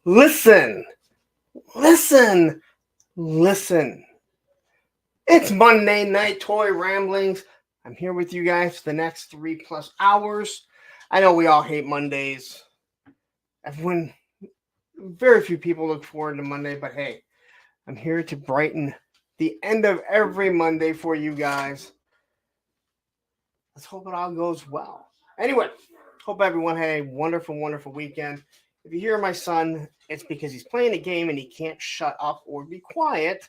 Listen, listen, listen. It's Monday Night Toy Ramblings. I'm here with you guys for the next 3+ hours. I know we all hate Mondays. Everyone, very few people look forward to Monday, but hey, I'm here to brighten the end of every Monday for you guys. Let's hope it all goes well. Anyway, hope everyone had a wonderful, wonderful weekend. If you hear my son, it's because he's playing a game and he can't shut up or be quiet.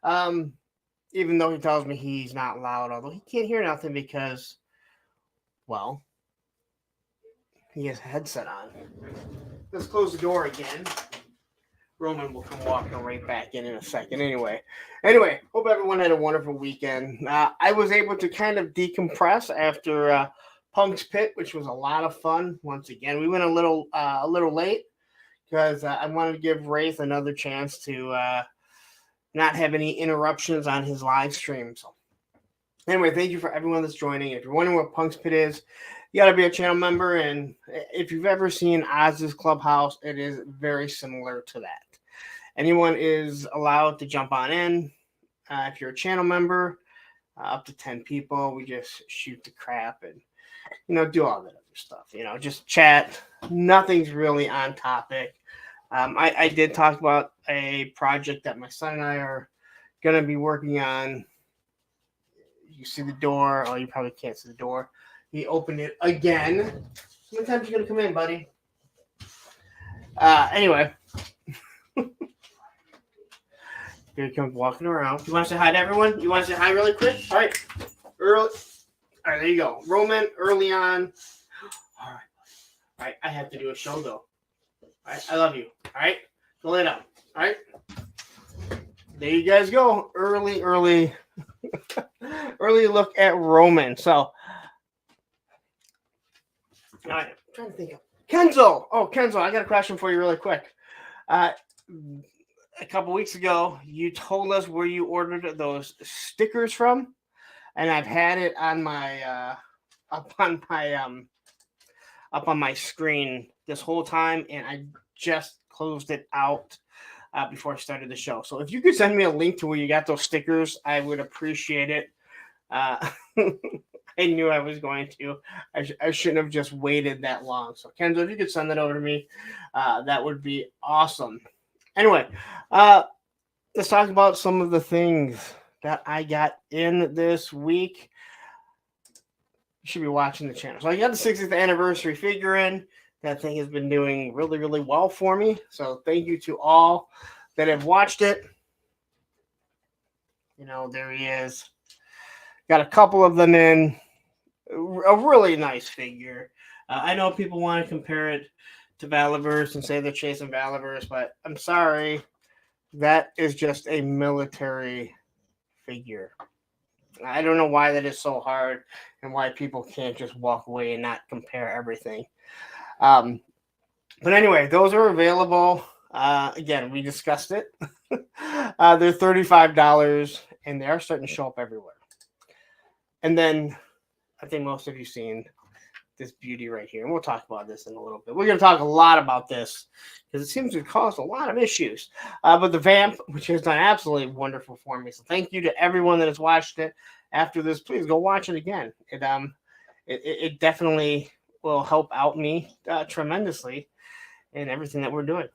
Even though he tells me he's not loud, although he can't hear nothing because, well, he has a headset on. Let's close the door again. Roman will come walking right back in a second. Anyway, hope everyone had a wonderful weekend. I was able to kind of decompress after Punk's Pit, which was a lot of fun. Once again, we went a little late because I wanted to give Wraith another chance to not have any interruptions on his live stream. So, anyway, thank you for everyone that's joining. If you're wondering what Punk's Pit is, you got to be a channel member. And if you've ever seen Oz's Clubhouse, it is very similar to that. Anyone is allowed to jump on in. If you're a channel member, up to 10 people, we just shoot the crap and, do all that other stuff. Just chat. Nothing's really on topic. I did talk about a project that my son and I are going to be working on. You see the door. Oh, you probably can't see the door. He opened it again. How many times are you going to come in, buddy? Anyway. Here he comes walking around. You want to say hi to everyone? You want to say hi really quick? All right. All right, there you go. Roman, early on. All right. I have to do a show, though. All right. I love you. All right. Go lay down. All right. There you guys go. Early look at Roman. So, all right. I'm trying to think of Kenzo. Oh, Kenzo, I got a question for you really quick. A couple weeks ago, you told us where you ordered those stickers from, and I've had it on my up on my screen this whole time, and I just closed it out before I started the show. So if you could send me a link to where you got those stickers, I would appreciate it. I knew I was going to. I shouldn't have just waited that long. So Kenzo, if you could send that over to me, that would be awesome. Anyway, let's talk about some of the things that I got in this week. You should be watching the channel. So I got the 60th anniversary figure in. That thing has been doing really, really well for me. So thank you to all that have watched it. There he is. Got a couple of them in. A really nice figure. I know people want to compare it to Valaverse and say they're chasing Valaverse, but I'm sorry. That is just a military figure. I don't know why that is so hard and why people can't just walk away and not compare everything. But anyway, those are available. Again, we discussed it. They're $35 and they are starting to show up everywhere. And then I think most of you seen this beauty right here. And we'll talk about this in a little bit. We're going to talk a lot about this because it seems to cause a lot of issues. But the Vamp, which has done absolutely wonderful for me. So thank you to everyone that has watched it. After this, please go watch it again. It definitely will help out me tremendously in everything that we're doing.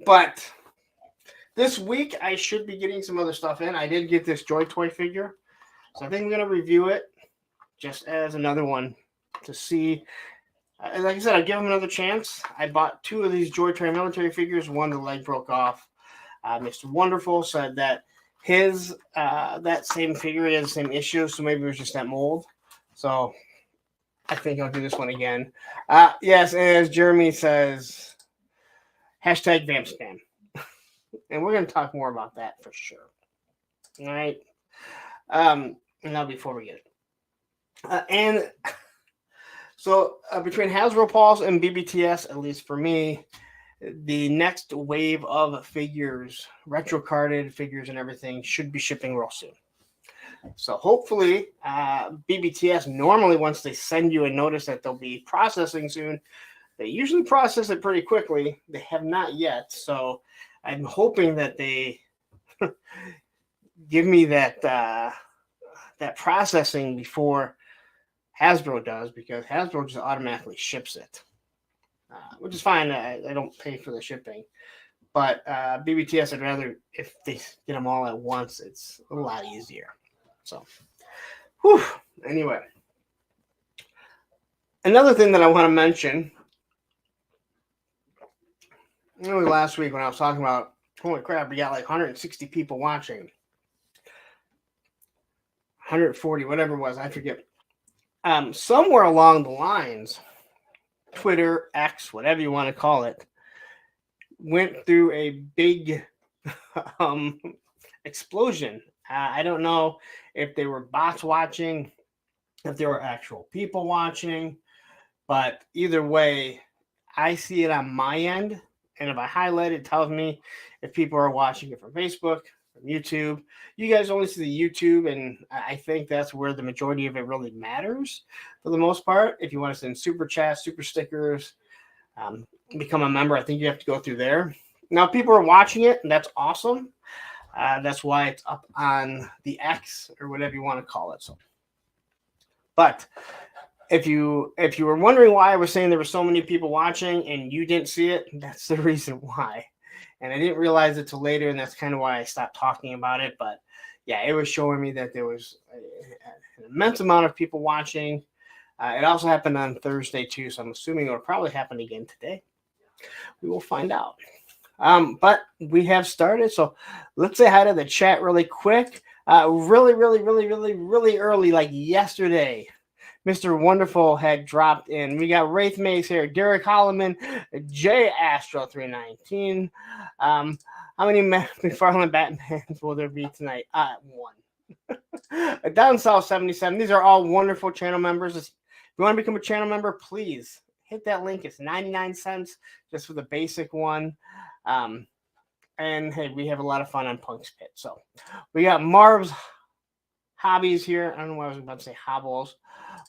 But this week, I should be getting some other stuff in. I did get this Joy Toy figure. So I think I'm going to review it just as another one to see. Like I said, I'll give him another chance. I bought 2 of these Joy Toy military figures. One, the leg broke off. Mr. Wonderful said that his that same figure had the same issue, so maybe it was just that mold. So I think I'll do this one again. Yes, and as Jeremy says, hashtag Vamp Spam. And we're going to talk more about that for sure. All right. And now before we get it. And so between Hasbro Pulse and BBTS, at least for me, the next wave of figures, retro carded figures and everything should be shipping real soon. So hopefully BBTS, normally once they send you a notice that they'll be processing soon, They usually process it pretty quickly. They have not yet, so I'm hoping that they give me that that processing before Hasbro does, because Hasbro just automatically ships it, which is fine. I don't pay for the shipping, but BBTS, I'd rather if they get them all at once. It's a lot easier. So, whew. Anyway, another thing that I want to mention. Really, last week when I was talking about, holy crap, we got like 160 people watching, 140, whatever it was, I forget. Somewhere along the lines, Twitter, X, whatever you want to call it, went through a big explosion. I don't know if they were bots watching, if there were actual people watching, but either way, I see it on my end. And if I highlight it, it tells me if people are watching it from Facebook, from YouTube. You guys only see the YouTube, and I think that's where the majority of it really matters for the most part. If you want to send super chats, super stickers, become a member, I think you have to go through there. Now, people are watching it, and that's awesome. That's why it's up on the X or whatever you want to call it. So, but if you were wondering why I was saying there were so many people watching and you didn't see it, that's the reason why. And I didn't realize it till later, and that's kind of why I stopped talking about it. But yeah, it was showing me that there was an immense amount of people watching. It also happened on Thursday too, so I'm assuming it will probably happen again today. We will find out. But we have started, so let's say hi to the chat really quick. Really early, like yesterday, Mr. Wonderful had dropped in. We got Wraith Maze here, Derek Holloman, J Astro 319. How many McFarlane Batmans will there be tonight? One. Down South 77. These are all wonderful channel members. If you want to become a channel member, please hit that link. It's 99 cents just for the basic one. And hey, we have a lot of fun on Punk's Pit. So we got Marv's Hobbies here. I don't know why I was about to say Hobbles.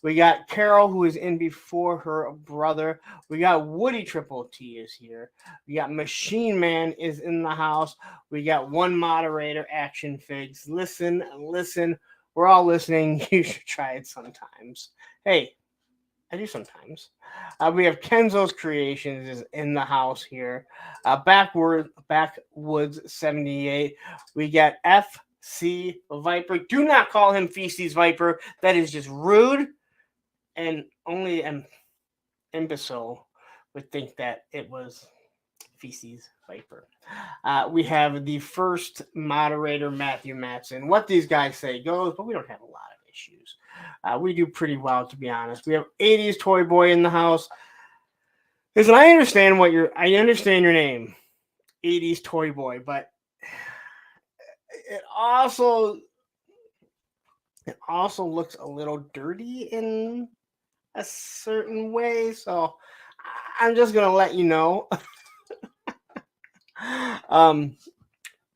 We got Carol, who is in before her brother. We got Woody Triple T is here. We got Machine Man is in the house. We got one moderator, Action Figs. Listen. We're all listening. You should try it sometimes. Hey, I do sometimes. We have Kenzo's Creations is in the house here. Backwoods 78. We got FC Viper. Do not call him Feces Viper. That is just rude. And only an imbecile would think that it was Feces Viper. We have the first moderator, Matthew Matson. What these guys say goes, but we don't have a lot of issues. We do pretty well, to be honest. We have 80s Toy Boy in the house. Listen, I understand your name, 80s Toy Boy, but it also looks a little dirty in a certain way, so I'm just gonna let you know.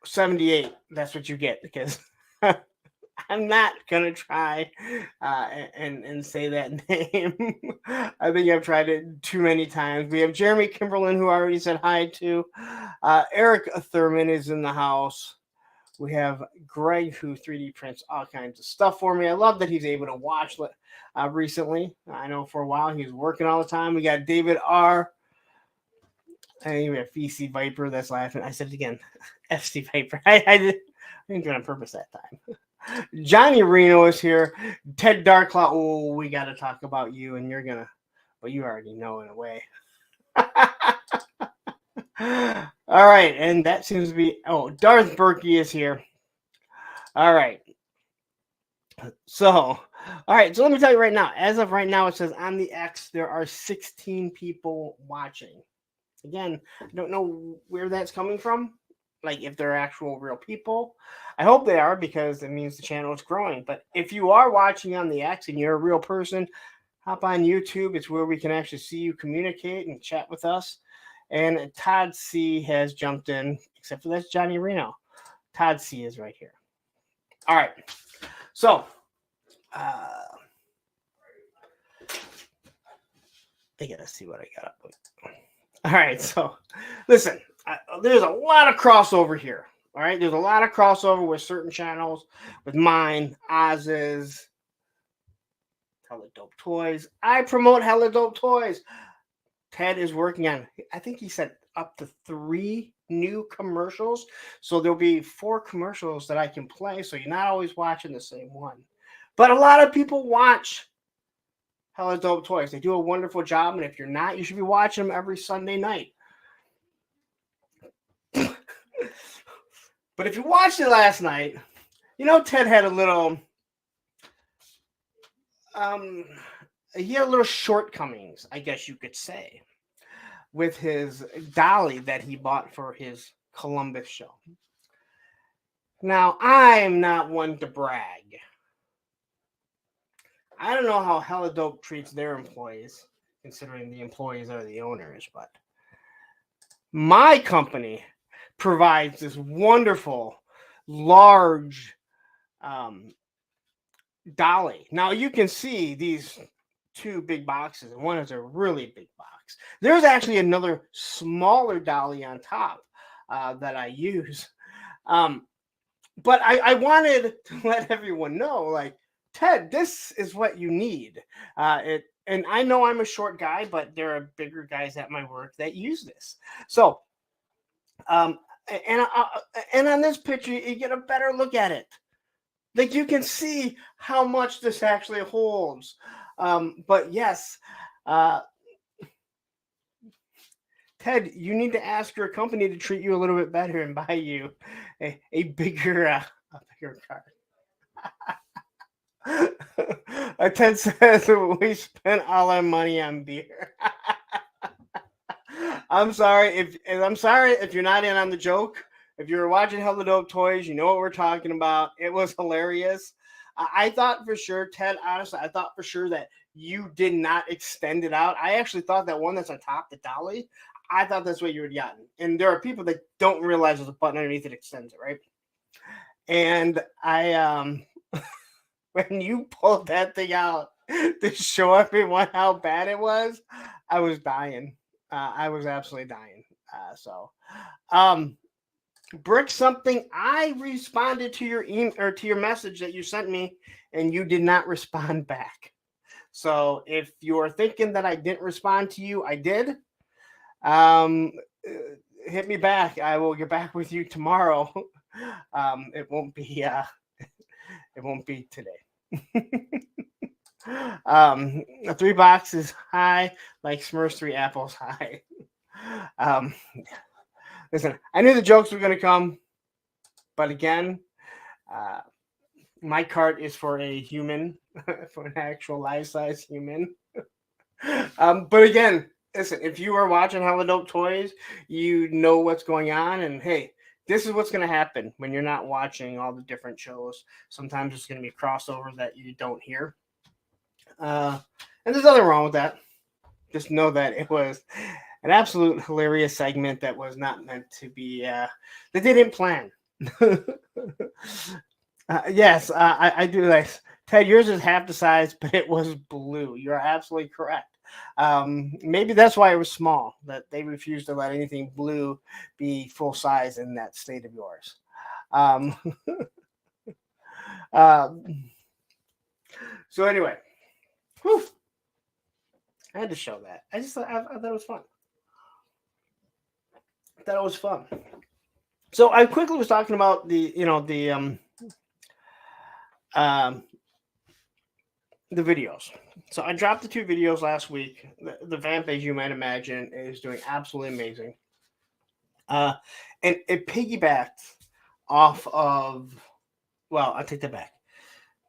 78, that's what you get, because I'm not gonna try and say that name. I think I've tried it too many times. We have Jeremy Kimberlin, who I already said hi to. Eric Thurman is in the house. We have Greg, who 3D prints all kinds of stuff for me. I love that he's able to watch recently. I know for a while he was working all the time. We got David R. And we have FC Viper that's laughing. I said it again. FC Viper. I didn't do it on purpose that time. Johnny Reno is here. Ted Darklaw. Oh, we got to talk about you, and you're going to, well, you already know in a way. All right, and that seems to be, Darth Berkey is here. All right. So let me tell you right now. As of right now, it says on the X, there are 16 people watching. Again, I don't know where that's coming from. Like if they're actual real people. I hope they are, because it means the channel is growing. But if you are watching on the X and you're a real person, hop on YouTube. It's where we can actually see you communicate and chat with us. And Todd C has jumped in, except for that's Johnny Reno. Todd C is right here. All right. So, I gotta see what I got up with. All right, so listen, there's a lot of crossover here. All right, there's a lot of crossover with certain channels, with mine, Oz's, Hella Dope Toys. I promote Hella Dope Toys. Ted is working on, I think he said up to 3 new commercials. So there'll be 4 commercials that I can play. So you're not always watching the same one. But a lot of people watch Hella Dope Toys. They do a wonderful job. And if you're not, you should be watching them every Sunday night. But if you watched it last night, you know Ted had a little he had little shortcomings, I guess you could say, with his dolly that he bought for his Columbus show. Now, I'm not one to brag. I don't know how Hella Dope treats their employees, considering the employees are the owners, but my company provides this wonderful, large dolly. Now, you can see these 2 big boxes, and one is a really big box. There's actually another smaller dolly on top that I use. But I wanted to let everyone know, like, Ted, this is what you need. And I know I'm a short guy, but there are bigger guys at my work that use this. So, and on this picture, you get a better look at it. Like, you can see how much this actually holds. But yes, Ted, you need to ask your company to treat you a little bit better and buy you a bigger card. Ted says we spent all our money on beer. I'm sorry if you're not in on the joke. If you were watching Hella Dope Toys, you know what we're talking about. It was hilarious. I thought for sure, Ted, honestly, I thought for sure that you did not extend it out. I actually thought that one that's on top, the dolly, I thought that's what you had gotten. And there are people that don't realize there's a button underneath that extends it, right? And I, when you pulled that thing out to show everyone how bad it was, I was dying. I was absolutely dying. Brick something. I responded to your email or to your message that you sent me, and you did not respond back. So if you're thinking that I didn't respond to you, I did. Hit me back. I will get back with you tomorrow. It won't be. It won't be today. 3 boxes high, like Smurfs 3 apples high. Listen, I knew the jokes were going to come, but again, my cart is for a human, for an actual life-size human. But again, listen, if you are watching Hella Dope Toys, you know what's going on, and hey, this is what's going to happen when you're not watching all the different shows. Sometimes it's going to be crossover that you don't hear. And there's nothing wrong with that. Just know that it was an absolute hilarious segment that was not meant to be, that they didn't plan. Yes, I do like Ted. Yours is half the size, but it was blue. You're absolutely correct. Maybe that's why it was small. That they refused to let anything blue be full size in that state of yours. So anyway, whew, I had to show that. I thought it was fun. I thought it was fun. So I quickly was talking about the videos. So I dropped the 2 videos last week. The vamp, as you might imagine, is doing absolutely amazing. And it piggybacked off of, well, I take that back.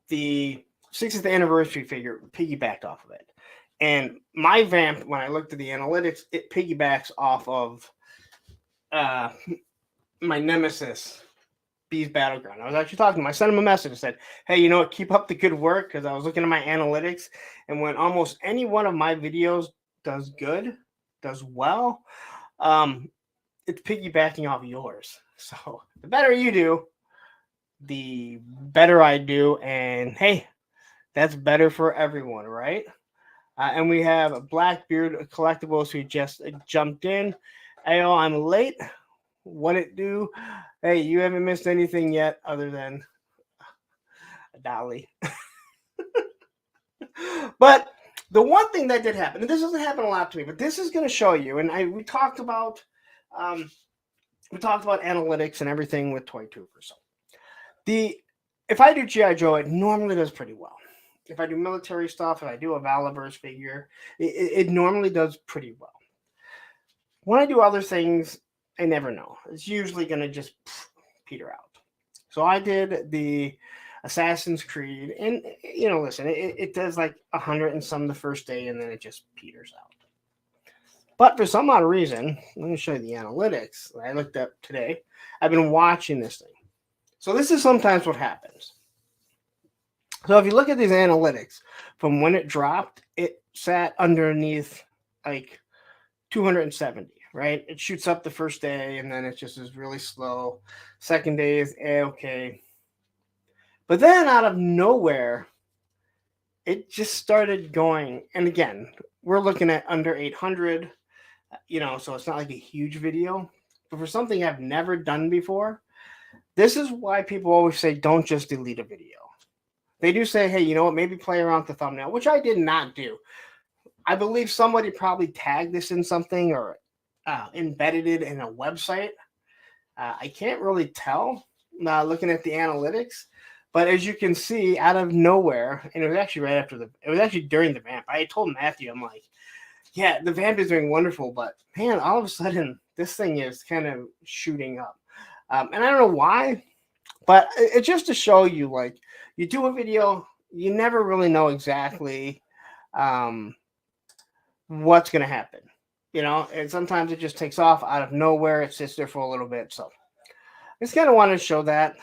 The 60th anniversary figure piggybacked off of it. And my vamp, when I looked at the analytics, it piggybacks off of my nemesis, Bees Battleground. I was actually talking to him. I sent him a message. I said, hey, you know what? Keep up the good work, because I was looking at my analytics, and when almost any one of my videos does good, does well, it's piggybacking off yours. So the better you do, the better I do. And hey, that's better for everyone, right? And we have Blackbeard Collectibles who just jumped in. Ayo, I'm late. What it do? Hey, you haven't missed anything yet other than a dolly. But the one thing that did happen, and this doesn't happen a lot to me, but this is going to show you. And um, we talked about analytics and everything with ToyTuber. So the if I do GI Joe, it normally does pretty well. If I do military stuff, if I do a Valaverse figure, it normally does pretty well. When I do other things, I never know. It's usually going to just peter out. So I did the Assassin's Creed, and listen, it does like 100 and some the first day, and then it just peters out. But for some odd reason, let me show you the analytics that I looked up today. I've been watching this thing. So this is sometimes what happens. So if you look at these analytics, from when it dropped, it sat underneath like 270, right? It shoots up the first day, and then it just is really slow. Second day is okay. But then out of nowhere, it just started going. And again, we're looking at under 800, so it's not like a huge video. But for something I've never done before, this is why people always say don't just delete a video. They do say, hey, you know what, maybe play around with the thumbnail, which I did not do. I believe somebody probably tagged this in something or embedded it in a website. I can't really tell looking at the analytics. But as you can see, out of nowhere, and it was actually during the vamp. I told Matthew, I'm like, yeah, the vamp is doing wonderful, but man, all of a sudden, this thing is kind of shooting up. And I don't know why, but it's just to show you, like, you do a video, you never really know exactly what's going to happen, and sometimes it just takes off out of nowhere. It sits there for a little bit. So I just kind of want to show that.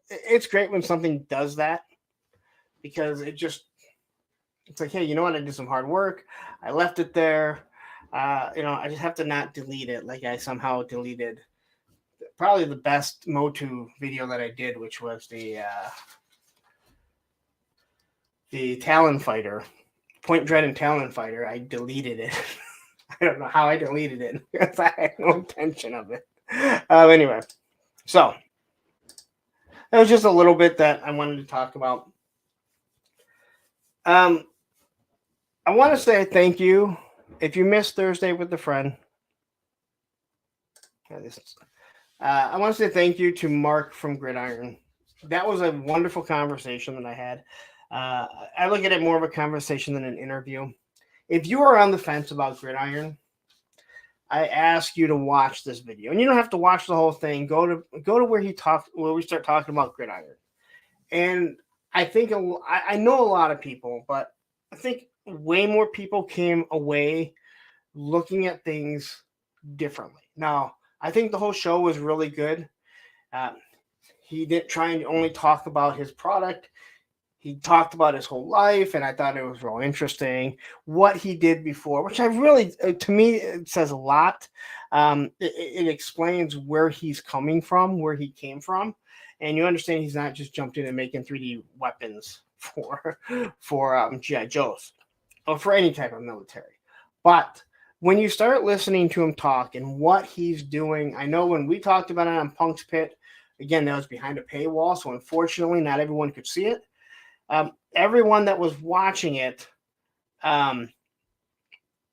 It's great when something does that because it's like, hey, you know what? I did some hard work. I left it there. I just have to not delete it. Like I somehow deleted probably the best Motu video that I did, which was the Talon Fighter, Point Dread and Talon Fighter. I deleted it. I don't know how I deleted it because I had no intention of it. Anyway, so that was just a little bit that I wanted to talk about. I want to say thank you. If you missed Thursday with a friend, I want to say thank you to Mark from Gridiron. That was a wonderful conversation that I had. I look at it more of a conversation than an interview. If you are on the fence about Gridiron, I ask you to watch this video, and you don't have to watch the whole thing. Go to where we start talking about Gridiron. And I think I know a lot of people, but I think way more people came away looking at things differently. Now, I think the whole show was really good. He didn't try and only talk about his product. He talked about his whole life, and I thought it was real interesting what he did before, which I really, to me, it says a lot. It explains where he's coming from, where he came from, and you understand he's not just jumped in and making 3D weapons for GI Joes or for any type of military. But when you start listening to him talk and what he's doing, I know when we talked about it on Punk's Pit, again, that was behind a paywall, so unfortunately, not everyone could see it. Everyone that was watching it, everyone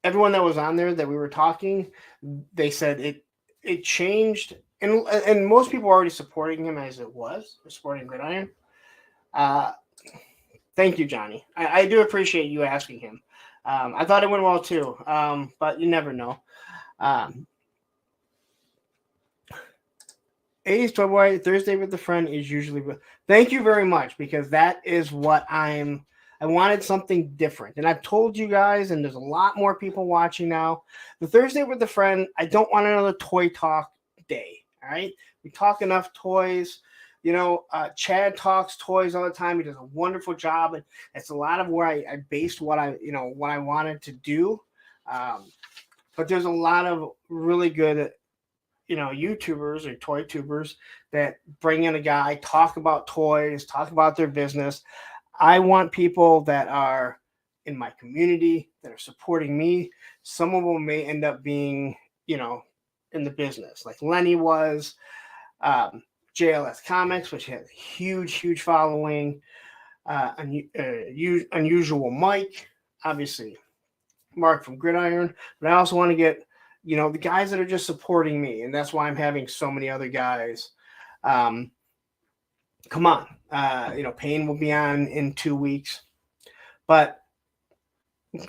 that was on there that we were talking, they said it changed, and most people were already supporting him as it was supporting Gridiron. Thank you, Johnny. I do appreciate you asking him. I thought it went well too, but you never know. 80s Toy Boy Thursday with a friend is usually. Thank you very much, because that is what I wanted something different, and I've told you guys, and there's a lot more people watching now. The Thursday with a friend, I don't want another toy talk day. All right, we talk enough toys. Chad talks toys all the time. He does a wonderful job, and it's a lot of where I based what I wanted to do. But there's a lot of really good YouTubers or toy tubers that bring in a guy, talk about toys, talk about their business. I want people that are in my community that are supporting me. Some of them may end up being, in the business, like Lenny was, JLS Comics, which has a huge following, Unusual Mike, obviously Mark from Gridiron, but I also want to get, the guys that are just supporting me, and that's why I'm having so many other guys. Come on, Payne will be on in 2 weeks, but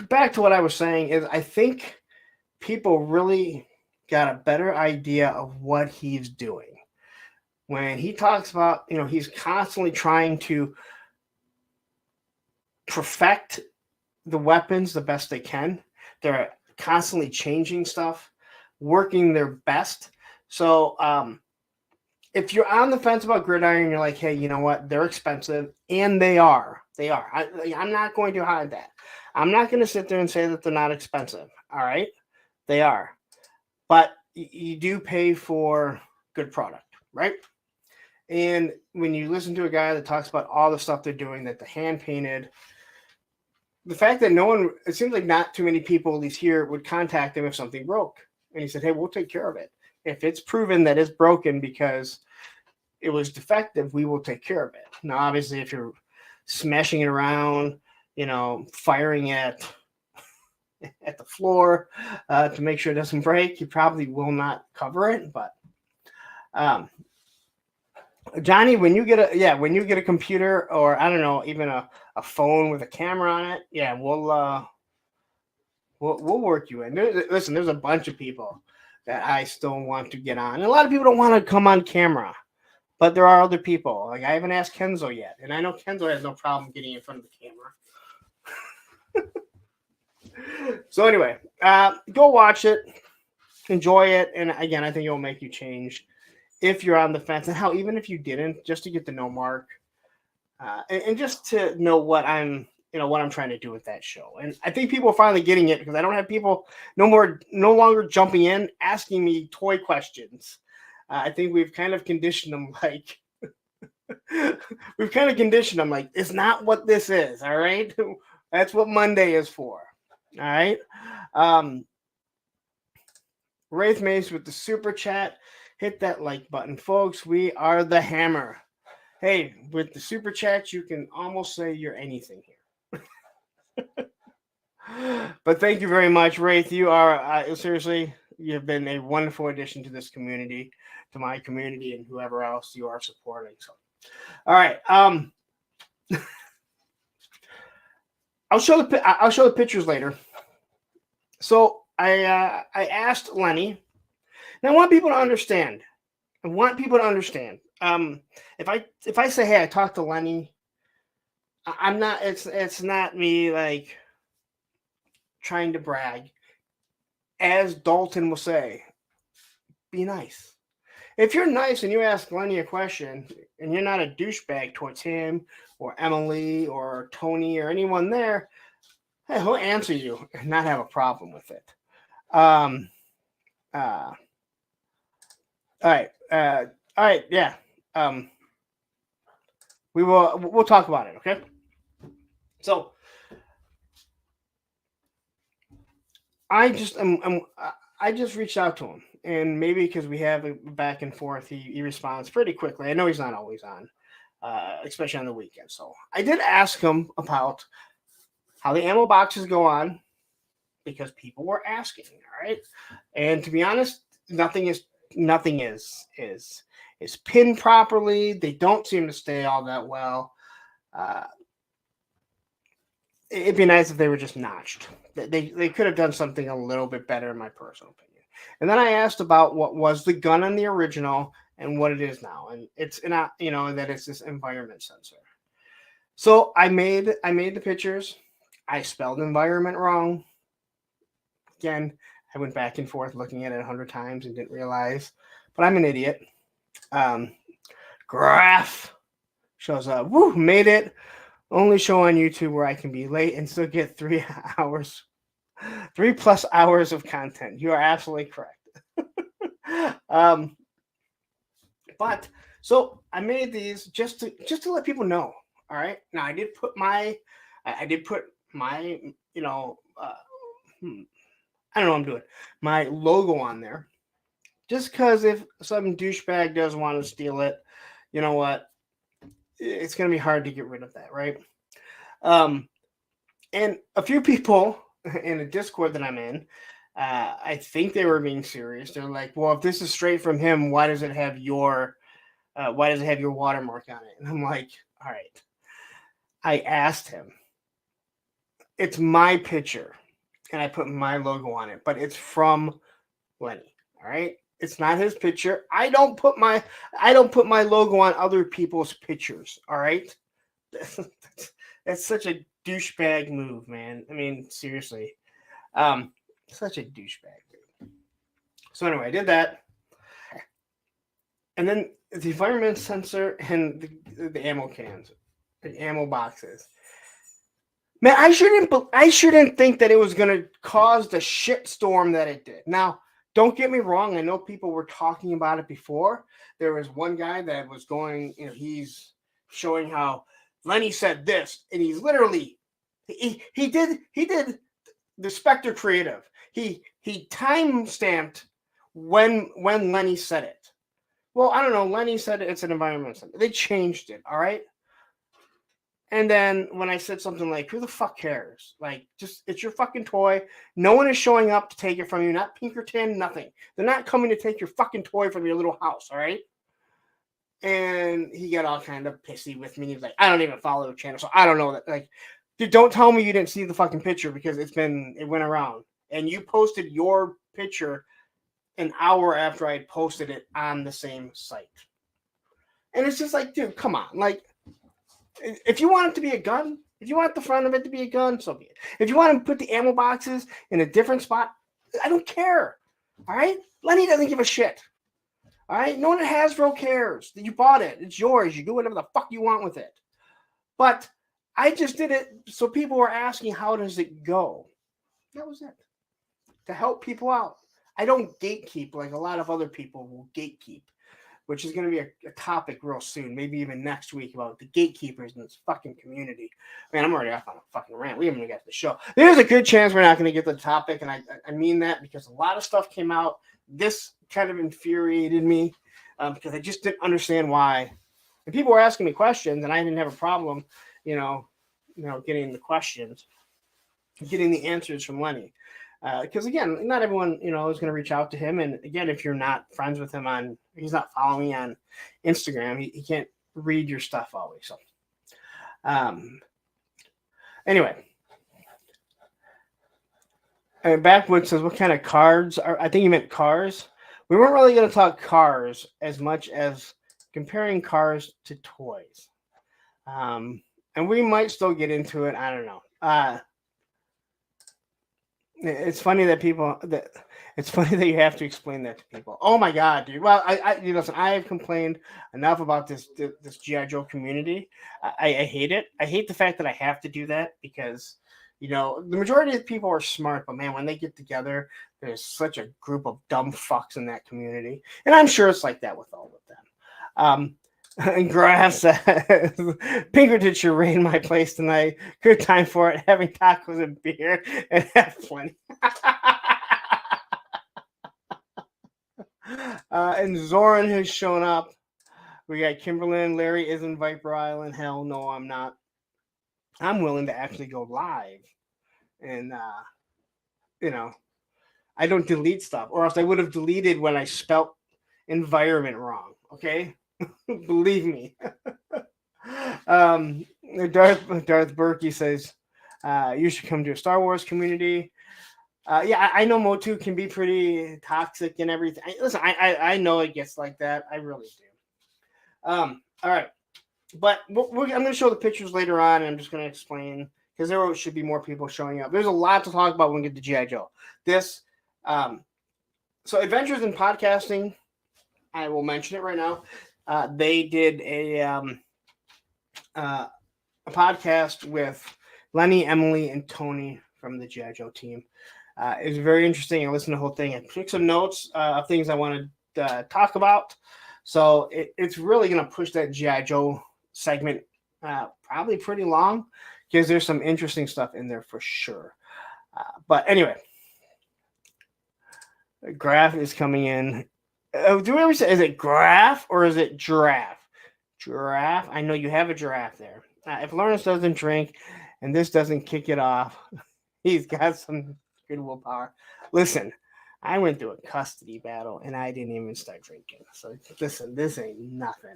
back to what I was saying is I think people really got a better idea of what he's doing when he talks about, he's constantly trying to perfect the weapons the best they can. They're constantly changing stuff, working their best. So if you're on the fence about Gridiron, you're like, hey, you know what? They're expensive, and they are. They are. I'm not going to hide that. I'm not going to sit there and say that they're not expensive. All right? They are. But you do pay for good product, right? And when you listen to a guy that talks about all the stuff they're doing, that the hand painted, the fact that it seems like not too many people, at least here, would contact him if something broke. And he said, hey, we'll take care of it. If it's proven that it's broken because it was defective, we will take care of it. Now, obviously, if you're smashing it around, firing at the floor to make sure it doesn't break, you probably will not cover it. But Johnny, when you get a computer, or I don't know, even a phone with a camera on it, yeah, we'll work you in. Listen, there's a bunch of people that I still want to get on. And a lot of people don't want to come on camera, but there are other people. Like, I haven't asked Kenzo yet, and I know Kenzo has no problem getting in front of the camera. So anyway, go watch it, enjoy it, and again, I think it'll make you change if you're on the fence, and how even if you didn't, just to get to know Mark, and just to know what I'm trying to do with that show. And I think people are finally getting it, because I don't have people no longer jumping in asking me toy questions. I think we've kind of conditioned them like it's not what this is. All right, that's what Monday is for. All right. Wraith Mace with the super chat. Hit that like button, folks. We are the hammer. Hey, with the super chat, you can almost say you're anything here. But thank you very much, Wraith. You are seriously, you've been a wonderful addition to this community, to my community, and whoever else you are supporting. So, all right. I'll show the pictures later. So I asked Lenny. Now I want people to understand. If I say, hey, I talked to Lenny, I'm not. It's not me like trying to brag. As Dalton will say, be nice. If you're nice and you ask Lenny a question and you're not a douchebag towards him or Emily or Tony or anyone there, hey, he'll answer you and not have a problem with it. All right. Yeah. We'll talk about it. Okay. So I just reached out to him, and maybe because we have a back and forth, he responds pretty quickly. I know he's not always on, especially on the weekend. So I did ask him about how the ammo boxes go on, because people were asking. All right. And to be honest, nothing is pinned properly. They don't seem to stay all that well. It'd be nice if they were just notched. They could have done something a little bit better, in my personal opinion. And then I asked about what was the gun on the original and what it is now, and it's not, that it's this environment sensor. So I made the pictures. I spelled environment wrong. Again, I went back and forth looking at it 100 times and didn't realize, but I'm an idiot. Graph shows up. Woo, made it. Only show on YouTube where I can be late and still get 3 plus hours of content. You are absolutely correct. But so I made these just to let people know. All right. Now I did put my, I don't know what I'm doing, my logo on there. Just because if some douchebag does want to steal it, you know what? It's going to be hard to get rid of that, right? Um, and a few people in a Discord that I'm in, I think they were being serious. They're like, "Well, if this is straight from him, why does it have your watermark on it?" And I'm like, "All right." I asked him. It's my picture, and I put my logo on it, but it's from Lenny. All right. It's not his picture. I don't put my logo on other people's pictures. All right. That's such a douchebag move, man. I mean, seriously. Um, Such a douchebag. So anyway, I did that, and then the environment sensor and the ammo cans, the ammo boxes. Man, I shouldn't think that it was gonna cause the shitstorm that it did. Now, don't get me wrong. I know people were talking about it before. There was one guy that was going, he's showing how Lenny said this, and he's literally he did the Spectre Creative. He time stamped when Lenny said it. Well, I don't know. Lenny said it's an environment center. They changed it. All right. And then when I said something like, "Who the fuck cares?" Like, just it's your fucking toy. No one is showing up to take it from you. Not Pinkerton. Nothing. They're not coming to take your fucking toy from your little house. All right. And he got all kind of pissy with me. He was like, "I don't even follow the channel, so I don't know that." Like, dude, don't tell me you didn't see the fucking picture because it went around, and you posted your picture an hour after I had posted it on the same site. And it's just like, dude, come on. Like, if you want it to be a gun, if you want the front of it to be a gun, so be it. If you want to put the ammo boxes in a different spot, I don't care. All right? Lenny doesn't give a shit. All right? No one at Hasbro cares that you bought it. It's yours. You do whatever the fuck you want with it. But I just did it so people were asking, how does it go? That was it. To help people out. I don't gatekeep like a lot of other people will gatekeep, which is going to be a topic real soon, maybe even next week, about the gatekeepers in this fucking community. Man, I'm already off on a fucking rant. We haven't even got to the show. There's a good chance we're not going to get to the topic, and I mean that because a lot of stuff came out. This kind of infuriated me because I just didn't understand why. And people were asking me questions, and I didn't have a problem, getting the questions, getting the answers from Lenny. Because again, not everyone is going to reach out to him, and again, if you're not friends with him he's not following me on Instagram, he can't read your stuff always. So, anyway, and Backwood says, "What kind of cards are?" I think he meant cars. We weren't really going to talk cars as much as comparing cars to toys, and we might still get into it. I don't know. It's funny that you have to explain that to people. Oh my god, dude. Well, listen. I have complained enough about this GI Joe community. I hate it. I hate the fact that I have to do that because the majority of people are smart, but man, when they get together, there's such a group of dumb fucks in that community, and I'm sure it's like that with all of them. And Graf says, "Pinkerton should raid my place tonight. Good time for it. Having tacos and beer and have plenty." And Zoran has shown up. We got Kimberlyn. Larry is in Viper Island. Hell no, I'm not. I'm willing to actually go live. And, I don't delete stuff. Or else I would have deleted when I spelt environment wrong. Okay? Believe me. Darth Berkey says, "You should come to a Star Wars community." Yeah, I know Motu can be pretty toxic and everything. Listen, I know it gets like that. I really do. All right. But I'm going to show the pictures later on, and I'm just going to explain because there should be more people showing up. There's a lot to talk about when we get to G.I. Joe. So Adventures in Podcasting, I will mention it right now. They did a podcast with Lenny, Emily, and Tony from the G.I. Joe team. It was very interesting. I listened to the whole thing. I took some notes of things I wanted to talk about. So it's really going to push that G.I. Joe segment probably pretty long because there's some interesting stuff in there for sure. But anyway, Graph is coming in. Do we ever say, is it Graph or is it Giraffe? Giraffe. I know you have a giraffe there. If Lawrence doesn't drink and this doesn't kick it off, he's got some good willpower. Listen, I went through a custody battle and I didn't even start drinking. So listen, this ain't nothing.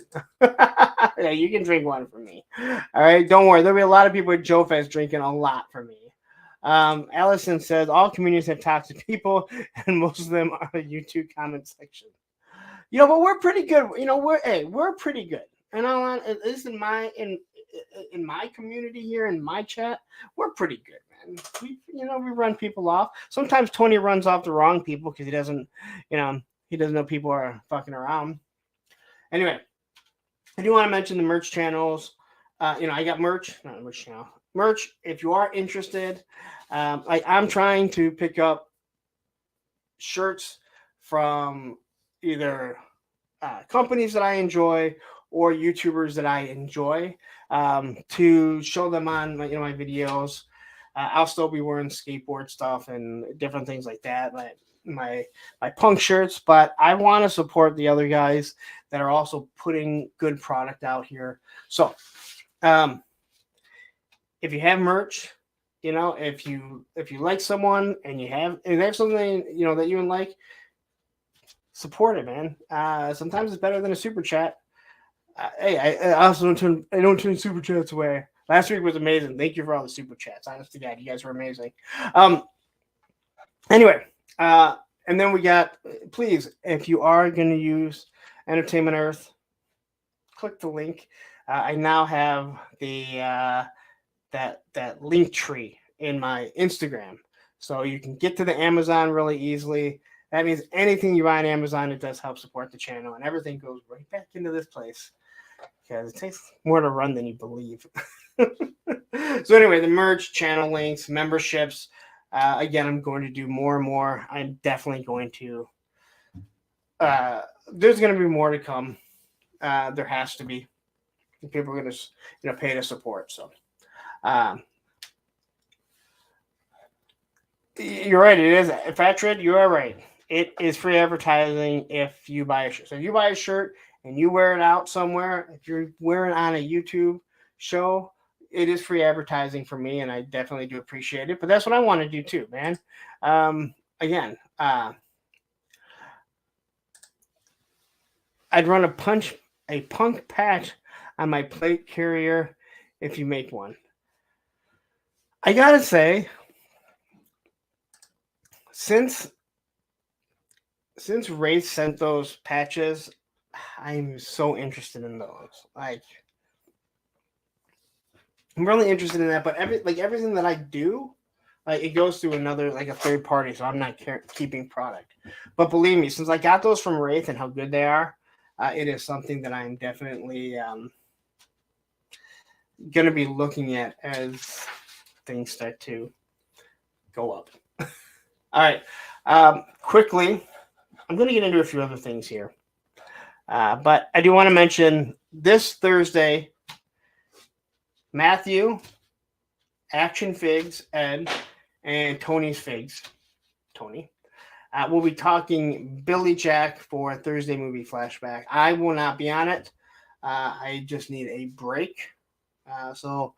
Yeah, you can drink one for me. All right, don't worry. There'll be a lot of people at Joe Fest drinking a lot for me. Allison says all communities have toxic people, and most of them are the YouTube comment section. But we're pretty good. We're pretty good. And at least in my community here in my chat, we're pretty good, man. We run people off. Sometimes Tony runs off the wrong people because he doesn't know people are fucking around. Anyway, I do want to mention the merch channels. I got merch, not a merch channel. Merch, if you are interested, I'm trying to pick up shirts from either companies that I enjoy or YouTubers that I enjoy to show them on my videos. I'll still be wearing skateboard stuff and different things like that, my punk shirts, but I want to support the other guys that are also putting good product out here. So if you have merch, if you like someone and they have something that you like, support it, man. Sometimes it's better than a super chat. Hey, I also don't turn super chats away. Last week was amazing. Thank you for all the super chats. Honest to God, you guys were amazing. Anyway, and then we got, please, if you are going to use Entertainment Earth, click the link. I now have the that link tree in my Instagram, so you can get to the Amazon really easily. That means anything you buy on Amazon, it does help support the channel, and everything goes right back into this place because it takes more to run than you believe. So anyway, the merch, channel links, memberships. Again, I'm going to do more and more. I'm definitely going to. There's going to be more to come. There has to be. People are going to, pay to support. So, you're right. It is Fat Tread. You are right. It is free advertising if you buy a shirt. So if you buy a shirt and you wear it out somewhere, if you're wearing it on a YouTube show, it is free advertising for me, and I definitely do appreciate it. But that's what I want to do too, man. Again, I'd run a punk patch on my plate carrier if you make one. I gotta say, since Wraith sent those patches, I'm so interested in those. I'm really interested in that. But everything that I do, it goes through a third party, so I'm not keeping product. But believe me, since I got those from Wraith and how good they are, it is something that I'm definitely going to be looking at as things start to go up. All right. Quickly, I'm going to get into a few other things here. But I do want to mention this Thursday, Matthew, Action Figs, Ed, and Tony's Figs, Tony, we'll be talking Billy Jack for Thursday Movie Flashback. I will not be on it. I just need a break. So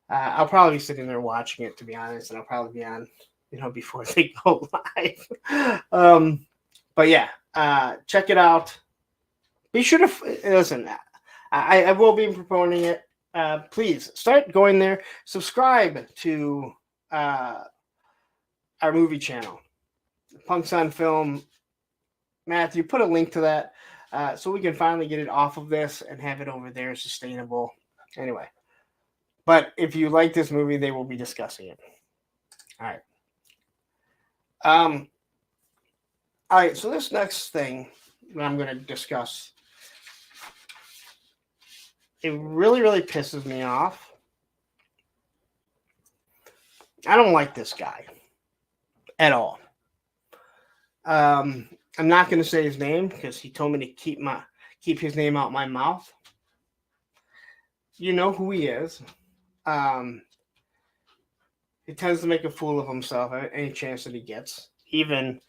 I'll probably be sitting there watching it, to be honest, and I'll probably be on, before they go live. But yeah, check it out. Be sure to listen. I will be promoting it. Please start going there. Subscribe to our movie channel, Punks on Film. Matthew, put a link to that so we can finally get it off of this and have it over there sustainable. Anyway, but if you like this movie, they will be discussing it. All right. All right. So this next thing that I'm going to discuss, it really, really pisses me off. I don't like this guy at all. I'm not going to say his name because he told me to keep his name out my mouth. You know who he is. he tends to make a fool of himself at any chance that he gets. Even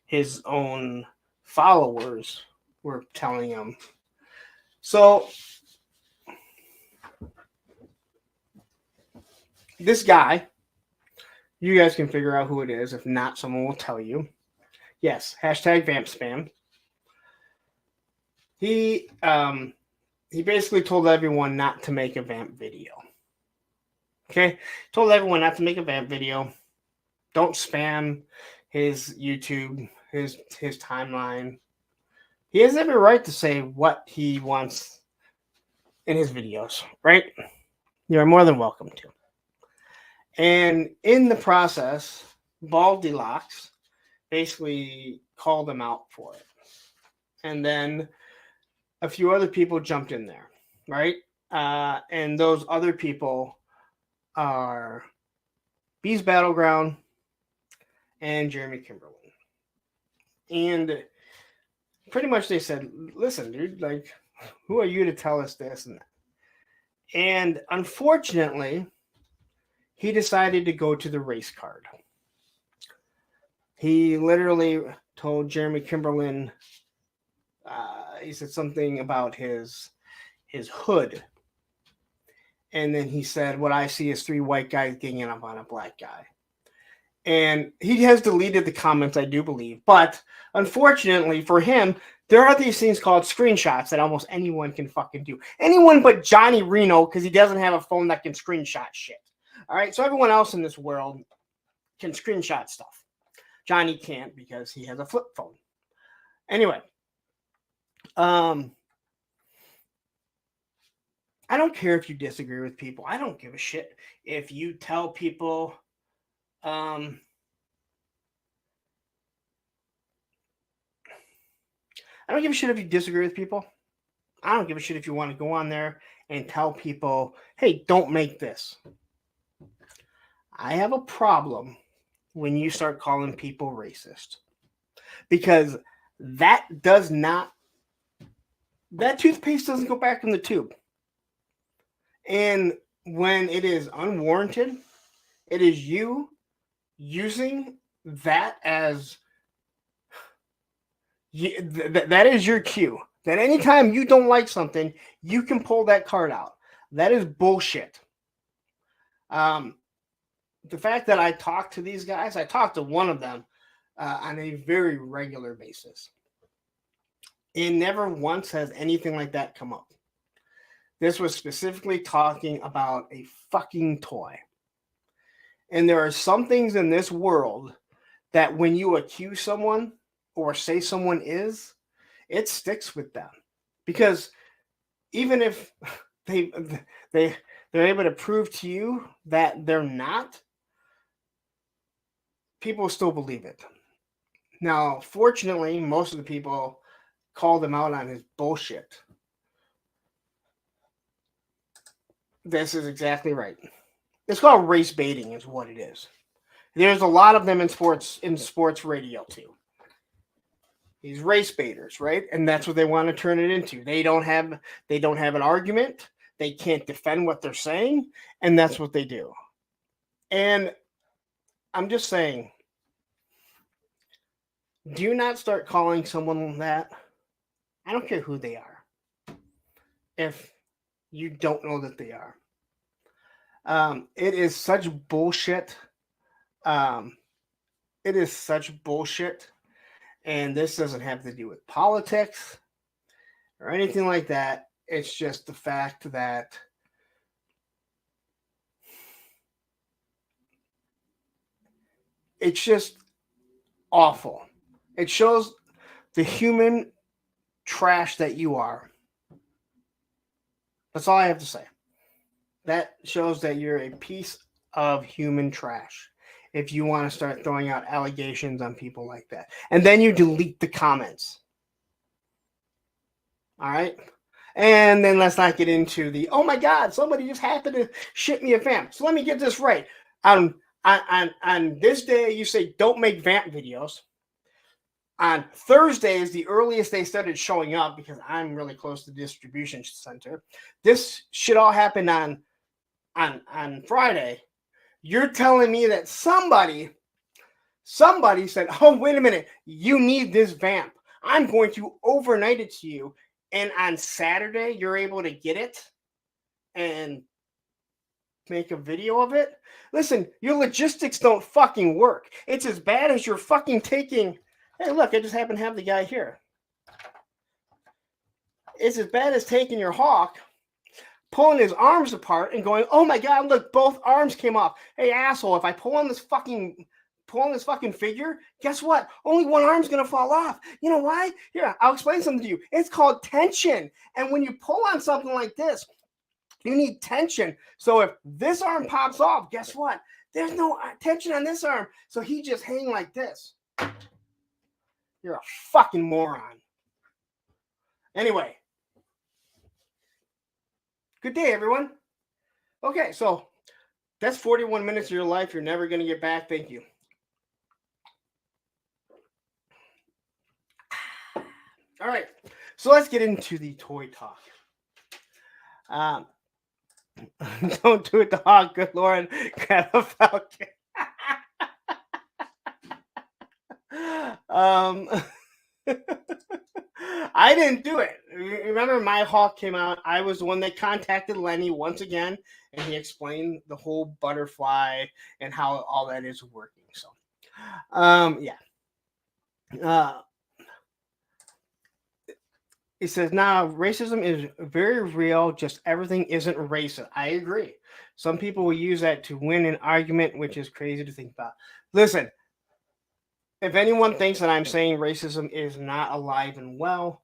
his own followers were telling him. So this guy, you guys can figure out who it is. If not, someone will tell you. Yes, hashtag vamp spam. He basically told everyone not to make a vamp video. Okay? Told everyone not to make a vamp video. Don't spam his YouTube, his timeline. He has every right to say what he wants in his videos, right? You're more than welcome to. And in the process, Baldilocks basically called him out for it. And then a few other people jumped in there, right? And those other people are Bees Battleground and Jeremy Kimberlin. And pretty much they said, listen, dude, like, who are you to tell us this and that? And unfortunately, he decided to go to the race card. He literally told Jeremy Kimberlin, he said something about his hood. And then he said, what I see is 3 white guys ganging up on a black guy. And he has deleted the comments, I do believe. But unfortunately for him, there are these things called screenshots that almost anyone can fucking do. Anyone but Johnny Reno, because he doesn't have a phone that can screenshot shit. All right, so everyone else in this world can screenshot stuff. Johnny can't because he has a flip phone. Anyway, I don't care if you disagree with people. I don't give a shit if you tell people, I don't give a shit if you disagree with people. I don't give a shit if you want to go on there and tell people, hey, don't make this. I have a problem when you start calling people racist. Because that toothpaste doesn't go back in the tube. And when it is unwarranted, it is you using that as that is your cue. That anytime you don't like something, you can pull that card out. That is bullshit. The fact that I talk to these guys, I talk to one of them on a very regular basis. And never once has anything like that come up. This was specifically talking about a fucking toy. And there are some things in this world that when you accuse someone or say someone is, it sticks with them. Because even if they're able to prove to you that they're not, people still believe it. Now, fortunately, most of the people called him out on his bullshit. This is exactly right. It's called race baiting is what it is. There's a lot of them in sports radio too. These race baiters, right? And that's what they want to turn it into. They don't have an argument. They can't defend what they're saying, and that's what they do. And I'm just saying, do not start calling someone that. I don't care who they are. If you don't know that they are. It is such bullshit. It is such bullshit. And this doesn't have to do with politics or anything like that. It's just the fact that it's just awful. It shows the human trash that you are. That's all I have to say. That shows that you're a piece of human trash if you want to start throwing out allegations on people like that. And then you delete the comments. All right? And then let's not get into the, oh my God, somebody just happened to ship me a vamp. So let me get this right. On this day, you say don't make vamp videos. On Thursday is the earliest they started showing up because I'm really close to the distribution center. This shit all happened on Friday. You're telling me that somebody said, oh, wait a minute, you need this vamp. I'm going to overnight it to you. And on Saturday, you're able to get it and make a video of it? Listen, your logistics don't fucking work. It's as bad as you're fucking taking. Hey, look, I just happen to have the guy here. It's as bad as taking your hawk, pulling his arms apart and going, oh my God, look, both arms came off. Hey, asshole, if I pull on this fucking figure, guess what? Only one arm's going to fall off. You know why? Here, I'll explain something to you. It's called tension. And when you pull on something like this, you need tension. So if this arm pops off, guess what? There's no tension on this arm. So he just hang like this. You're a fucking moron. Anyway. Good day, everyone. Okay, so that's 41 minutes of your life you're never going to get back. Thank you. All right, so let's get into the toy talk. Don't do it, dog. Good Lord, grab a falcon. I didn't do it. Remember, my hawk came out. I was the one that contacted Lenny once again, and he explained the whole butterfly and how all that is working. So, yeah. He says, now, racism is very real, just everything isn't racist. I agree. Some people will use that to win an argument, which is crazy to think about. Listen, if anyone thinks that I'm saying racism is not alive and well,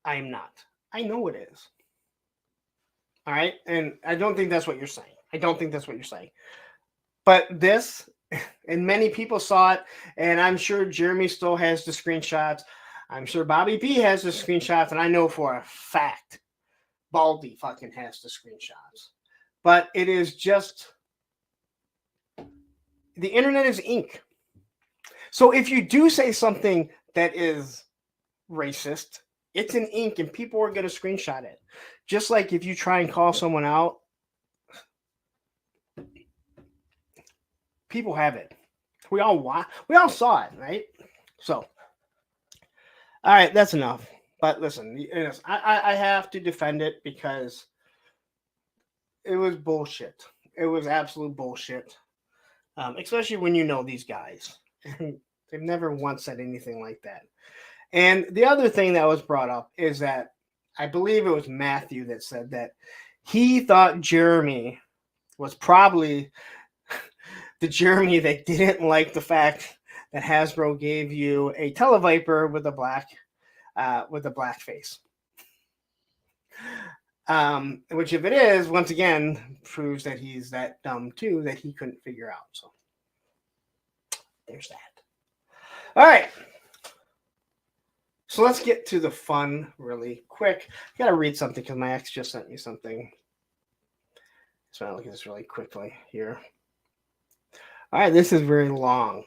I'm not. I know it is. All right? And I don't think that's what you're saying. But this, and many people saw it, and I'm sure Jeremy still has the screenshots. I'm sure Bobby P has the screenshots, and I know for a fact Baldy fucking has the screenshots. But it is just, the internet is ink. So if you do say something that is racist, it's in ink and people are going to screenshot it. Just like if you try and call someone out, people have it. We all saw it, right? So, all right, that's enough. But listen, I have to defend it because it was bullshit. It was absolute bullshit. Especially when you know these guys. They've never once said anything like that. And the other thing that was brought up is that I believe it was Matthew that said that he thought Jeremy was probably the Jeremy that didn't like the fact that Hasbro gave you a Televiper with a black face. Which, if it is, once again, proves that he's that dumb too that he couldn't figure out. So there's that. All right. So let's get to the fun really quick. I got to read something because my ex just sent me something. So I'll look at this really quickly here. All right, this is very long.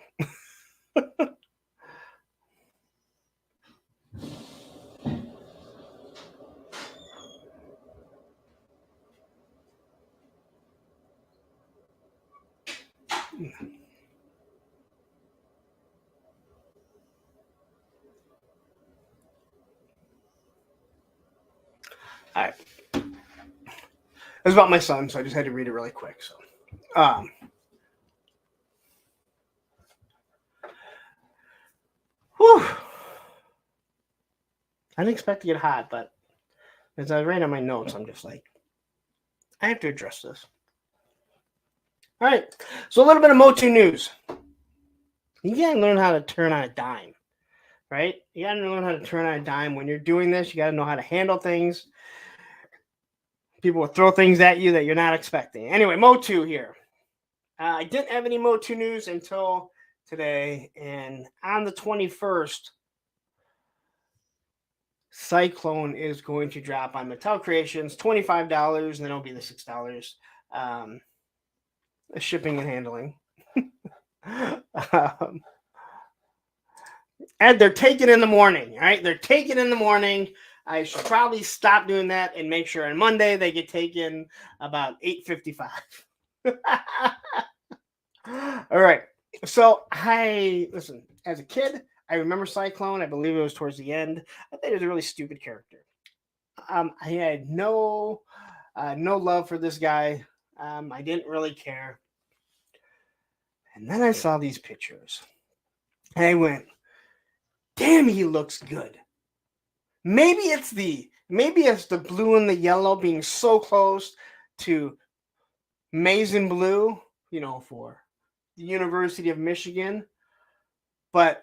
All right. It was about my son, so I just had to read it really quick. So, whew. I didn't expect to get hot, but as I read on my notes, I'm just like, I have to address this. All right. So a little bit of Motu news. You gotta learn how to turn on a dime, right? You gotta learn how to turn on a dime. When you're doing this, you gotta know how to handle things. People will throw things at you that you're not expecting. Anyway, Motu here. I didn't have any Motu news until today. And on the 21st, Cyclone is going to drop on Mattel Creations, $25, and then it'll be the $6 shipping and handling. And they're taking in the morning, right? They're taking in the morning. I should probably stop doing that and make sure on Monday they get taken about 8:55. All right. So listen, as a kid, I remember Cyclone. I believe it was towards the end. I think it was a really stupid character. I had no love for this guy. I didn't really care. And then I saw these pictures. And I went, damn, he looks good. Maybe it's the blue and the yellow being so close to maize and blue, for the University of Michigan. But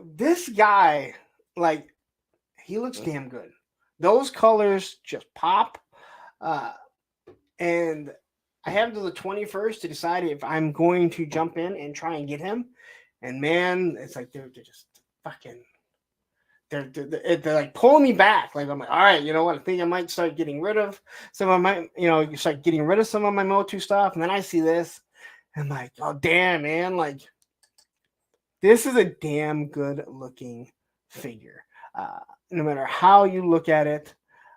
this guy, like, he looks damn good. Those colors just pop. Uh, and I have until the 21st to decide if I'm going to jump in and try and get him. And man, it's like they're just fucking. They're like pulling me back. Like I'm like, all right, you know what? I think I might start getting rid of some of my, you start getting rid of some of my Motu stuff. And then I see this, and I'm like, oh damn, man, like this is a damn good looking figure. No matter how you look at it.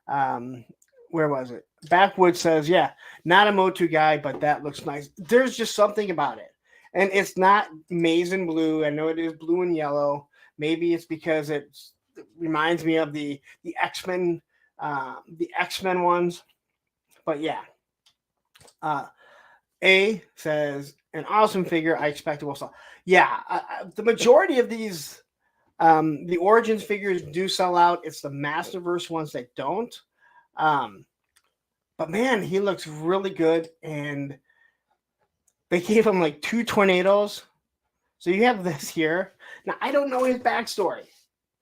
Where was it? Backwood says, yeah, not a Motu guy, but that looks nice. There's just something about it. And it's not maize and blue. I know it is blue and yellow. Maybe it's because it reminds me of the X-Men, ones. But yeah. A says, an awesome figure. I expect it will sell. Yeah, the majority of these, the Origins figures do sell out. It's the Masterverse ones that don't. But man, he looks really good, and they gave him like 2 tornadoes. So you have this here. Now I don't know his backstory.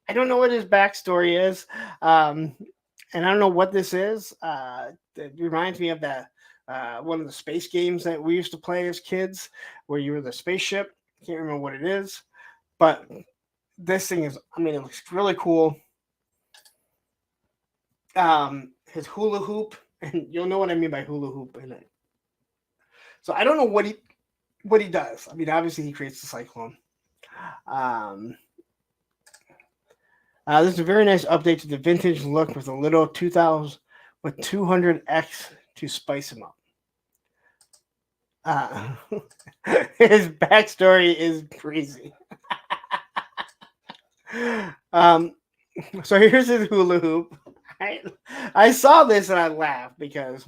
I don't know what his backstory is, and I don't know what this is. It reminds me of the one of the space games that we used to play as kids, where you were the spaceship. Can't remember what it is, but this thing is. I mean, it looks really cool. His hula hoop, and you'll know what I mean by hula hoop in it. So I don't know what he does. I mean, obviously he creates the cyclone. This is a very nice update to the vintage look with a little 2000 with 200x to spice him up. His backstory is crazy. So here's his hula hoop. I saw this and I laughed because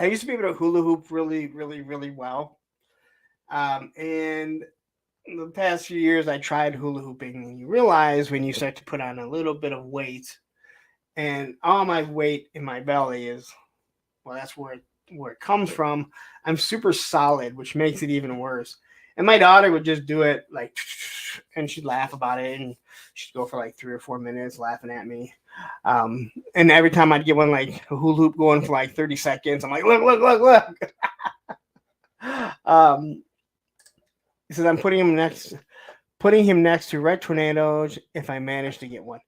I used to be able to hula hoop really, really, really well. And the past few years, I tried hula hooping, and you realize when you start to put on a little bit of weight, and all my weight in my belly is, well, that's where it comes from. I'm super solid, which makes it even worse. And my daughter would just do it like, and she'd laugh about it, and she'd go for like 3 or 4 minutes laughing at me. And every time I'd get one like a hula hoop going for like 30 seconds, I'm like, look. He says I'm putting him next to Red Tornadoes if I manage to get one.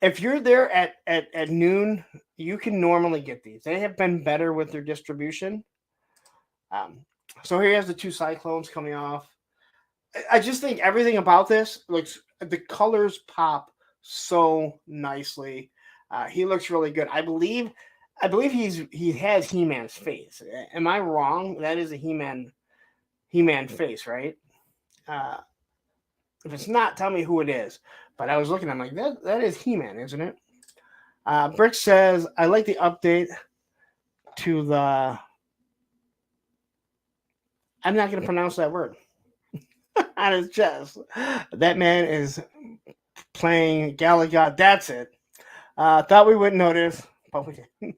If you're there at noon, you can normally get these. They have been better with their distribution. So here he has the 2 Cyclones coming off. I just think everything about this looks, the colors pop so nicely. He looks really good. I believe he has He-Man's face. Am I wrong? That is a He-Man face, right? If it's not, tell me who it is. But I was looking, I'm like, that is He-Man, isn't it? Brick says, I like the update to the, I'm not going to pronounce that word, on his chest. That man is playing Galaga. That's it. Thought we wouldn't notice, but we did.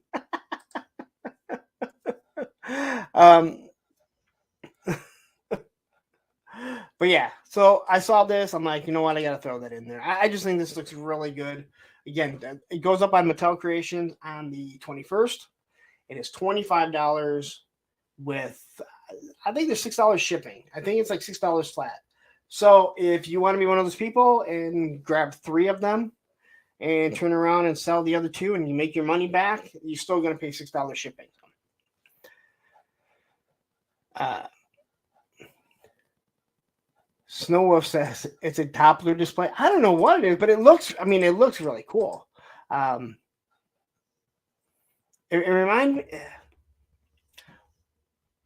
But yeah, so I saw this. I'm like, you know what? I got to throw that in there. I just think this looks really good. Again, it goes up on Mattel Creations on the 21st. It is $25 with, I think there's $6 shipping. I think it's like $6 flat. So if you want to be one of those people and grab 3 of them and turn around and sell the other 2 and you make your money back, you're still going to pay $6 shipping. Snow Wolf says it's a Doppler display. I don't know what it is, but it looks really cool. It reminds me.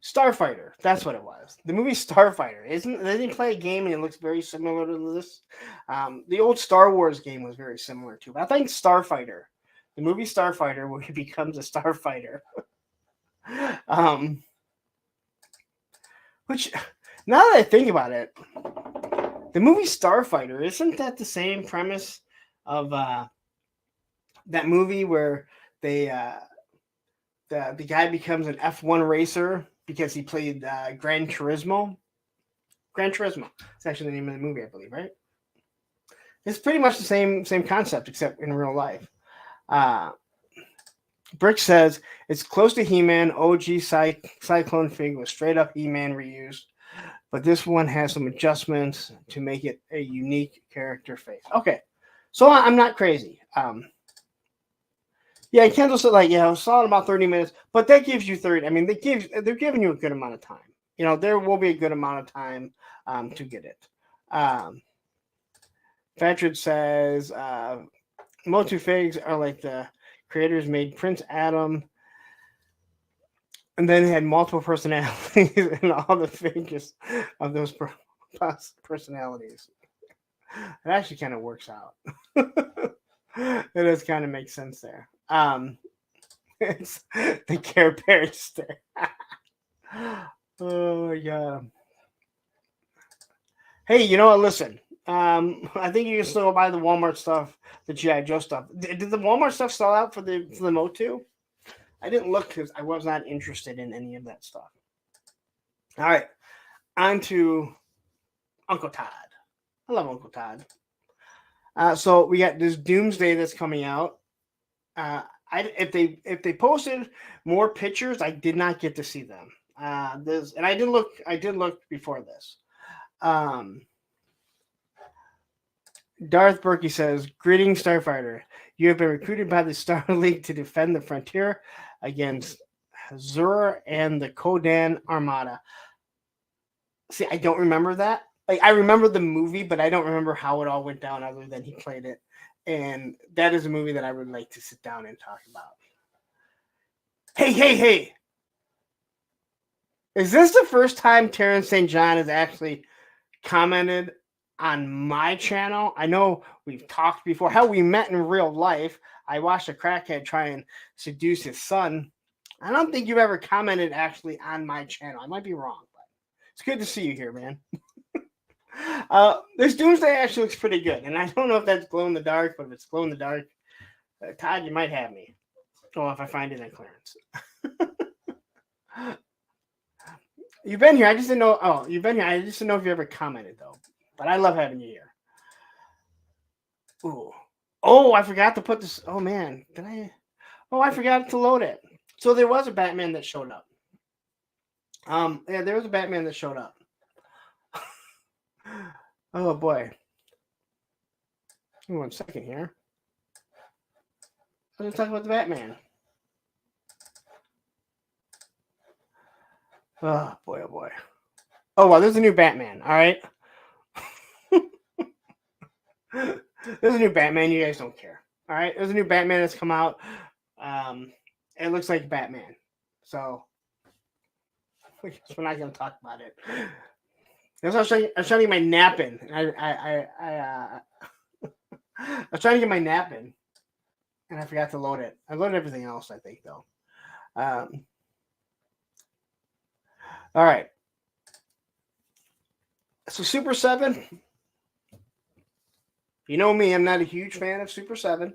Starfighter. That's what it was. The movie Starfighter. Doesn't he play a game and it looks very similar to this? The old Star Wars game was very similar too. But I think Starfighter, the movie Starfighter, where he becomes a starfighter. Which, now that I think about it, the movie Starfighter, isn't that the same premise of that movie where they the guy becomes an F1 racer because he played Gran Turismo? Gran Turismo. It's actually the name of the movie, I believe, right? It's pretty much the same concept, except in real life. Brick says it's close to He-Man. OG Cyclone Fig was straight up He-Man reused, but this one has some adjustments to make it a unique character face. Okay, so I'm not crazy. Yeah, Kendall said I saw it about 30 minutes, but that gives you 30. I mean, they're giving you a good amount of time. There will be a good amount of time to get it. Fatrid says Motu Figs are like the creators made Prince Adam and then had multiple personalities and all the figures of those personalities. It actually kind of works out. It does kind of make sense there. It's the Care Bears there. Oh my god. Hey, you know what? Listen. I think you can still buy the Walmart stuff, the G.I. Joe stuff. Did the Walmart stuff sell out for the Motu? I didn't look because I was not interested in any of that stuff. All right, on to Uncle Todd. I love Uncle Todd. So we got this Doomsday that's coming out. If they posted more pictures, I did not get to see them. And I did look before this. Darth Berkey says, "Greetings, Starfighter. You have been recruited by the Star League to defend the frontier against Hazur and the Kodan Armada." See, I don't remember that. I remember the movie, but I don't remember how it all went down other than he played it. And that is a movie that I would like to sit down and talk about. Hey. Is this the first time Terrence St. John has actually commented on my channel? I know we've talked before. Hell, we met in real life. I watched a crackhead try and seduce his son. I don't think you've ever commented actually on my channel. I might be wrong, but it's good to see you here, man. This Doomsday actually looks pretty good, and I don't know if that's glow in the dark, but if it's glow in the dark, Todd, you might have me. Oh, if I find it in clearance. You've been here. I just didn't know. Oh, you've been here. I just didn't know if you ever commented though. But I love having you here. Ooh. Oh, I forgot to put this. Oh man, did I? Oh, I forgot to load it. So there was a Batman that showed up. Yeah, there was a Batman that showed up. Oh boy. One second here. Let's talk about the Batman. Oh boy, oh boy. Oh well, there's a new Batman. All right. There's a new Batman. You guys don't care. All right. There's a new Batman that's come out. It looks like Batman. So we're not gonna talk about it. I was trying to get my nap in. I was trying to get my nap in, and I forgot to load it. I loaded everything else, I think, though. All right. So Super 7. You know me, I'm not a huge fan of Super 7.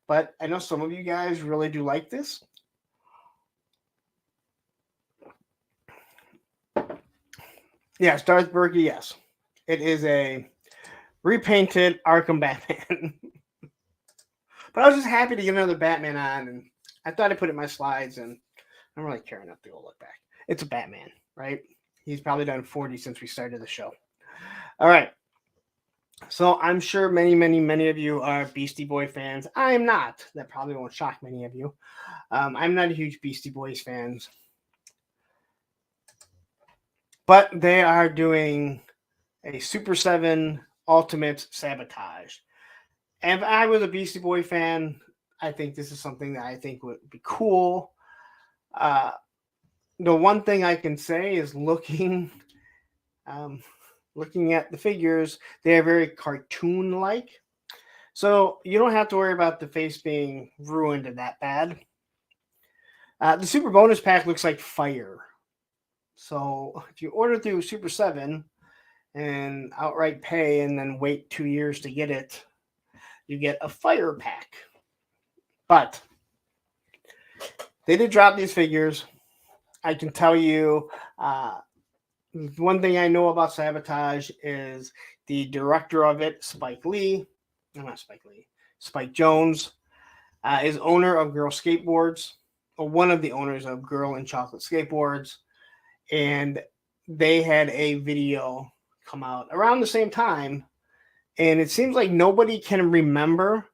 But I know some of you guys really do like this. Yes, Darth Berkey, yes. It is a repainted Arkham Batman. But I was just happy to get another Batman on, and I thought I put it in my slides, and I don't really care enough to go look back. It's a Batman, right? He's probably done 40 since we started the show. All right. So I'm sure many of you are Beastie Boy fans. I am not. That probably won't shock many of you. I'm not a huge Beastie Boys fan. But they are doing a Super 7 Ultimate Sabotage. And if I was a Beastie Boy fan, I think this is something that I think would be cool. the one thing I can say is looking at the figures, they are very cartoon-like. So you don't have to worry about the face being ruined that bad. The Super Bonus Pack looks like fire. So if you order through Super 7 and outright pay and then wait 2 years to get it, you get a fire pack. But they did drop these figures. I can tell you, one thing I know about Sabotage is the director of it, Spike Lee. No, not Spike Lee. Spike Jones is owner of Girl Skateboards, or one of the owners of Girl and Chocolate Skateboards. And they had a video come out around the same time. And it seems like nobody can remember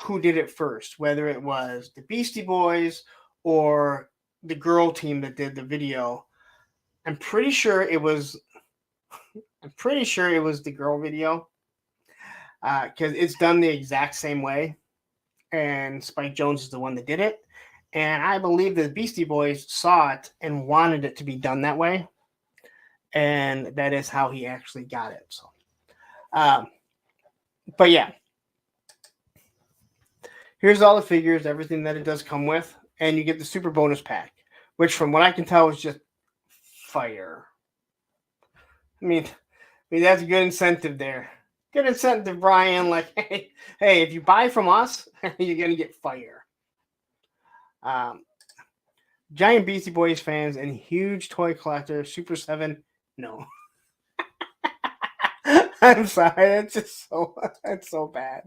who did it first, whether it was the Beastie Boys or the girl team that did the video. I'm pretty sure it was the girl video, because it's done the exact same way, and Spike Jones is the one that did it. And I believe the Beastie Boys saw it and wanted it to be done that way, and that is how he actually got it. So, but yeah, here's all the figures, everything that it does come with, and you get the Super Bonus Pack, which from what I can tell is just fire. I mean that's a good incentive there. Good incentive, Brian. Like, hey, if you buy from us, you're gonna get fire. Giant Beastie Boys fans and huge toy collector, Super 7. No. I'm sorry. That's just so bad.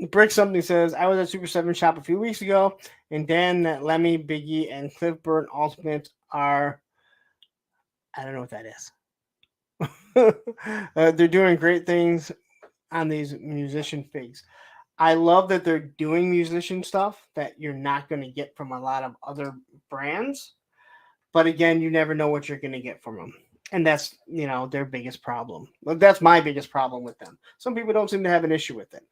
Brick something says, I was at Super 7 shop a few weeks ago, and Dan, Lemmy, Biggie, and Cliff Burton Ultimate are, I don't know what that is. They're doing great things on these musician figs. I love that they're doing musician stuff that you're not going to get from a lot of other brands. But again, you never know what you're going to get from them. And that's, their biggest problem. That's my biggest problem with them. Some people don't seem to have an issue with it.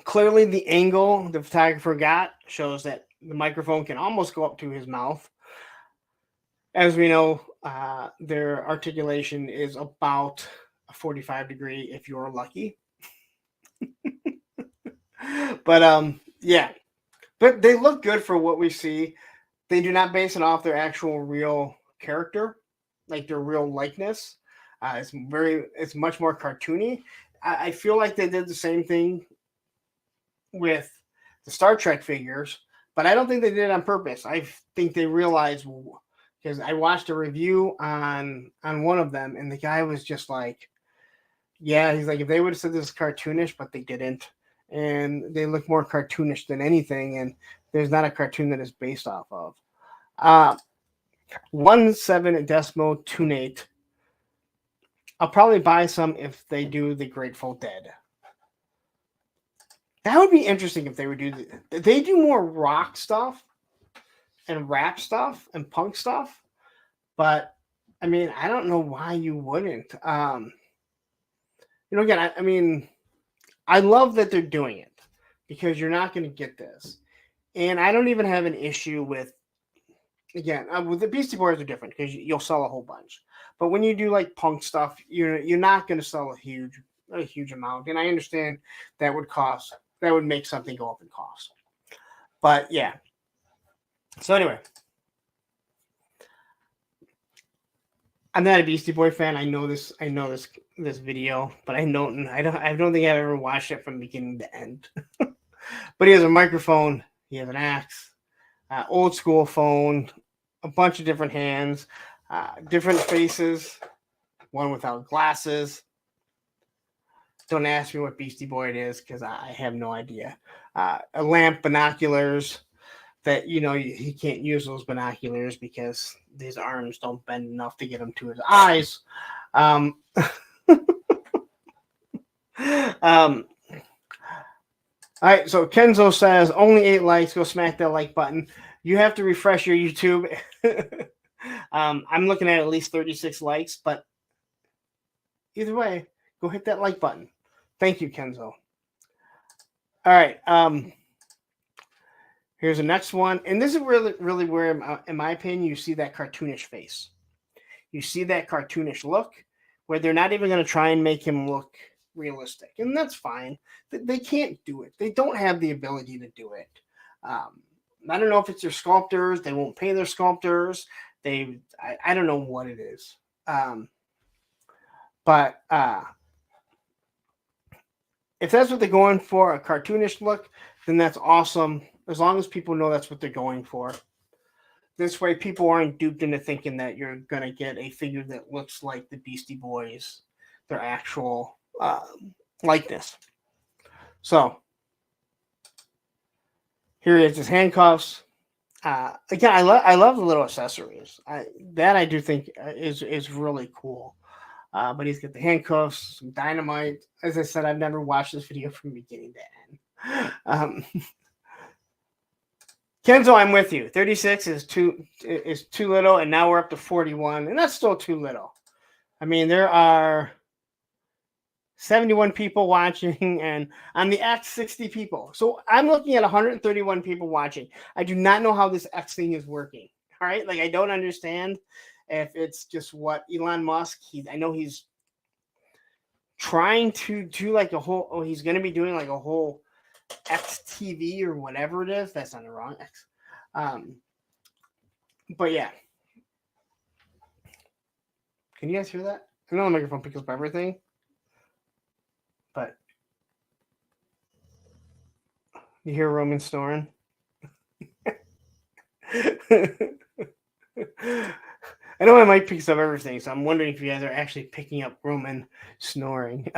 Clearly, the angle the photographer got shows that the microphone can almost go up to his mouth. As we know, their articulation is about a 45 degree if you're lucky. But yeah. But they look good for what we see. They do not base it off their actual real character, like their real likeness. It's much more cartoony. I feel like they did the same thing with the Star Trek figures, but I don't think they did it on purpose. I think they realized, because I watched a review on one of them, and the guy was just like, yeah, he's like, if they would have said this is cartoonish, but they didn't. And they look more cartoonish than anything, and there's not a cartoon that is based off of. 17 Desmo Tunate. I'll probably buy some if they do the Grateful Dead. That would be interesting if they would do they do more rock stuff and rap stuff and punk stuff, but I mean, I don't know why you wouldn't. Again, I love that they're doing it, because you're not going to get this. And I don't even have an issue with the Beastie Boys are different because you'll sell a whole bunch. But when you do like punk stuff, you're not going to sell a huge amount. And I understand that would make something go up in cost. But yeah. So anyway, I'm not a Beastie Boy fan. I know this video, but I don't think I've ever watched it from beginning to end. But he has a microphone, he has an axe, old school phone, a bunch of different hands, different faces, one without glasses. Don't ask me what Beastie Boy it is, because I have no idea. A lamp, binoculars. That he can't use those binoculars because his arms don't bend enough to get him to his eyes. All right, so Kenzo says only 8 likes. Go smack that like button. You have to refresh your YouTube. I'm looking at least 36 likes, but either way, go hit that like button. Thank you, Kenzo. All right. Here's the next one, and this is really where, in my opinion, you see that cartoonish face. You see that cartoonish look, where they're not even going to try and make him look realistic, and that's fine. They can't do it. They don't have the ability to do it. I don't know if it's their sculptors. They won't pay their sculptors. I don't know what it is. But if that's what they're going for, a cartoonish look, then that's awesome. As long as people know that's what they're going for. This way, people aren't duped into thinking that you're going to get a figure that looks like the Beastie Boys, their actual likeness. So, here he is, his handcuffs. Again, I love the little accessories. I do think is really cool. But he's got the handcuffs, some dynamite. As I said, I've never watched this video from beginning to end. Kenzo, I'm with you. 36 is too little, and now we're up to 41, and that's still too little. I mean, there are 71 people watching, and on the X, 60 people. So I'm looking at 131 people watching. I do not know how this X thing is working. All right, like I don't understand if it's just what Elon Musk. I know he's trying to do like a whole. Oh, he's going to be doing like a whole XTV or whatever it is. That's not the wrong X. But yeah. Can you guys hear that? I know the microphone picks up everything. But you hear Roman snoring? I know my mic picks up everything, so I'm wondering if you guys are actually picking up Roman snoring.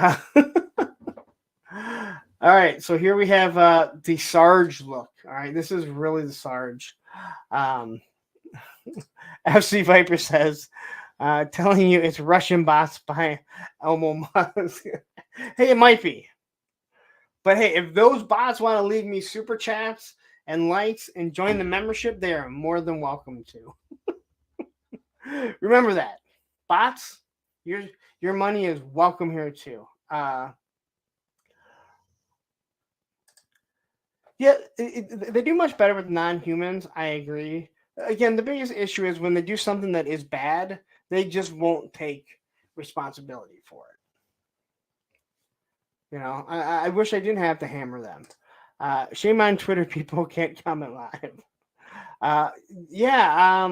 All right, so here we have the Sarge look. All right, this is really the Sarge. FC Viper says, telling you it's Russian bots by Elmo Musk. Hey, it might be. But hey, if those bots want to leave me super chats and likes and join the membership, they are more than welcome to. Remember that. Bots, your money is welcome here too. Yeah, they do much better with non-humans. I agree. Again, the biggest issue is when they do something that is bad, they just won't take responsibility for it. You know, I wish I didn't have to hammer them. Shame on Twitter people can't comment live. Yeah,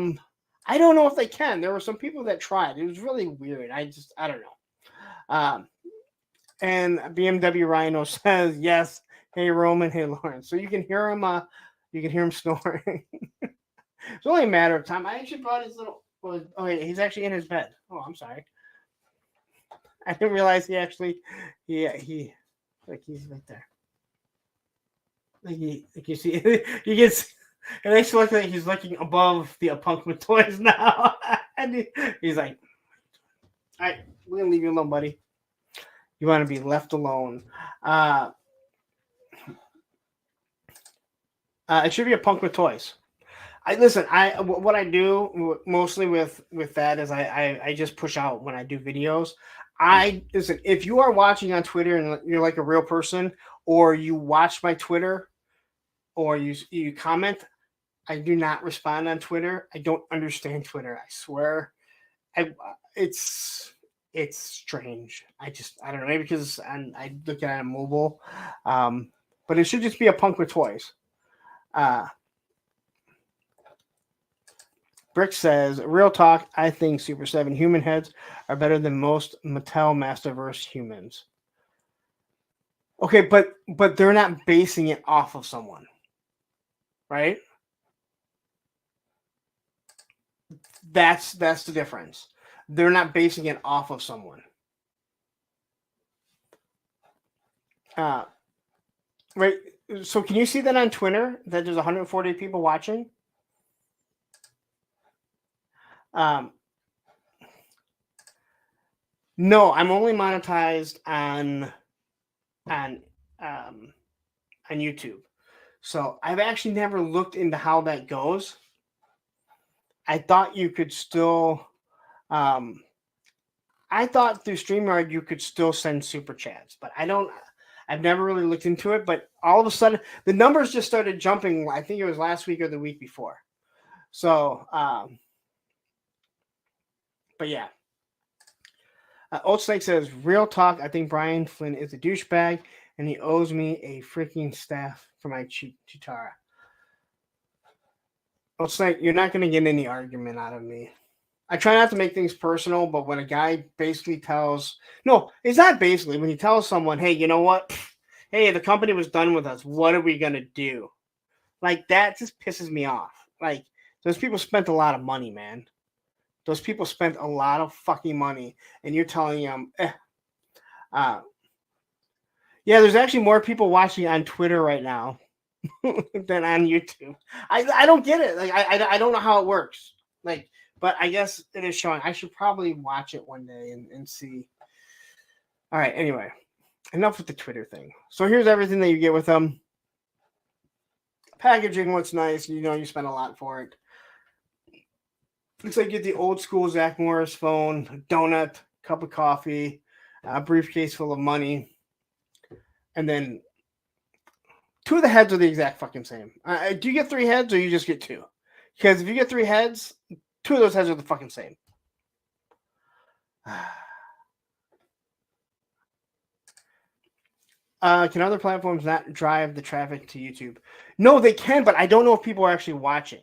I don't know if they can. There were some people that tried. It was really weird. I don't know. And BMW Rhino says yes. Hey Roman, hey Lawrence. So you can hear him. You can hear him snoring. It's only a matter of time. I actually brought his little. Oh, yeah, he's actually in his bed. Oh, I'm sorry. I didn't realize he actually. He's right there. Like you see, he gets. It makes it look like he's looking above the APWT toys now, and he's like, "All right, we're gonna leave you alone, buddy. You want to be left alone." It should be a punk with toys. What I do mostly with that is I just push out when I do videos. Listen, if you are watching on Twitter and you're like a real person, or you watch my Twitter, or you comment, I do not respond on Twitter. I don't understand Twitter. I swear, it's strange. I don't know, maybe because I look at it on mobile, but it should just be a punk with toys. Brick says, real talk, I think Super 7 human heads are better than most Mattel Masterverse humans. Okay, but they're not basing it off of someone, right? That's the difference. They're not basing it off of someone. Right. So can you see that on Twitter that there's 140 people watching? No, I'm only monetized on YouTube. So I've actually never looked into how that goes. I thought you could still I thought through StreamYard you could still send super chats, but I don't I've never really looked into it, but all of a sudden the numbers just started jumping. I think it was last week or the week before. So, but yeah. Old Snake says, real talk, I think Brian Flynn is a douchebag and he owes me a freaking staff for my Chitara. Old Snake, you're not going to get any argument out of me. I try not to make things personal, but when a guy basically tells, no, it's not basically, when he tells someone, hey, you know what? Hey, the company was done with us. What are we going to do? Like, that just pisses me off. Like, those people spent a lot of money, man. Those people spent a lot of fucking money, and you're telling them, yeah, there's actually more people watching on Twitter right now than on YouTube. I don't get it. Like, I don't know how it works. Like, but I guess it is showing. I should probably watch it one day and see. All right. Anyway, enough with the Twitter thing. So here's everything that you get with them. Packaging looks nice. You know, you spend a lot for it. Looks like you get the old school Zach Morris phone, donut, cup of coffee, a briefcase full of money, and then two of the heads are the exact fucking same. Do you get three heads or you just get two? Because if you get three heads, two of those heads are the fucking same. Can other platforms not drive the traffic to YouTube? No, they can, but I don't know if people are actually watching.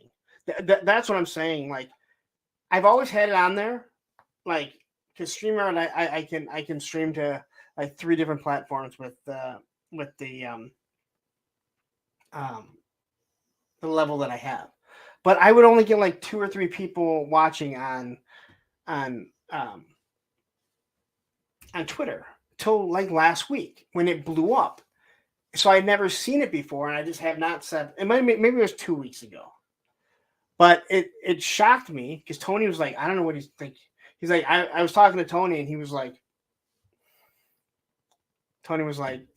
That's what I'm saying. Like, I've always had it on there, like, because StreamYard, I can stream to like 3 different platforms with the level that I have, but I would only get like 2 or 3 people watching on Twitter till like last week when it blew up. So I'd never seen it before, and I just have not said it. Maybe it was 2 weeks ago. But it shocked me because Tony was like, I don't know what he's thinking. He's like, I was talking to Tony and he was like,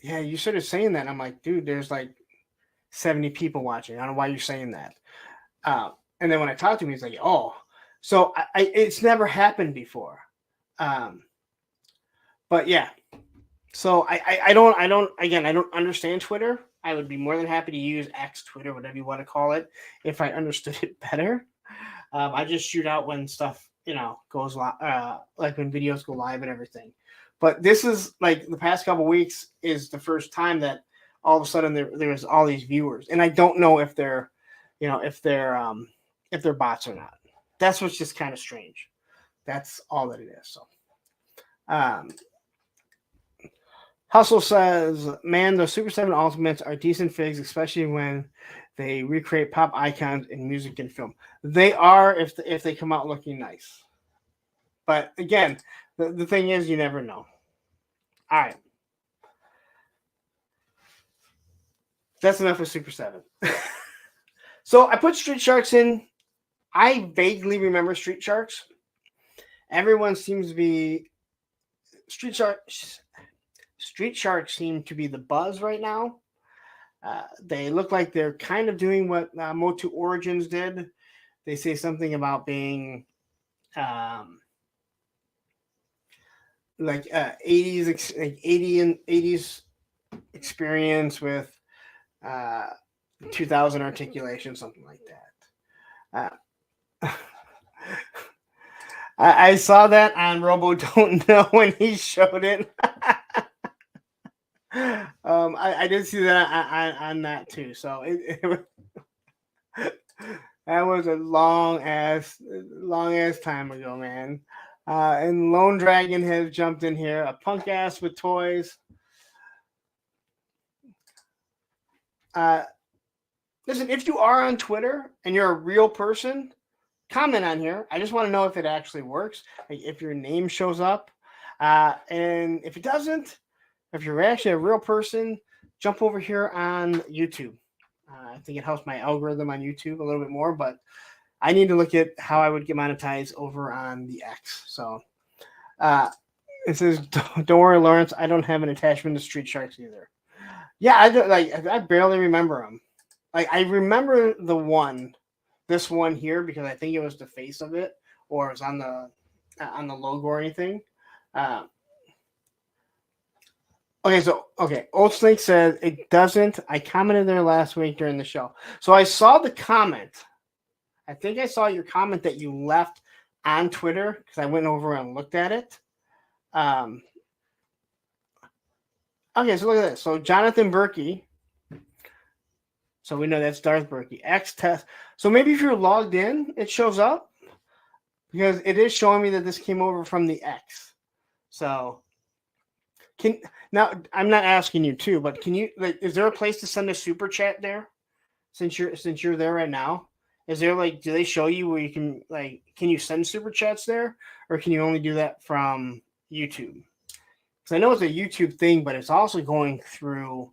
yeah, you started saying that. And I'm like, dude, there's like 70 people watching. I don't know why you're saying that. And then when I talked to him, he's like, oh, so it's never happened before. But yeah, so I don't understand Twitter. I would be more than happy to use X, Twitter, whatever you want to call it, if I understood it better. I just shoot out when stuff, goes live, like when videos go live and everything. But this is like the past couple weeks is the first time that all of a sudden there's all these viewers, and I don't know if they're, if they're bots or not. That's what's just kind of strange. That's all that it is. So, Hustle says, man, the Super 7 Ultimates are decent figs, especially when they recreate pop icons in music and film. They are if they come out looking nice. But again, the thing is, you never know. All right. That's enough of Super 7. So I put Street Sharks in. I vaguely remember Street Sharks. Everyone seems to be Street Sharks seem to be the buzz right now. They look like they're kind of doing what Motu Origins did. They say something about being like 80s experience with 2000 articulation, something like that. I saw that on Robo Don't Know when he showed it. I did see that on that too. So that was a long ass time ago, man. And Lone Dragon has jumped in here, a punk ass with toys. Listen, if you are on Twitter and you're a real person, comment on here. I just want to know if it actually works, like if your name shows up. And if it doesn't, if you're actually a real person, jump over here on YouTube. I think it helps my algorithm on YouTube a little bit more, but I need to look at how I would get monetized over on the X. So it says, don't worry, Lawrence, I don't have an attachment to Street Sharks either. Yeah, I barely remember them. Like, I remember this one here, because I think it was the face of it, or it was on the logo or anything. Old Snake says it doesn't. I commented there last week during the show. So I saw the comment. I think I saw your comment that you left on Twitter because I went over and looked at it. Okay, so look at this. So Jonathan Berkey. So we know that's Darth Berkey. X test. So maybe if you're logged in, it shows up because it is showing me that this came over from the X. So now I'm not asking you to, but can you is there a place to send a super chat there? Since you're there right now, is there do they show you where you can can you send super chats there, or can you only do that from YouTube? Because I know it's a YouTube thing, but it's also going through.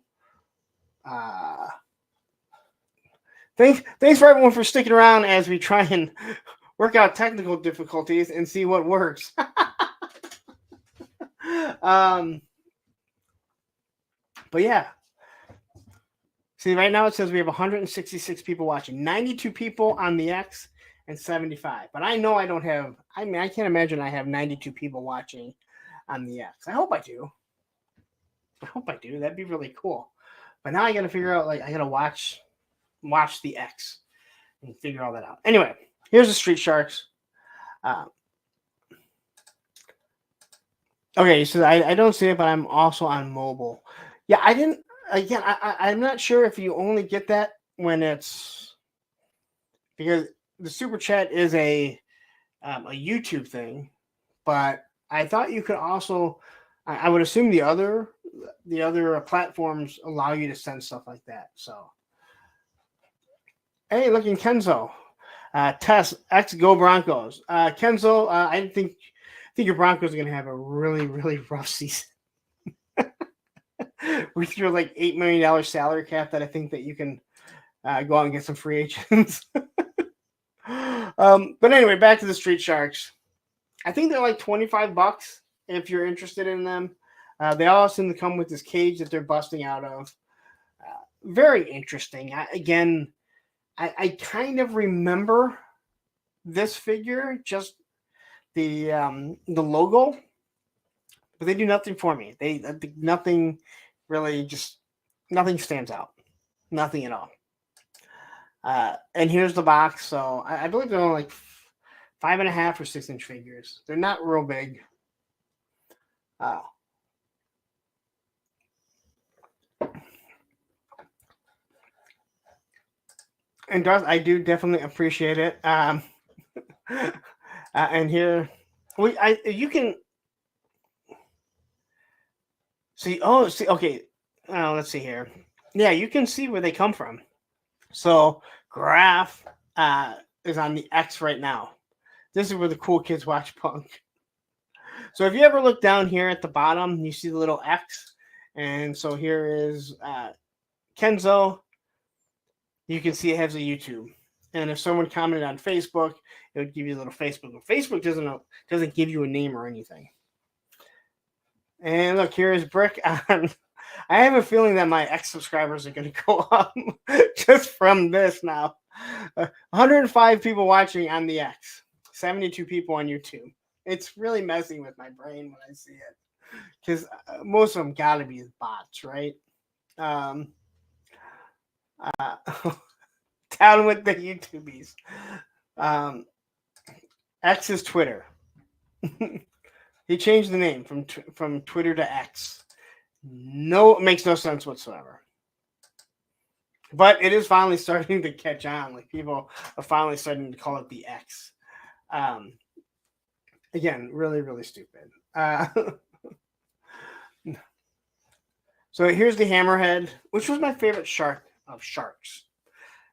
Thanks for everyone for sticking around as we try and work out technical difficulties and see what works. But yeah. See, right now it says we have 166 people watching, 92 people on the X, and 75. But I know I don't have. I mean, I can't imagine I have 92 people watching on the X. I hope I do. That'd be really cool. But now I got to figure out. I got to watch the X and figure all that out. Anyway, here's the Street Sharks. Okay, so I don't see it, but I'm also on mobile. Yeah, I didn't. Again, I'm not sure if you only get that when it's because the super chat is a YouTube thing, but I thought you could also. I would assume the other platforms allow you to send stuff like that. So, hey, looking Kenzo, Tess X Go Broncos. Kenzo, I think your Broncos are going to have a really really rough season. With your $8 million salary cap that I think that you can go out and get some free agents. But anyway, back to the Street Sharks. I think they're $25 if you're interested in them. They all seem to come with this cage that they're busting out of. Very interesting. I kind of remember this figure, just the logo, but they do nothing for me. Nothing really, just nothing stands out. Nothing at all. And here's the box. So I believe they're only 5.5 or 6 inch figures. They're not real big. And Darth, I do definitely appreciate it. And here, you can see. Oh, see. Okay. Let's see here. Yeah, you can see where they come from. So Graph is on the X right now. This is where the cool kids watch punk. So if you ever look down here at the bottom, you see the little X. And so here is Kenzo. You can see it has a YouTube. And if someone commented on Facebook, it would give you a little Facebook. But Facebook doesn't give you a name or anything. And look, here is Brick on. I have a feeling that my X subscribers are going to go up just from this now. 105 people watching on the X, 72 people on YouTube. It's really messing with my brain when I see it because most of them got to be bots, right? Down with the YouTubies. X is Twitter. He changed the name from Twitter to X. No, it makes no sense whatsoever. But it is finally starting to catch on. People are finally starting to call it the X. Again, really, really stupid. So here's the Hammerhead, which was my favorite shark of sharks.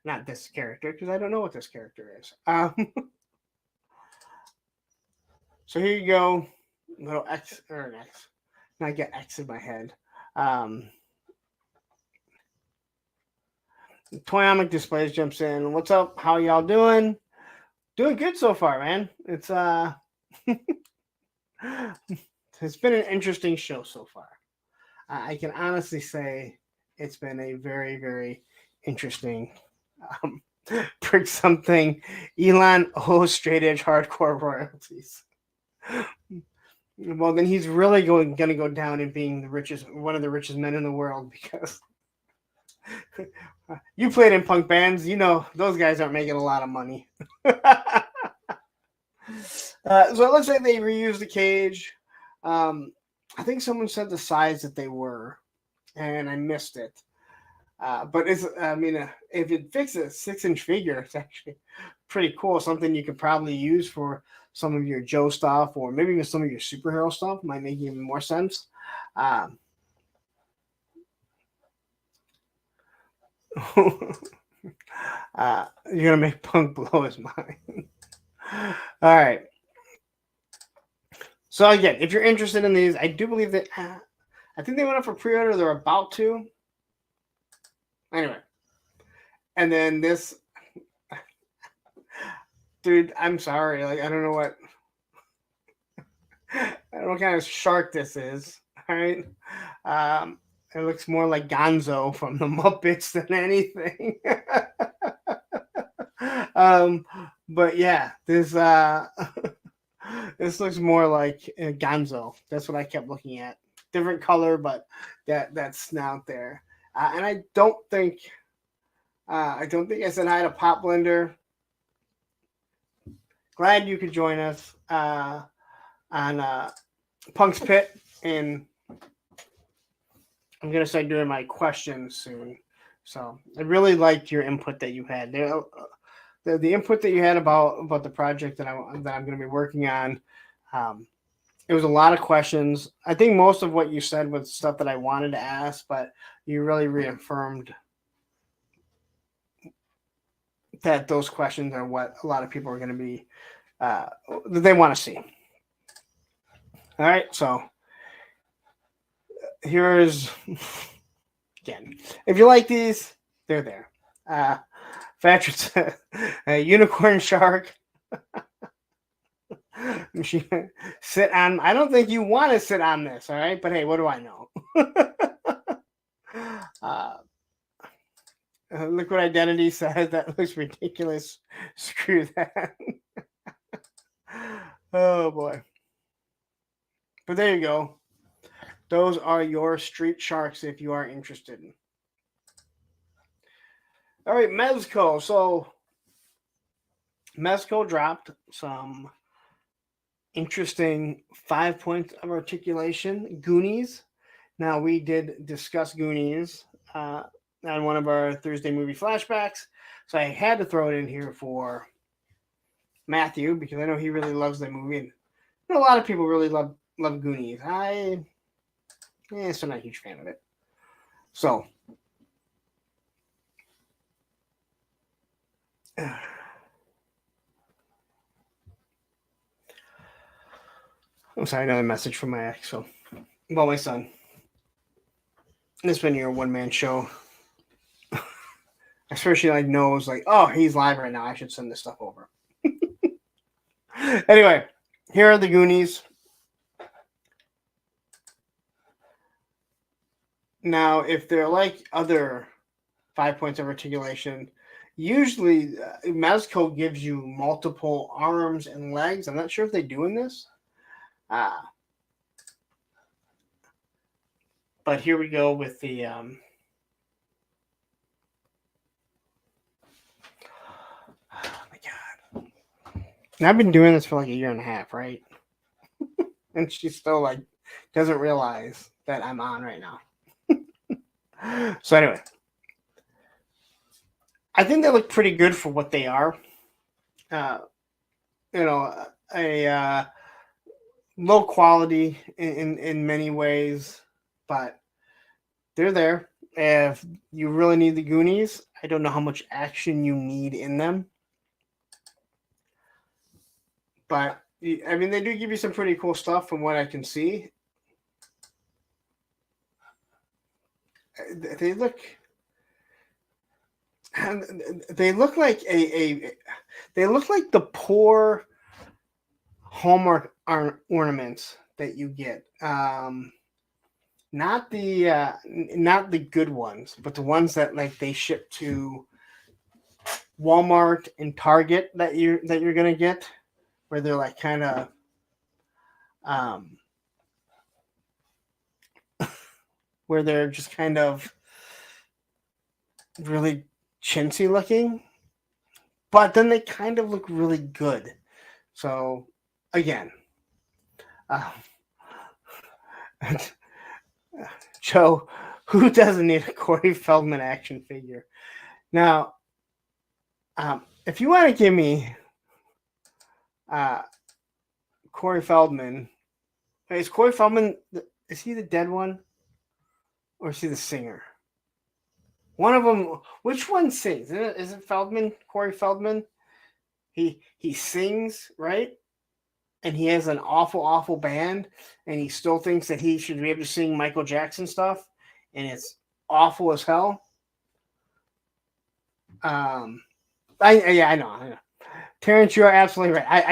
Not this character, because I don't know what this character is. So here you go. Little X or an X. I get X in my head. Toyomic Displays jumps in. What's up? How y'all doing? Doing good so far, man. It's it's been an interesting show so far. I can honestly say it's been a very, very interesting prick something. Elon, straight edge hardcore royalties. Well, then he's really going to go down in being one of the richest men in the world because you played in punk bands. You know those guys aren't making a lot of money. So it looks like they reused the cage. I think someone said the size that they were, and I missed it. But if it fixes a 6-inch figure, it's actually pretty cool. Something you could probably use for some of your Joe stuff, or maybe even some of your superhero stuff. Might make even more sense. You're gonna make Punk blow his mind. All right. So again, if you're interested in these, I do believe that I think they went up for pre-order. They're about to. Anyway, and then this, dude. I'm sorry. Like I don't know what kind of shark this is. All right. It looks more like Gonzo from the Muppets than anything. But yeah, this this looks more like Gonzo. That's what I kept looking at. Different color, but that snout there. And I don't think I said hi to Pop Blender. Glad you could join us on Punk's Pit, and I'm gonna start doing my questions soon. So I really liked your input that you had. The input that you had about the project that I'm going to be working on. It was a lot of questions. I think most of what you said was stuff that I wanted to ask, but you really reaffirmed that those questions are what a lot of people are going to be they want to see. All right, so here's again. If you like these, they're there. Patrick said, a unicorn shark. Sit on. I don't think you want to sit on this, all right? But hey, what do I know? Liquid Identity says that looks ridiculous. Screw that. Oh boy. But there you go. Those are your street sharks if you are interested. All right, Mezco. So Mezco dropped some interesting 5 points of articulation. Goonies. Now, we did discuss Goonies on one of our Thursday movie flashbacks, so I had to throw it in here for Matthew because I know he really loves the movie, and a lot of people really love Goonies. Still not a huge fan of it. So, I'm sorry, another message from my ex. So, well, my son. This been your one-man show. Especially knows oh, he's live right now. I should send this stuff over. Anyway, here are the Goonies. Now, if they're like other 5 points of articulation, usually Mezco gives you multiple arms and legs. I'm not sure if they're doing this. But here we go with the oh my god. And I've been doing this for like a year and a half, right? And she still doesn't realize that I'm on right now. So anyway, I think they look pretty good for what they are. A low quality in many ways, but they're there. If you really need the Goonies, I don't know how much action you need in them, but I mean, they do give you some pretty cool stuff from what I can see. They look like they look like the poor Hallmark ornaments that you get. Not the good ones, but the ones that they ship to Walmart and Target that you're gonna get, where they're kind of where they're just kind of really chintzy looking, but then they kind of look really good. So again, uh, Joe, who doesn't need a Corey Feldman action figure? Now, if you want to give me Corey Feldman, is Corey Feldman, is he the dead one? Or is he the singer? One of them, which one sings? Is it Feldman, Corey Feldman? He sings, right? And he has an awful band, and he still thinks that he should be able to sing Michael Jackson stuff, and it's awful as hell. I know. Terrence, you are absolutely right.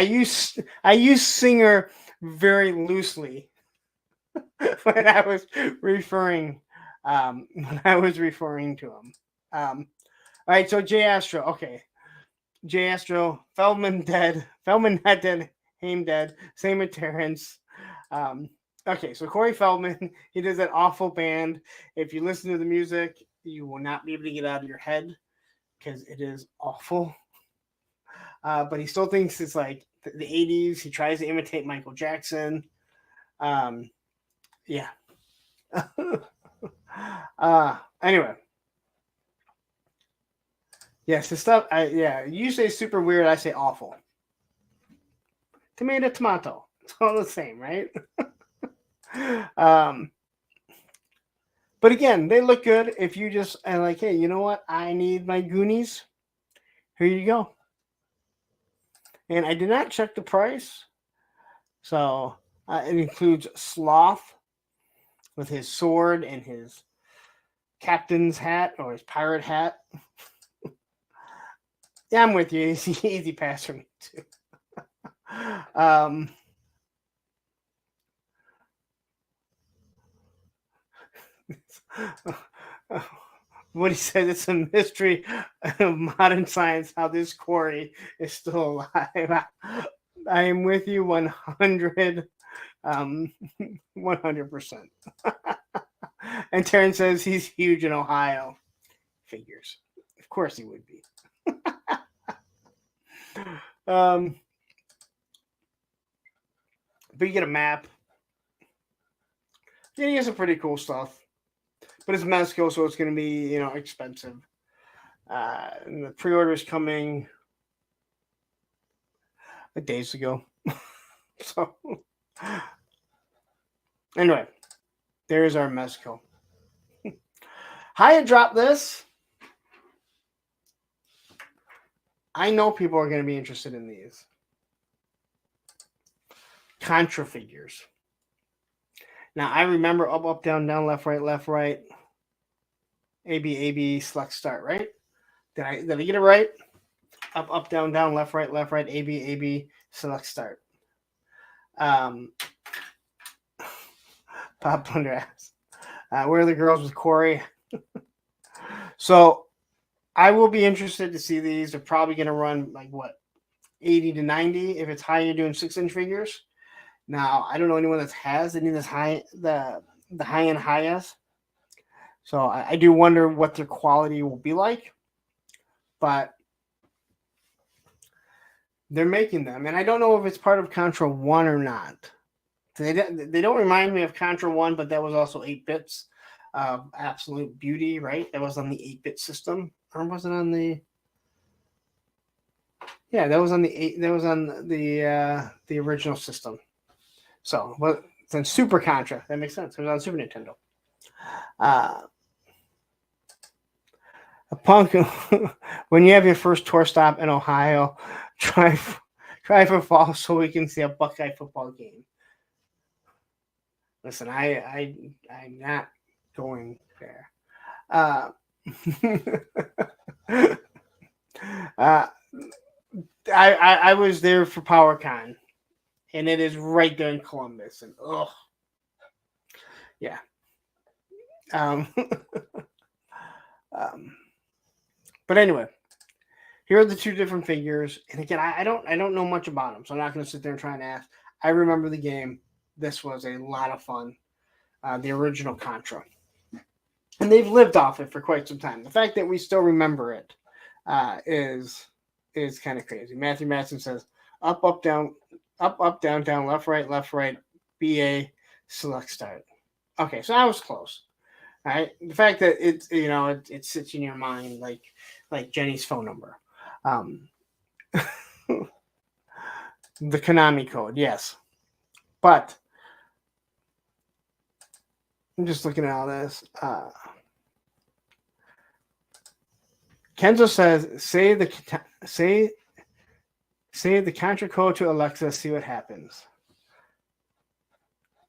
I use singer very loosely when I was referring to him. All right, so Jay Astro, okay. Jay Astro, Feldman dead, Feldman not dead, Haim dead, same with Terrence. Okay, so Corey Feldman, he does that awful band. If you listen to the music, you will not be able to get out of your head because it is awful. But he still thinks it's like the 80s. He tries to imitate Michael Jackson. Yeah. Anyway. Yes, the stuff. You say super weird. I say awful. Tomato. It's all the same, right? But again, they look good. If you just are like, hey, you know what? I need my Goonies. Here you go. And I did not check the price. So it includes Sloth with his sword and his captain's hat or his pirate hat. Yeah, I'm with you. Easy pass for me too. What he said, it's a mystery of modern science how this Corey is still alive. I am with you 100%. And Terrence says he's huge in Ohio. Figures. Of course he would be. But you get a map. Yeah, he has some pretty cool stuff. But it's Mexico, so it's going to be, expensive. And the pre-order is coming days ago. So, anyway, there's our Mexico. Hyatt dropped this. I know people are going to be interested in these. Contra figures. Now, I remember up, down, left, right. AB, select, start, right? Did I get it right? Up, down, left, right, AB, select, start. Pop Thunder asks, where are the girls with Corey? So, I will be interested to see these. They're probably going to run, 80 to 90. If it's high, you're doing 6-inch figures. Now, I don't know anyone that has any of this the high-end highs. So I do wonder what their quality will be like. But they're making them. And I don't know if it's part of Contra 1 or not. They don't remind me of Contra 1, but that was also 8 bits. Absolute Beauty, right? That was on the 8-bit system. Or was it on the... Yeah, that was on the original system. So, but then Super Contra, that makes sense. It was on Super Nintendo. A punk. When you have your first tour stop in Ohio, try for fall so we can see a Buckeye football game. Listen, I'm not going there. I was there for PowerCon, and it is right there in Columbus, and yeah. But anyway, here are the two different figures, and again, I don't know much about them, so I'm not going to sit there and try and ask. I remember the game. This was a lot of fun. The original Contra. and they've lived off it for quite some time. The fact that we still remember it is kind of crazy. Matthew Matson says up, up, down, down, left, right, BA, select start. Okay, so I was close. All right, the fact that it sits in your mind like Jenny's phone number. The Konami code, yes, but I'm just looking at all this. Kenzo says, say the contra code to Alexa, see what happens.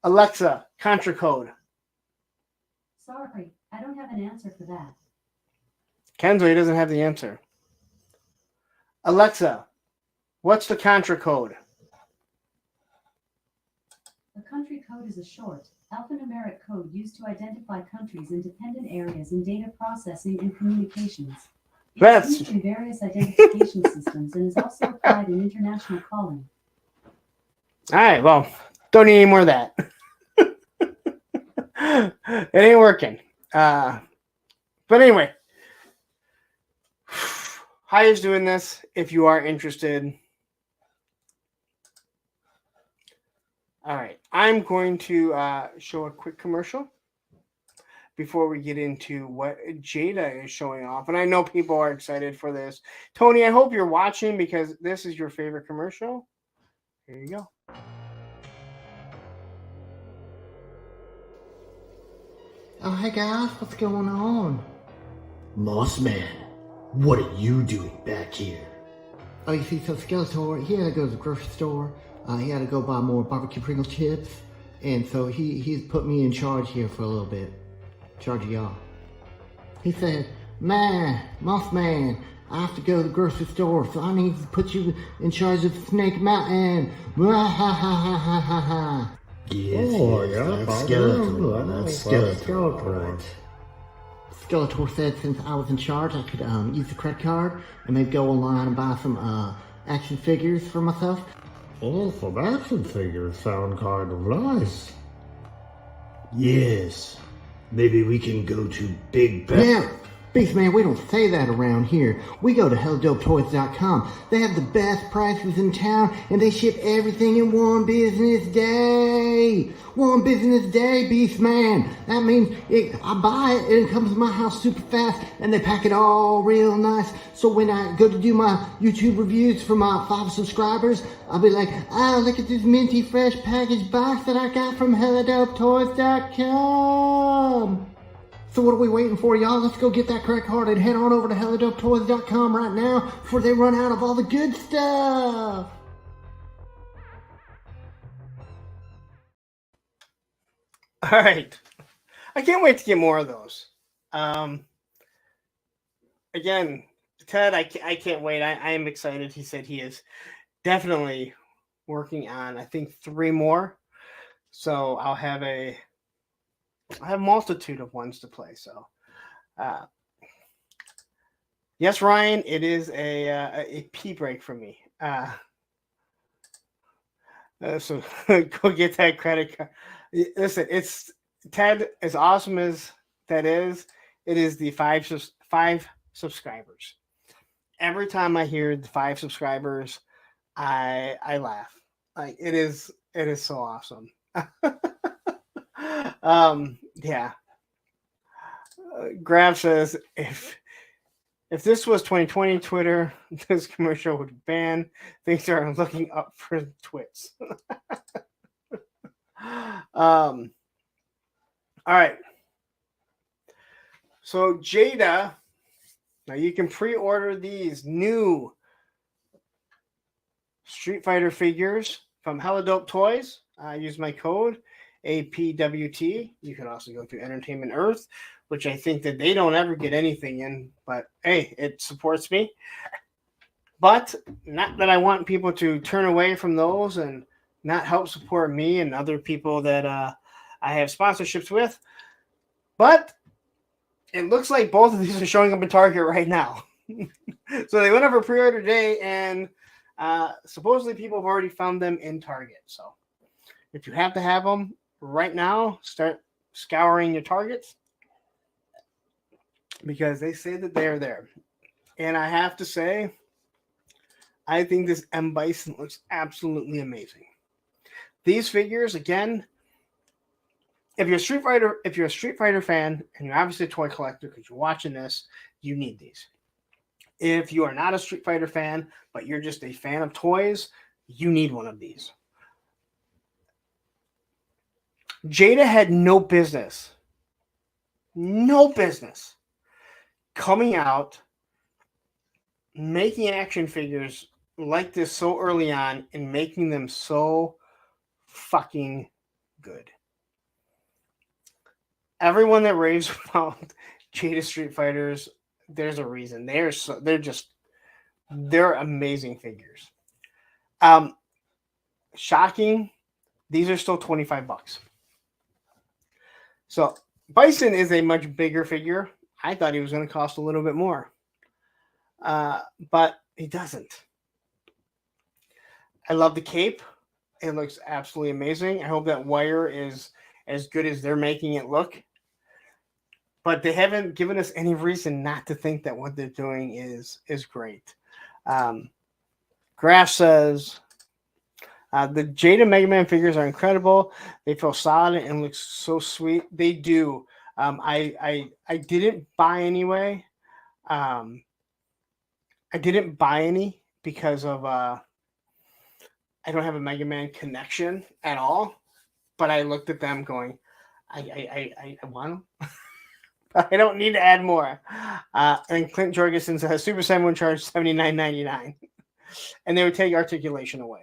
Alexa, contra code. Sorry, I don't have an answer for that. Kenzo, he doesn't have the answer. Alexa, what's the contra code? The country code is a short, alphanumeric code used to identify countries in dependent areas in data processing and communications. It is used in various identification systems and is also applied in international calling. All right, well, don't need any more of that. It ain't working. But anyway, Hiya's doing this. If you are interested. All right, I'm going to show a quick commercial before we get into what Jada is showing off. And I know people are excited for this. Tony, I hope you're watching because this is your favorite commercial. Here you go. Oh, hey guys, what's going on? Mossman, what are you doing back here? Oh, you see, so Skeletor, he had to go to the grocery store. He had to go buy more barbecue Pringle chips. And so he's put me in charge here for a little bit. In charge of y'all. He said, man, Mossman, I have to go to the grocery store, so I need to put you in charge of Snake Mountain. Yes, that's Skeletor. That's Skeletor. Right. Skeletor said since I was in charge, I could use the credit card and maybe go online and buy some action figures for myself. Oh, some action figures sound kind of nice. Yes. Maybe we can go to Big Ben. Yeah, Beastman, we don't say that around here. We go to HelloDopeToys.com. They have the best prices in town, and they ship everything in one business day. One business day, Beastman. That means I buy it, and it comes to my house super fast, and they pack it all real nice. So when I go to do my YouTube reviews for my 5 subscribers, I'll be like, oh, look at this minty fresh packaged box that I got from HelloDopeToys.com. So what are we waiting for, y'all? Let's go get that credit card and head on over to HelloDopeToys.com right now before they run out of all the good stuff. All right. I can't wait to get more of those. Again, Ted, I can't wait. I am excited. He said he is definitely working on, I think, 3 more. So I'll have a multitude of ones to play. So, yes, Ryan, it is a pee break for me. So go get that credit card. Listen, it's Ted. As awesome as that is, it is the 5 subscribers. Every time I hear the 5 subscribers, I laugh. Like it is so awesome. Yeah. Grab says if this was 2020 Twitter, this commercial would ban. Things are looking up for twits. All right. So Jada, now you can pre-order these new Street Fighter figures from Helidope Toys. Use my code APWT. You can also go to Entertainment Earth, which I think that they don't ever get anything in, but hey, it supports me. But not that I want people to turn away from those and not help support me and other people that I have sponsorships with. But it looks like both of these are showing up in Target right now. So they went up for pre-order day, and supposedly people have already found them in Target. So if you have to have them right now, start scouring your Targets. because they say that they are there. And I have to say, I think this M Bison looks absolutely amazing. These figures, again, if you're a Street Fighter fan, and you're obviously a toy collector because you're watching this, you need these. If you are not a Street Fighter fan, but you're just a fan of toys, you need one of these. Jada had no business coming out, making action figures like this so early on and making them so fucking good. Everyone that raves about Jada Street Fighters, there's a reason. They're amazing figures. Shocking. These are still $25. So Bison is a much bigger figure. I thought he was going to cost a little bit more, but he doesn't. I love the cape. It looks absolutely amazing. I hope that wire is as good as they're making it look. But they haven't given us any reason not to think that what they're doing is great. Graf says, the Jada Mega Man figures are incredible. They feel solid and look so sweet. They do. I didn't buy anyway. I didn't buy any because of I don't have a Mega Man connection at all. But I looked at them going, I want them. I don't need to add more. And Clint Jorgensen says Super Saiyan would charge $79.99, and they would take articulation away.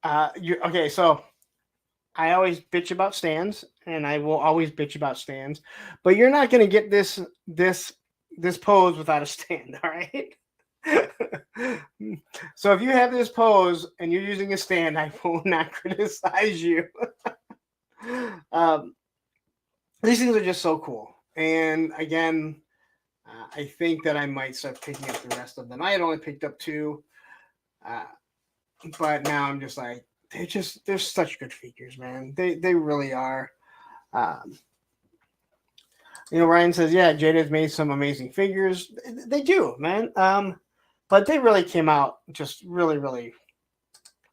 Okay, so I always bitch about stands, and I will always bitch about stands, but you're not going to get this pose without a stand, all right? So if you have this pose and you're using a stand, I will not criticize you. These things are just so cool. And again, I think that I might start picking up the rest of them. I had only picked up 2, but now I'm just like, they're such good figures, man. They really are. Ryan says, yeah, Jada's made some amazing figures. They do, man. But they really came out just really, really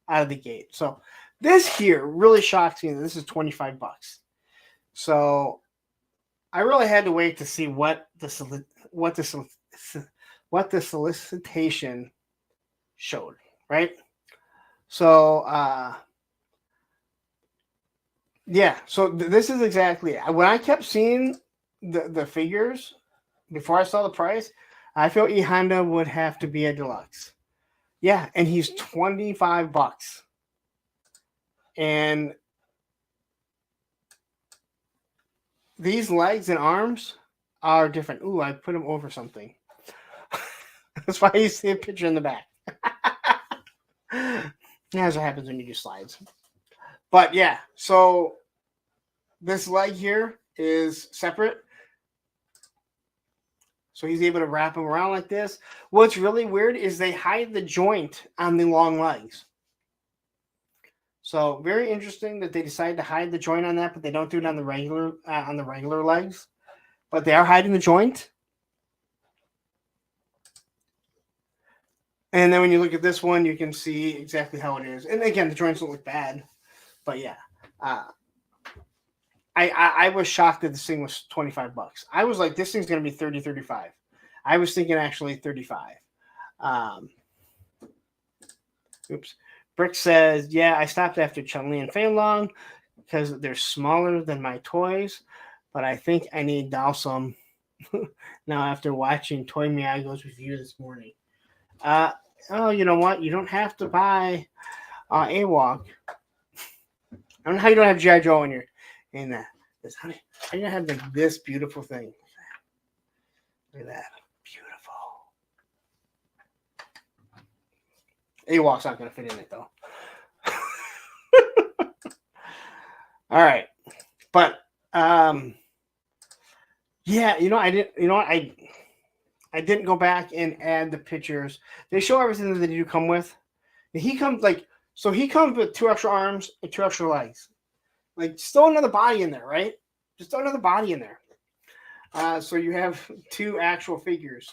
out of the gate. So this here really shocks me. This is $25. So I really had to wait to see what the solicitation showed, right? So yeah. So this is exactly it. When I kept seeing the figures before I saw the price, I felt E Honda would have to be a deluxe. Yeah, and he's $25. And these legs and arms are different. Ooh, I put them over something. That's why you see a picture in the back. That's what happens when you do slides. But yeah, so this leg here is separate. So he's able to wrap them around like this. What's really weird is they hide the joint on the long legs. So very interesting that they decided to hide the joint on that, but they don't do it on the regular legs. But they are hiding the joint. And then when you look at this one, you can see exactly how it is. And again, the joints don't look bad. But yeah. I was shocked that this thing was $25. I was like, this thing's going to be $30, $35. I was thinking actually $35. Oops. Brick says, yeah, I stopped after Chun-Li and Fei Long because they're smaller than my toys, but I think I need Dalsum now after watching Toy Miyago's review this morning. Oh, you know what? You don't have to buy AWOC. I don't know how you don't have G.I. Joe in that. How do you have like this beautiful thing? Look at that. Beautiful. AWOC's not going to fit in it, though. All right. But, yeah, I didn't go back and add the pictures. They show everything that they do come with. He comes with 2 extra arms and 2 extra legs. Like, still another body in there, right? Just throw another body in there. So you have two actual figures.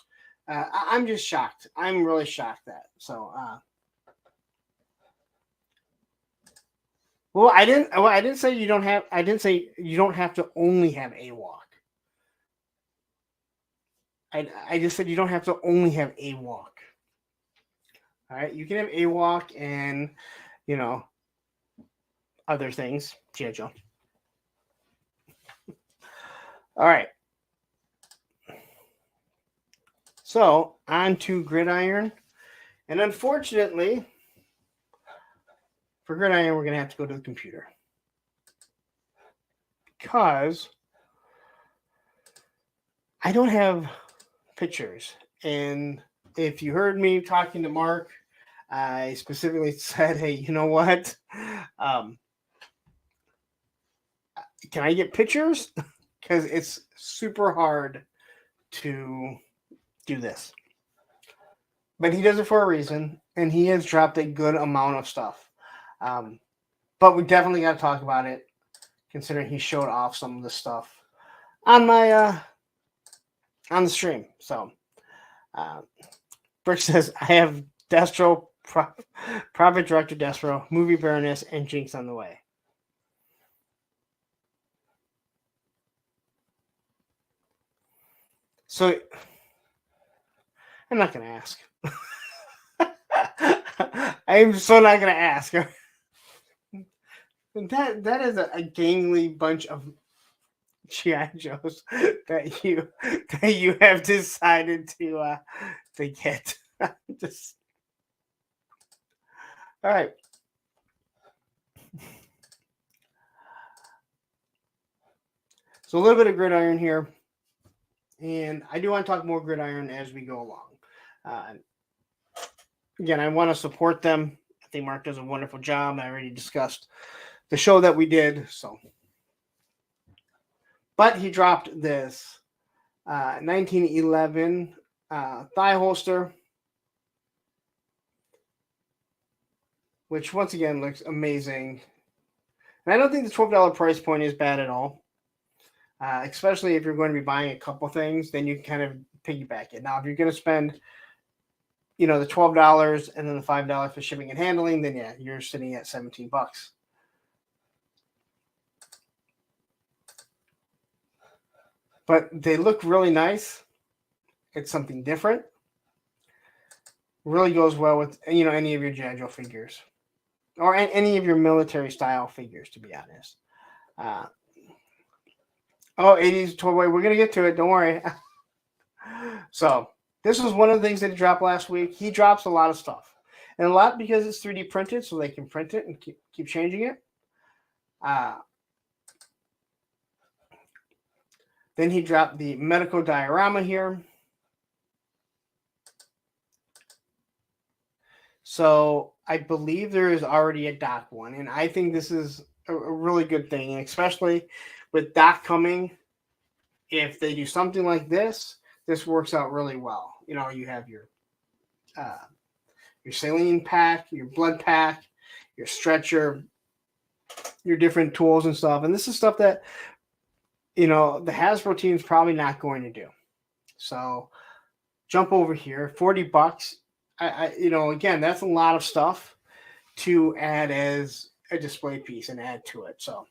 I'm just shocked. I'm really shocked that. So, I didn't say you don't have. I didn't say you don't have to only have AWOC. I just said you don't have to only have AWOC. All right, you can have AWOC and other things. G.I. Joe. All right. So on to Gridiron, and unfortunately, for Gridiron, we're gonna have to go to the computer because I don't have pictures. And if you heard me talking to Mark, I specifically said, "Hey, you know what? Can I get pictures? Because it's super hard to do this." But he does it for a reason, and he has dropped a good amount of stuff. But we definitely got to talk about it, considering he showed off some of the stuff on my on the stream. So, Brick says I have Destro, Private Director Destro, Movie Baroness, and Jinx on the way. So, I'm not going to ask. I'm so not going to ask. That is a gangly bunch of G.I. Joes that you have decided to get. Just all right. So a little bit of Gridiron here, and I do want to talk more Gridiron as we go along. Again, I want to support them. I think Mark does a wonderful job. I already discussed the show that we did. So, but he dropped this 1911 thigh holster, which once again looks amazing. And I don't think the $12 price point is bad at all. Especially if you're going to be buying a couple things, then you can kind of piggyback it. Now, if you're going to spend, the $12 and then the $5 for shipping and handling, then yeah, you're sitting at $17. But they look really nice. It's something different. Really goes well with any of your G.I. Joe figures, or any of your military style figures, to be honest. 80s toy boy. We're gonna get to it. Don't worry. So this was one of the things that he dropped last week. He drops a lot of stuff, and a lot because it's 3D printed, so they can print it and keep changing it. Then he dropped the medical diorama here. So I believe there is already a Doc one, and I think this is a really good thing, and especially with Doc coming, if they do something like this works out really well. You have your saline pack, your blood pack, your stretcher, your different tools and stuff. And this is stuff that, the Hasbro team is probably not going to do. So jump over here, $40. Again, that's a lot of stuff to add as a display piece and add to it. So,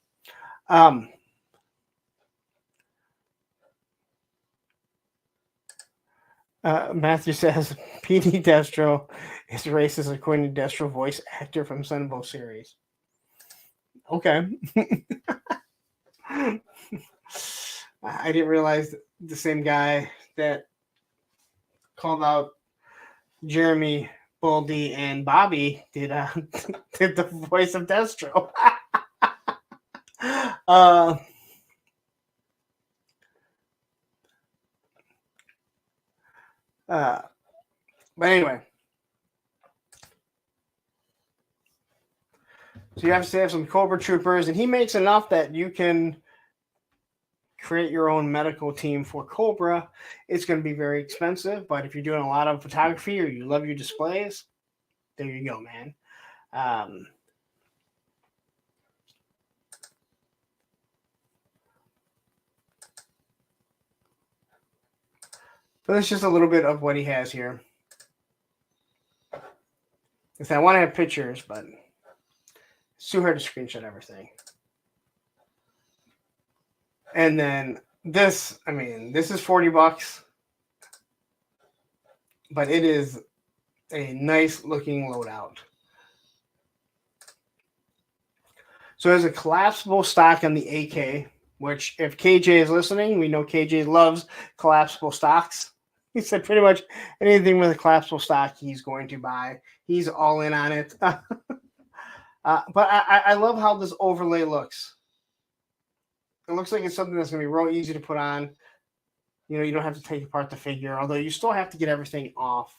Matthew says PD Destro is racist according to Destro voice actor from Sunbow series. Okay. I didn't realize the same guy that called out Jeremy, Boldy, and Bobby did the voice of Destro. But anyway, so you have to have some Cobra Troopers, and he makes enough that you can create your own medical team for Cobra. It's going to be very expensive, but if you're doing a lot of photography or you love your displays, there you go, man. So that's just a little bit of what he has here. Because I want to have pictures, but it's too hard to screenshot everything. And then this, I mean, this is $40, but it is a nice looking loadout. So there's a collapsible stock on the AK, which if KJ is listening, we know KJ loves collapsible stocks. He said pretty much anything with a collapsible stock he's going to buy. He's all in on it. But I love how this overlay looks. It looks like it's something that's going to be real easy to put on. You know, you don't have to take apart the figure, although you still have to get everything off.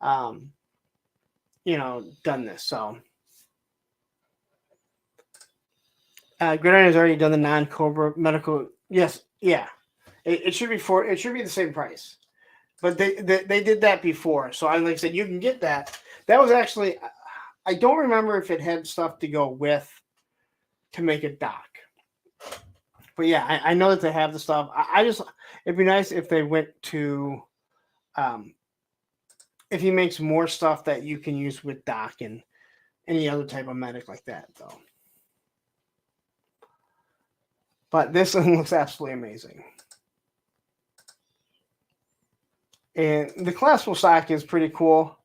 You know, done this. So Gridiron has already done the non-Cobra medical. Yes, yeah. It should be the same price. But they did that before. So like I said, you can get that. That was actually, I don't remember if it had stuff to go with to make a dock. But yeah, I know that they have the stuff. It'd be nice if they went to, if he makes more stuff that you can use with dock and any other type of medic like that, though. But this one looks absolutely amazing. And the collapsible stock is pretty cool.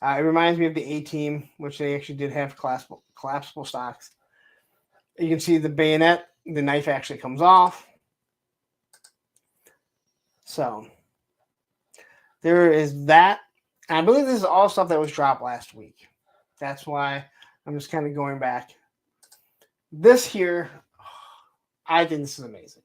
It reminds me of the A-Team, which they actually did have collapsible stocks. You can see the bayonet, the knife actually comes off. So there is that. And I believe this is all stuff that was dropped last week. That's why I'm just kind of going back. This here, I think this is amazing.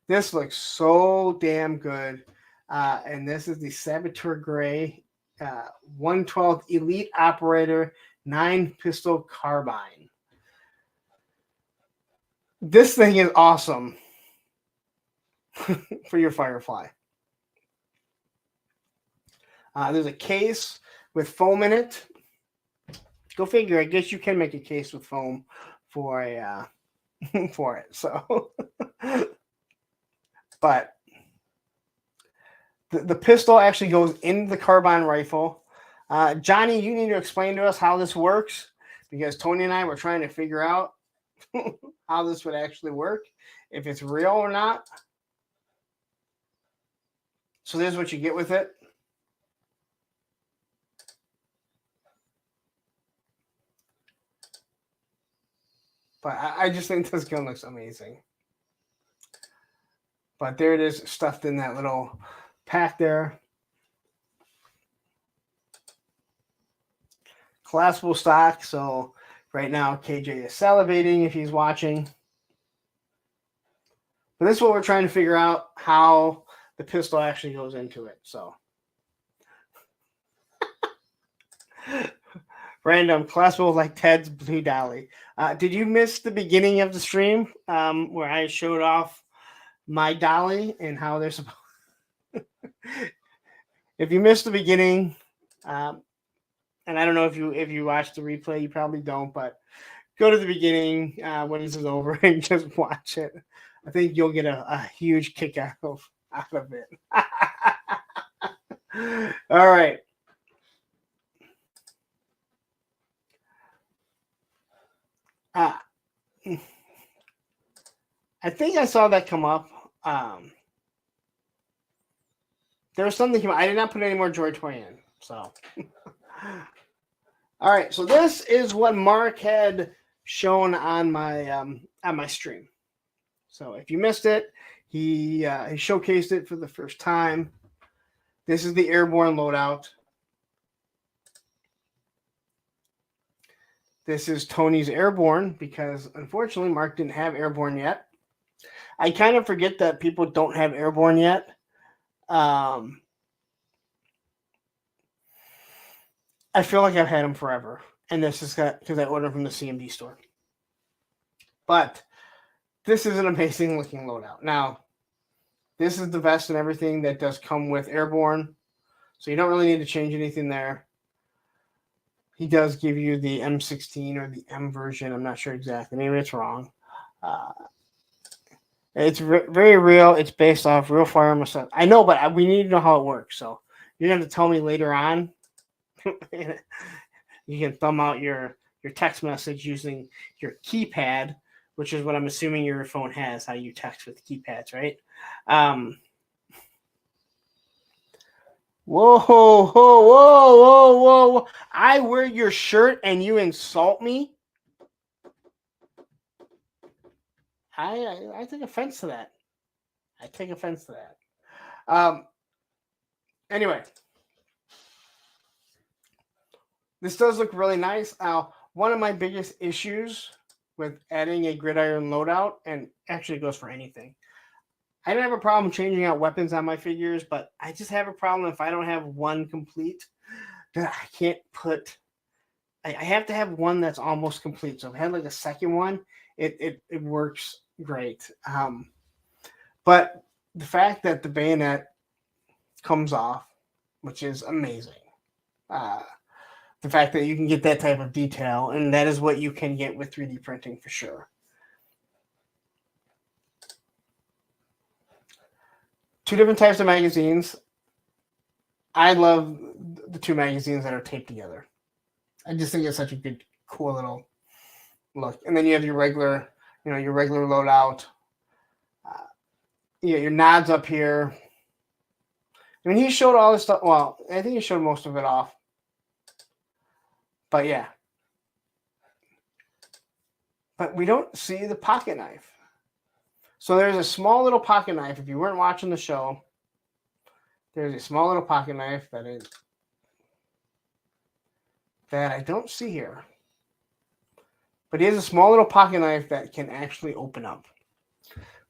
This looks so damn good. And this is the Saboteur Gray 112 Elite Operator 9-pistol carbine. This thing is awesome for your Firefly. There's a case with foam in it. Go figure. I guess you can make a case with foam for a for it. So, but the pistol actually goes in the carbine rifle. Johnny, you need to explain to us how this works, because Tony and I were trying to figure out how this would actually work, if it's real or not. So this is what you get with it. But I just think this gun looks amazing. But there it is, stuffed in that little pack there. Collapsible stock. So right now KJ is salivating if he's watching. But this is what we're trying to figure out, how the pistol actually goes into it. So random collapsible like Ted's Blue Dolly. Did you miss the beginning of the stream where I showed off my dolly and how they're supposed? If you missed the beginning, and I don't know if you watched the replay, you probably don't, but go to the beginning when this is over and just watch it. I think you'll get a huge kick out of it. All right. I think I saw that come up. There was something I did not put any more Joy Toy in. So, all right. So this is what Mark had shown on my stream. So if you missed it, he showcased it for the first time. This is the airborne loadout. This is Tony's airborne, because unfortunately Mark didn't have airborne yet. I kind of forget that people don't have airborne yet. I feel like I've had them forever, and this is because I ordered from the CMD store. But this is an amazing looking loadout. Now, this is the vest and everything that does come with airborne, so you don't really need to change anything there. He does give you the M16 or the M version. I'm not sure exactly. Maybe it's wrong. It's very real. It's based off real firearm stuff. I know, but we need to know how it works. So you're going to tell me later on. You can thumb out your text message using your keypad, which is what I'm assuming your phone has, how you text with keypads, right? Whoa, whoa, whoa, whoa, whoa. I wear your shirt and you insult me? I take offense to that. I take offense to that. Anyway, this does look really nice. One of my biggest issues with adding a gridiron loadout, and actually it goes for anything, I don't have a problem changing out weapons on my figures, but I just have a problem if I don't have one complete. That I can't put. I have to have one that's almost complete. So if I had like a second one, it works great. But the fact that the bayonet comes off, which is amazing. The fact that you can get that type of detail, and that is what you can get with 3D printing for sure. Two different types of magazines. I love the two magazines that are taped together. I just think it's such a good, cool little look. And then you have your regular loadout. Your nods up here. I mean, he showed all this stuff. Well, I think he showed most of it off. But yeah. But we don't see the pocket knife. So there's a small little pocket knife. If you weren't watching the show, there's a small little pocket knife that I don't see here. But it is a small little pocket knife that can actually open up,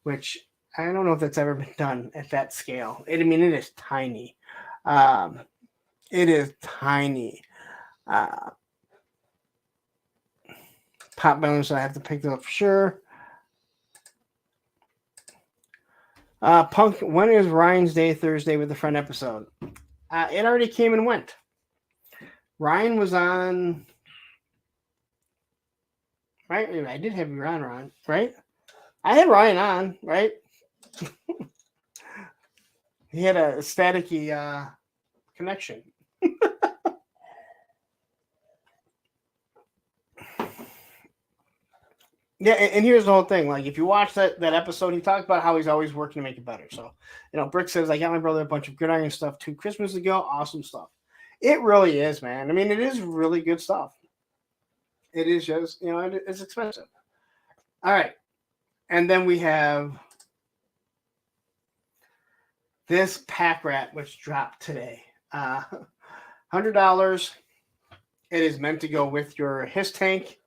which I don't know if that's ever been done at that scale. It is tiny. It is tiny. Pop balance, I have to pick that up for sure. Punk, when is Ryan's Day Thursday with the friend episode? It already came and went. Ryan was on, right? I did have you on, Ron, right? I had Ryan on, right? He had a staticky connection. Yeah, and here's the whole thing. Like, if you watch that episode, he talked about how he's always working to make it better. So, Brick says, I got my brother a bunch of gridiron stuff 2 Christmas ago. Awesome stuff. It really is, man. I mean, it is really good stuff. It is just, it's expensive. All right. And then we have this pack rat, which dropped today. $100. It is meant to go with your HISS tank,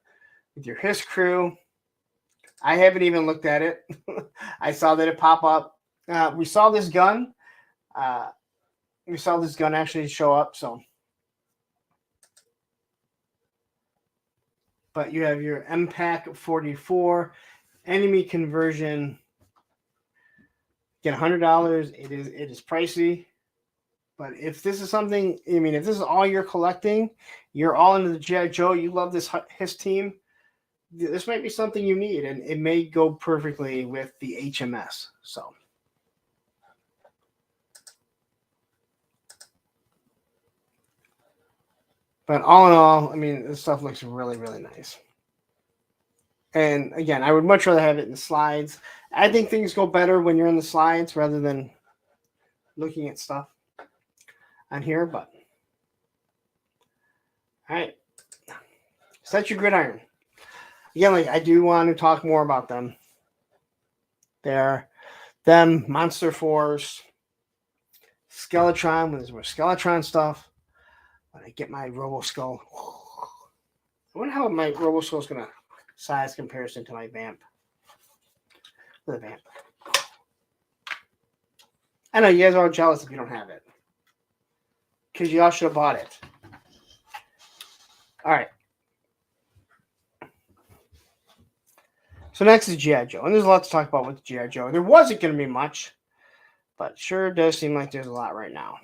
with your HISS crew. I haven't even looked at it. I saw that it pop up. We saw this gun. We saw this gun actually show up. So, but you have your MPAC 44 enemy conversion. Get $100. It is pricey. But if this is something, if this is all you're collecting, you're all into the G.I. Joe, you love his team, this might be something you need, and it may go perfectly with the HMS. So, but all in all, this stuff looks really, really nice. And again, I would much rather have it in the slides. I think things go better when you're in the slides rather than looking at stuff on here. But all right, set your gridiron. Again, I do want to talk more about them. Them Monster Force, Skeletron. When there's more Skeletron stuff, when I get my Robo Skull, I wonder how my Robo Skull is gonna size comparison to my Vamp. The Vamp. I know you guys are all jealous if you don't have it, because you all should have bought it. All right. So next is G.I. Joe. And there's a lot to talk about with G.I. Joe. There wasn't going to be much, but sure does seem like there's a lot right now.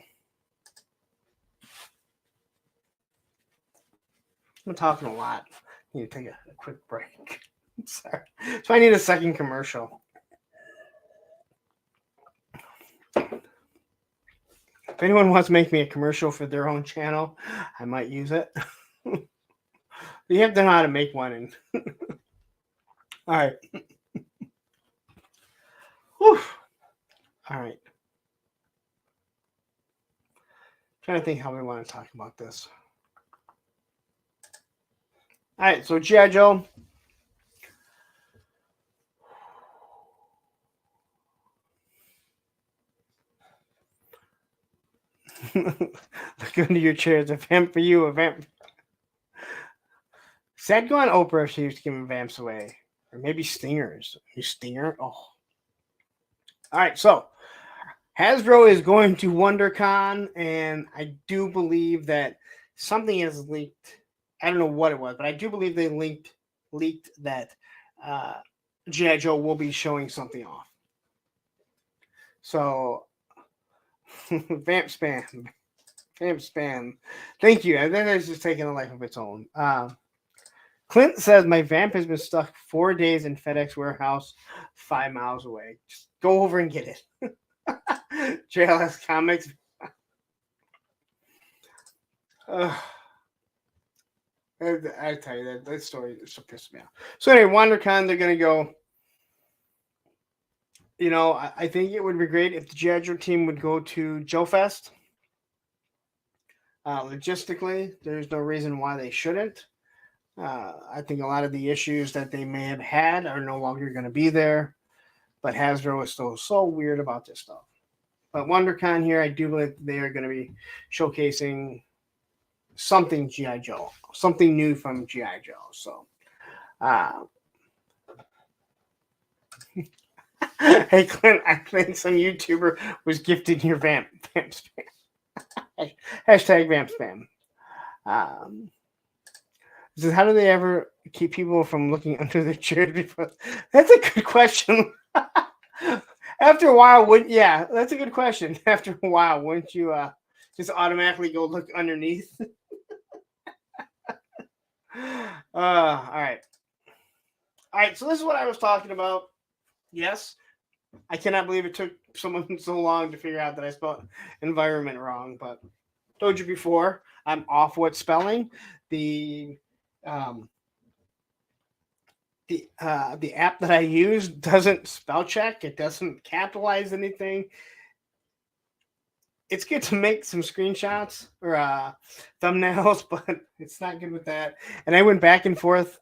I'm talking a lot. I need to take a quick break. Sorry. So I need a second commercial. If anyone wants to make me a commercial for their own channel, I might use it. You have to know how to make one. And all right. Whew. All right. Trying to think how we want to talk about this. All right. So G.I. Joe. Look under your chair. It's a vamp for you. A vamp. Said go on Oprah if she was giving vamps away. Or maybe stingers. You stinger? Oh. All right. So Hasbro is going to WonderCon, and I do believe that something is leaked. I don't know what it was, but I do believe they leaked that G.I. Joe will be showing something off. So, vamp spam. Vamp spam. Thank you. I think it's just taking a life of its own. Clint says, my vamp has been stuck 4 days in FedEx warehouse 5 miles away. Just go over and get it. JLS Comics. I tell you that story just pissed me off. So anyway, WonderCon, they're going to go. You know, I think it would be great if the G.I. Joe team would go to Joe Fest. Logistically, there's no reason why they shouldn't. I think a lot of the issues that they may have had are no longer going to be there. But Hasbro is still so weird about this stuff. But WonderCon here, I do believe they are going to be showcasing something G.I. Joe, something new from G.I. Joe. So, hey, Clint, I think some YouTuber was gifting your vamp spam. Hashtag vamp spam. Says, how do they ever keep people from looking under their chairs before? That's a good question. After a while, that's a good question. After a while, wouldn't you just automatically go look underneath? All right. So this is what I was talking about. Yes, I cannot believe it took someone so long to figure out that I spelled environment wrong, but told you before, I'm off what spelling. The app that I use doesn't spell check. It doesn't capitalize anything. It's good to make some screenshots or thumbnails, but it's not good with that. And I went back and forth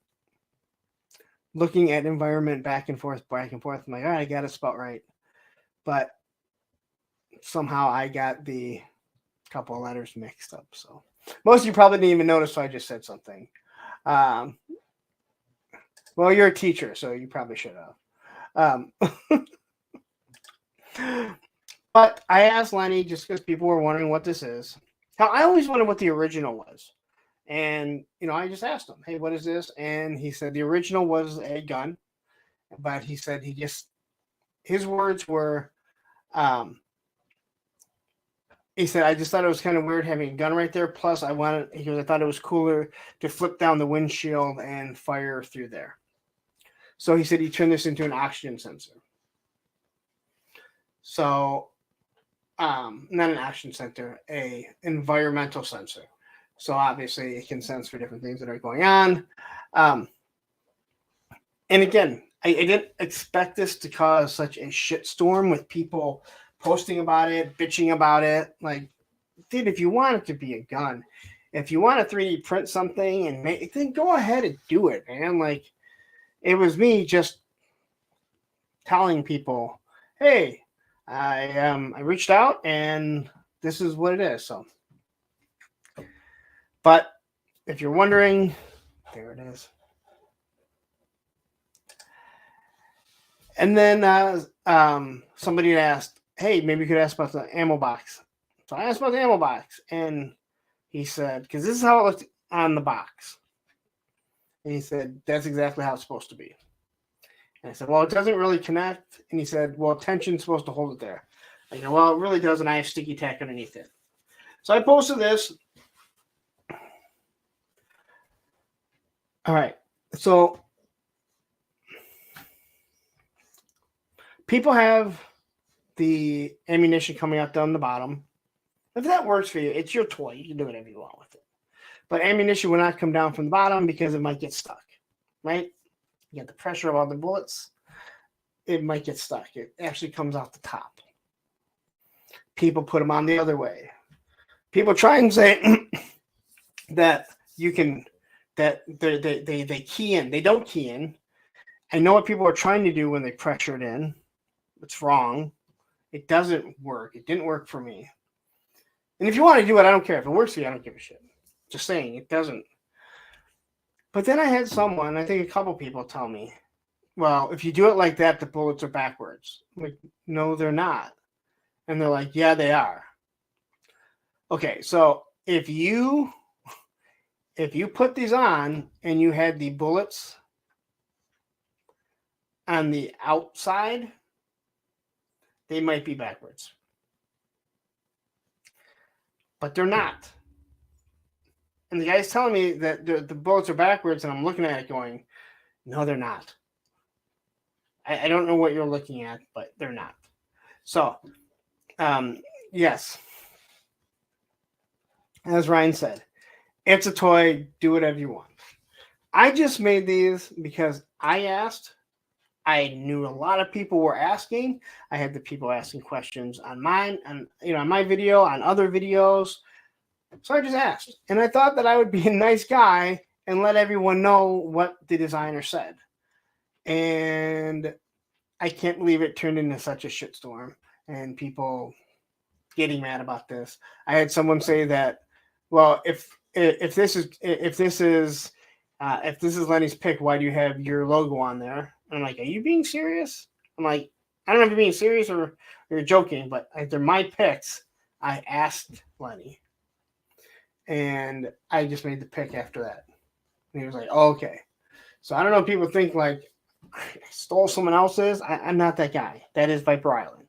looking at environment back and forth. I'm like, all right, I got it spelled right. But somehow I got the couple of letters mixed up. So most of you probably didn't even notice, so I just said something. Well, you're a teacher, so you probably should have. But I asked Lenny just because people were wondering what this is. Now, I always wondered what the original was. And, I just asked him, hey, what is this? And he said the original was a gun. But he said his words were, he said, I just thought it was kind of weird having a gun right there. Plus, I thought it was cooler to flip down the windshield and fire through there. So he said he turned this into an oxygen sensor. So, not an oxygen sensor, a environmental sensor. So obviously it can sense for different things that are going on. And again, I didn't expect this to cause such a shitstorm with people posting about it, bitching about it. Like, dude, if you want it to be a gun, if you want to 3D print something and make, then go ahead and do it, man. Like, it was me just telling people, hey, I reached out and this is what it is. So, but if you're wondering, there it is. And then somebody asked, hey, maybe you could ask about the ammo box. So I asked about the ammo box, and he said, because this is how it looked on the box. And he said, that's exactly how it's supposed to be. And I said, well, it doesn't really connect. And he said, well, tension's supposed to hold it there. I go, well, it really doesn't. I have sticky tack underneath it. So I posted this. All right. So people have the ammunition coming out down the bottom. If that works for you, it's your toy. You can do whatever you want with it. But ammunition will not come down from the bottom because it might get stuck, right? You get the pressure of all the bullets. It might get stuck. It actually comes off the top. People put them on the other way. People try and say that you can, that they key in. They don't key in. I know what people are trying to do when they pressure it in. It's wrong. It doesn't work. It didn't work for me. And if you want to do it, I don't care. If it works for you, I don't give a shit. Just saying, it doesn't. But then I had someone, I think a couple people tell me, well, if you do it like that, the bullets are backwards. I'm like, no, they're not. And they're like, yeah, they are. Okay, so if you put these on and you had the bullets on the outside, they might be backwards. But they're not. And the guy's telling me that the bullets are backwards, and I'm looking at it going, no, they're not. I don't know what you're looking at, but they're not. So, yes. As Ryan said, it's a toy. Do whatever you want. I just made these because I asked. I knew a lot of people were asking. I had the people asking questions on mine, on my video, on other videos. So I just asked, and I thought that I would be a nice guy and let everyone know what the designer said. And I can't believe it turned into such a shitstorm and people getting mad about this. I had someone say that, well, if this is Lenny's pick, why do you have your logo on there? And I'm like, are you being serious? I'm like, I don't know if you're being serious or you're joking, but they're my picks. I asked Lenny. And I just made the pick after that. And he was like, oh, okay. So I don't know if people think like I stole someone else's. I'm not that guy. That is Viper Island.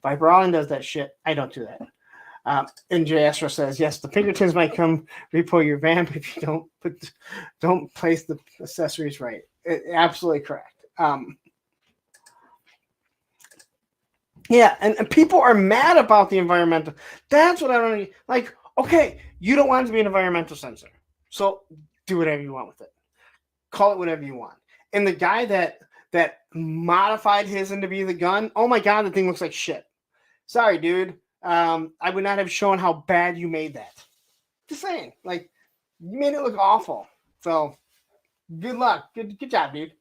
Viper Island does that shit. I don't do that. And Jay Astro says, yes, the Pinkertons might come repo your vamp if you don't place the accessories right. Absolutely correct. Yeah, and people are mad about the environmental. That's what I don't like. Okay, you don't want it to be an environmental sensor, so do whatever you want with it. Call it whatever you want. And the guy that modified his into be the gun, oh my god, the thing looks like shit. Sorry, dude. I would not have shown how bad you made that. Just saying, like you made it look awful. So good luck. Good job, dude.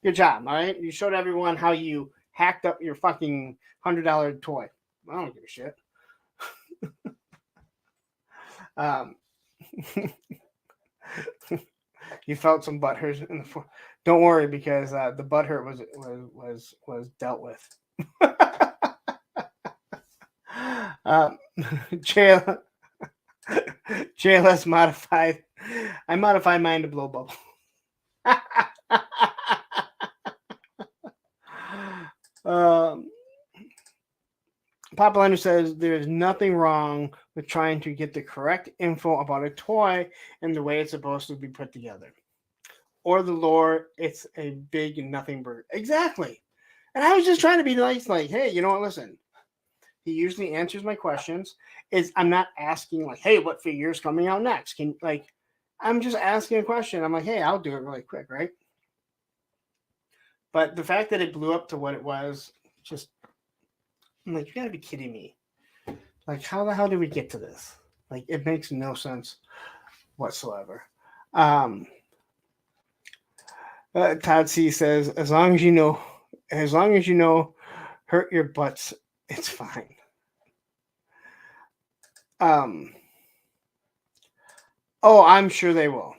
Good job. All right, you showed everyone how you hacked up your fucking $100 toy. I don't give a shit. You felt some butthurt in the. Don't worry, because the butthurt was dealt with. JLS modified. I modified mine to blow bubble. Papa Leonard says there's nothing wrong with trying to get the correct info about a toy and the way it's supposed to be put together. Or the lore, it's a big nothing bird. Exactly. And I was just trying to be nice, like, hey, you know what, listen. He usually answers my questions. I'm not asking like, hey, what figure is coming out next? I'm just asking a question. I'm like, hey, I'll do it really quick, right? But the fact that it blew up to what it was, just I'm like, you gotta be kidding me. Like, how the hell did we get to this? Like, it makes no sense whatsoever. Todd C says, as long as you know, hurt your butts, it's fine. Oh, I'm sure they will.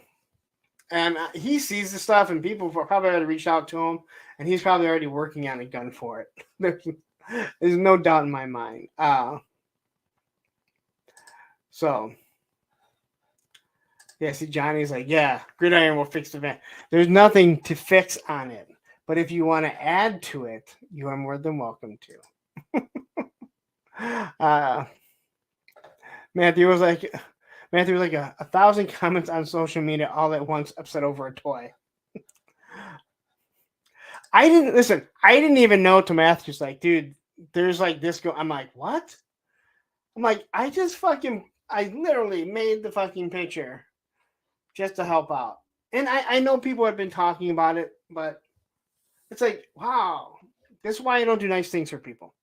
And he sees the stuff, and people probably already reached out to him, and he's probably already working on a gun for it. There's no doubt in my mind. So, yeah, see, Johnny's like, yeah, Gridiron will fix the van. There's nothing to fix on it. But if you want to add to it, you are more than welcome to. Matthew was like 1,000 comments on social media all at once upset over a toy. I didn't even know to Matthew's like, dude, there's like this go. I'm like, what? I'm like, I literally made the fucking picture just to help out. And I know people have been talking about it, but it's like, wow, this is why I don't do nice things for people.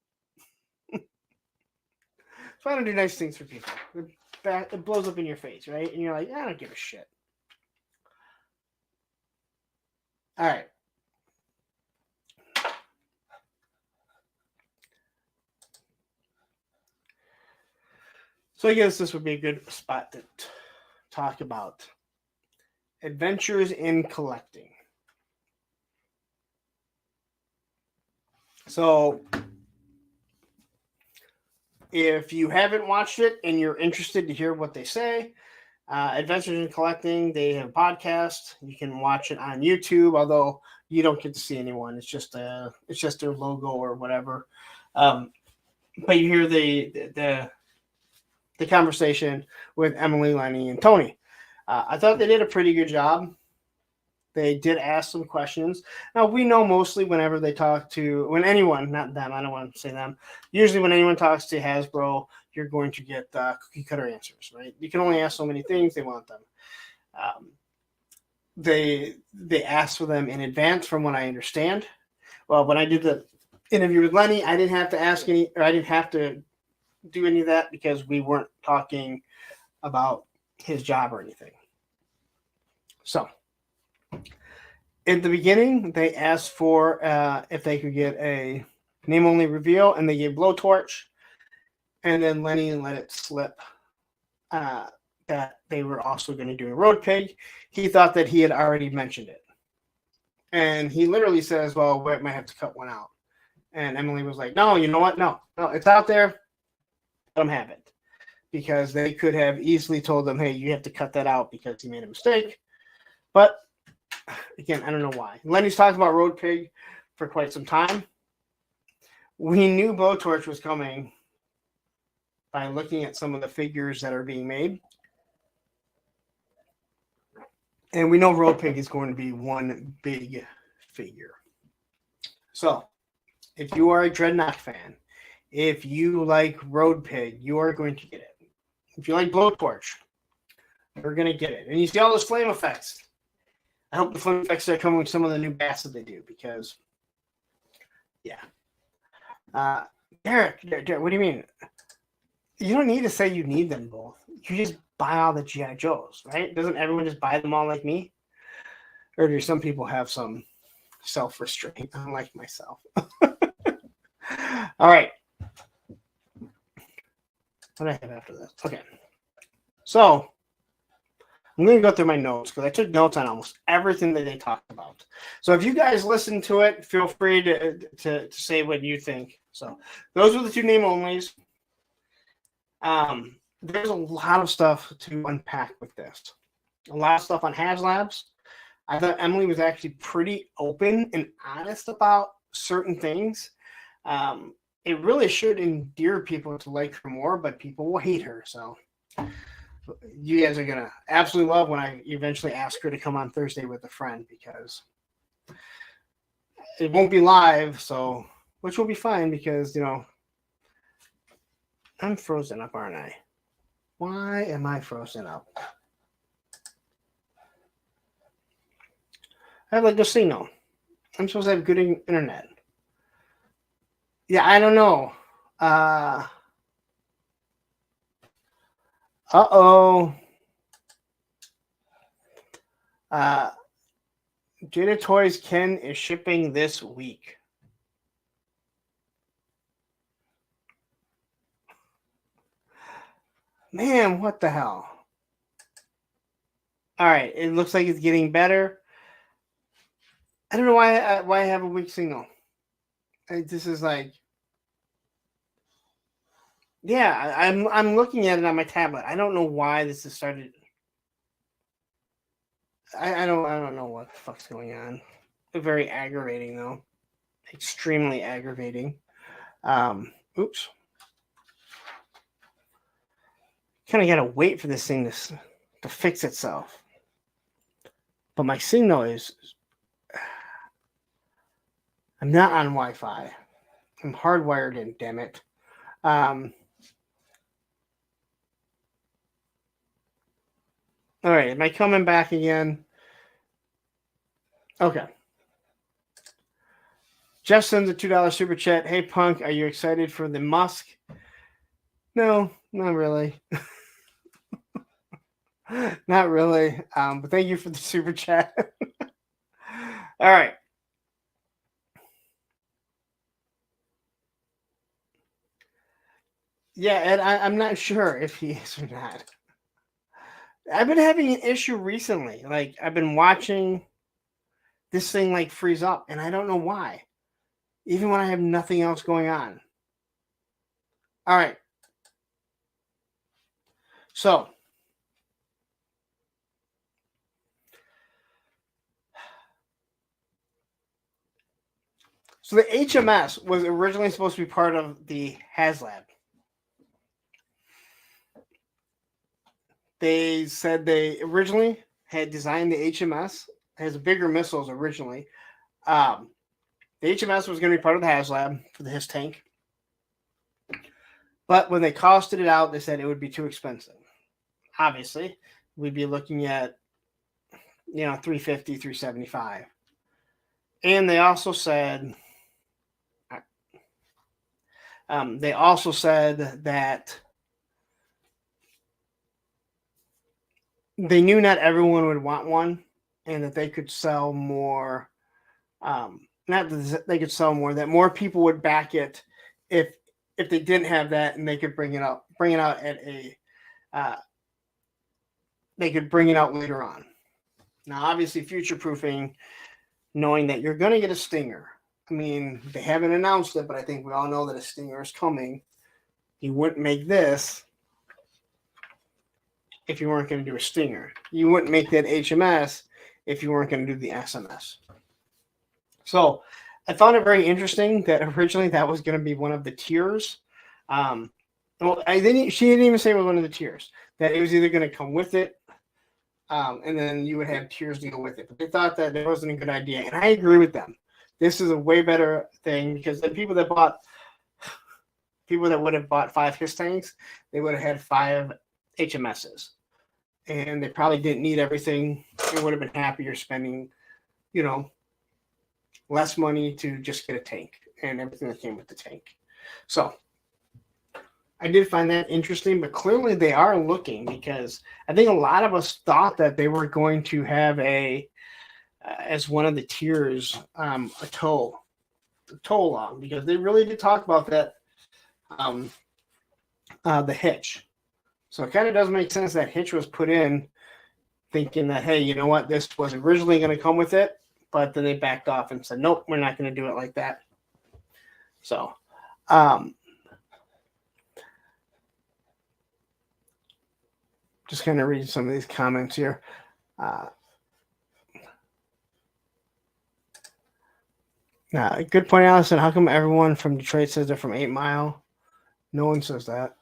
That's why I don't do nice things for people. It blows up in your face, right? And you're like, I don't give a shit. All right. So I guess this would be a good spot to talk about adventures in collecting. So if you haven't watched it and you're interested to hear what they say, Adventures in Collecting, they have a podcast. You can watch it on YouTube, although you don't get to see anyone. It's just their logo or whatever. But you hear the conversation with Emily, Lenny, and Tony. I thought they did a pretty good job. They did ask some questions. Now, we know mostly when anyone, not them, I don't want to say them, usually when anyone talks to Hasbro, you're going to get cookie cutter answers, right? You can only ask so many things, they want them. They asked for them in advance from what I understand. Well, when I did the interview with Lenny, I didn't have to do any of that because we weren't talking about his job or anything. So at the beginning, they asked for if they could get a name-only reveal, and they gave Blowtorch. And then Lenny let it slip that they were also going to do a Road Pig. He thought that he had already mentioned it. And he literally says, well, we might have to cut one out. And Emily was like, no, you know what? No, it's out there. Let them have it. Because they could have easily told them, hey, you have to cut that out because he made a mistake. But again, I don't know why. Lenny's talked about Road Pig for quite some time. We knew Blowtorch was coming by looking at some of the figures that are being made. And we know Road Pig is going to be one big figure. So, if you are a Dreadnought fan, if you like Road Pig, you are going to get it. If you like Blowtorch, you're going to get it. And you see all those flame effects. I hope the flame effects are coming with some of the new bats that they do because, yeah. Derek, what do you mean? You don't need to say you need them both. You just buy all the G.I. Joes, right? Doesn't everyone just buy them all like me? Or do some people have some self-restraint, unlike myself? All right. What do I have after this? Okay. So, I'm going to go through my notes because I took notes on almost everything that they talked about. So if you guys listen to it, feel free to say what you think. So those were the two name-onlys. There's a lot of stuff to unpack with this. A lot of stuff on HasLabs. I thought Emily was actually pretty open and honest about certain things. It really should endear people to like her more, but people will hate her. So you guys are going to absolutely love when I eventually ask her to come on Thursday with a friend because it won't be live, so which will be fine because, I'm frozen up, aren't I? Why am I frozen up? I have like a signal. I'm supposed to have good internet. Yeah, I don't know. Uh-oh. Jada Toys Ken is shipping this week. Man, what the hell? All right, it looks like it's getting better. I don't know why I have a weak signal. This is like, yeah, I'm looking at it on my tablet. I don't know why this has started. I don't know what the fuck's going on. Very aggravating though. Extremely aggravating. Oops. Kind of gotta wait for this thing to fix itself. But my signal is. I'm not on Wi-Fi. I'm hardwired in, damn it. All right, am I coming back again? Okay. Jeff sends a $2 super chat. Hey, Punk, are you excited for the Musk? No, not really. Not really. But thank you for the super chat. All right. Yeah, Ed, I'm not sure if he is or not. I've been having an issue recently. Like, I've been watching this thing like freeze up, and I don't know why. Even when I have nothing else going on. All right. So the HMS was originally supposed to be part of the HasLab. They said they originally had designed the HMS as bigger missiles originally. The HMS was going to be part of the HasLab for the HISS tank. But when they costed it out, they said it would be too expensive. Obviously, we'd be looking at, 350, 375. And they also said that they knew not everyone would want one, and that they could sell more. Not that they could sell more, that more people would back it if they didn't have that, and they could bring it out at a. They could bring it out later on. Now, obviously, future proofing, knowing that you're going to get a Stinger. I mean, they haven't announced it, but I think we all know that a Stinger is coming. You wouldn't make this if you weren't going to do a Stinger. You wouldn't make that HMS if you weren't going to do the SMS. So I found it very interesting that originally that was going to be one of the tiers. She didn't even say it was one of the tiers, that it was either going to come with it, and then you would have tiers to go with it. But they thought that it wasn't a good idea, and I agree with them. This is a way better thing, because the people that would have bought 5 HISS tanks, they would have had 5 HMSs, and they probably didn't need everything. They would have been happier spending, less money to just get a tank and everything that came with the tank. So I did find that interesting, but clearly they are looking, because I think a lot of us thought that they were going to have as one of the tiers, a tow along, because they really did talk about that, the hitch. So it kind of does make sense that hitch was put in thinking that, hey, you know what, this was originally going to come with it, but then they backed off and said, nope, we're not going to do it like that. So, just kind of reading some of these comments here. Good point, Allison. How come everyone from Detroit says they're from 8 Mile? No one says that.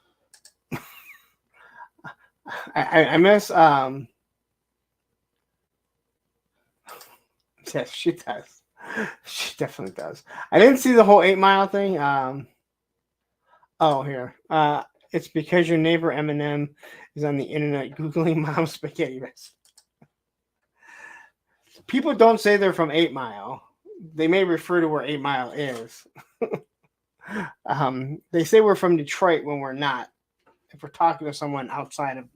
I miss. Yes, she does. She definitely does. I didn't see the whole 8 Mile thing. Here. It's because your neighbor Eminem is on the internet Googling mom spaghetti recipe. People don't say they're from 8 Mile. They may refer to where 8 Mile is. They say we're from Detroit when we're not, if we're talking to someone outside of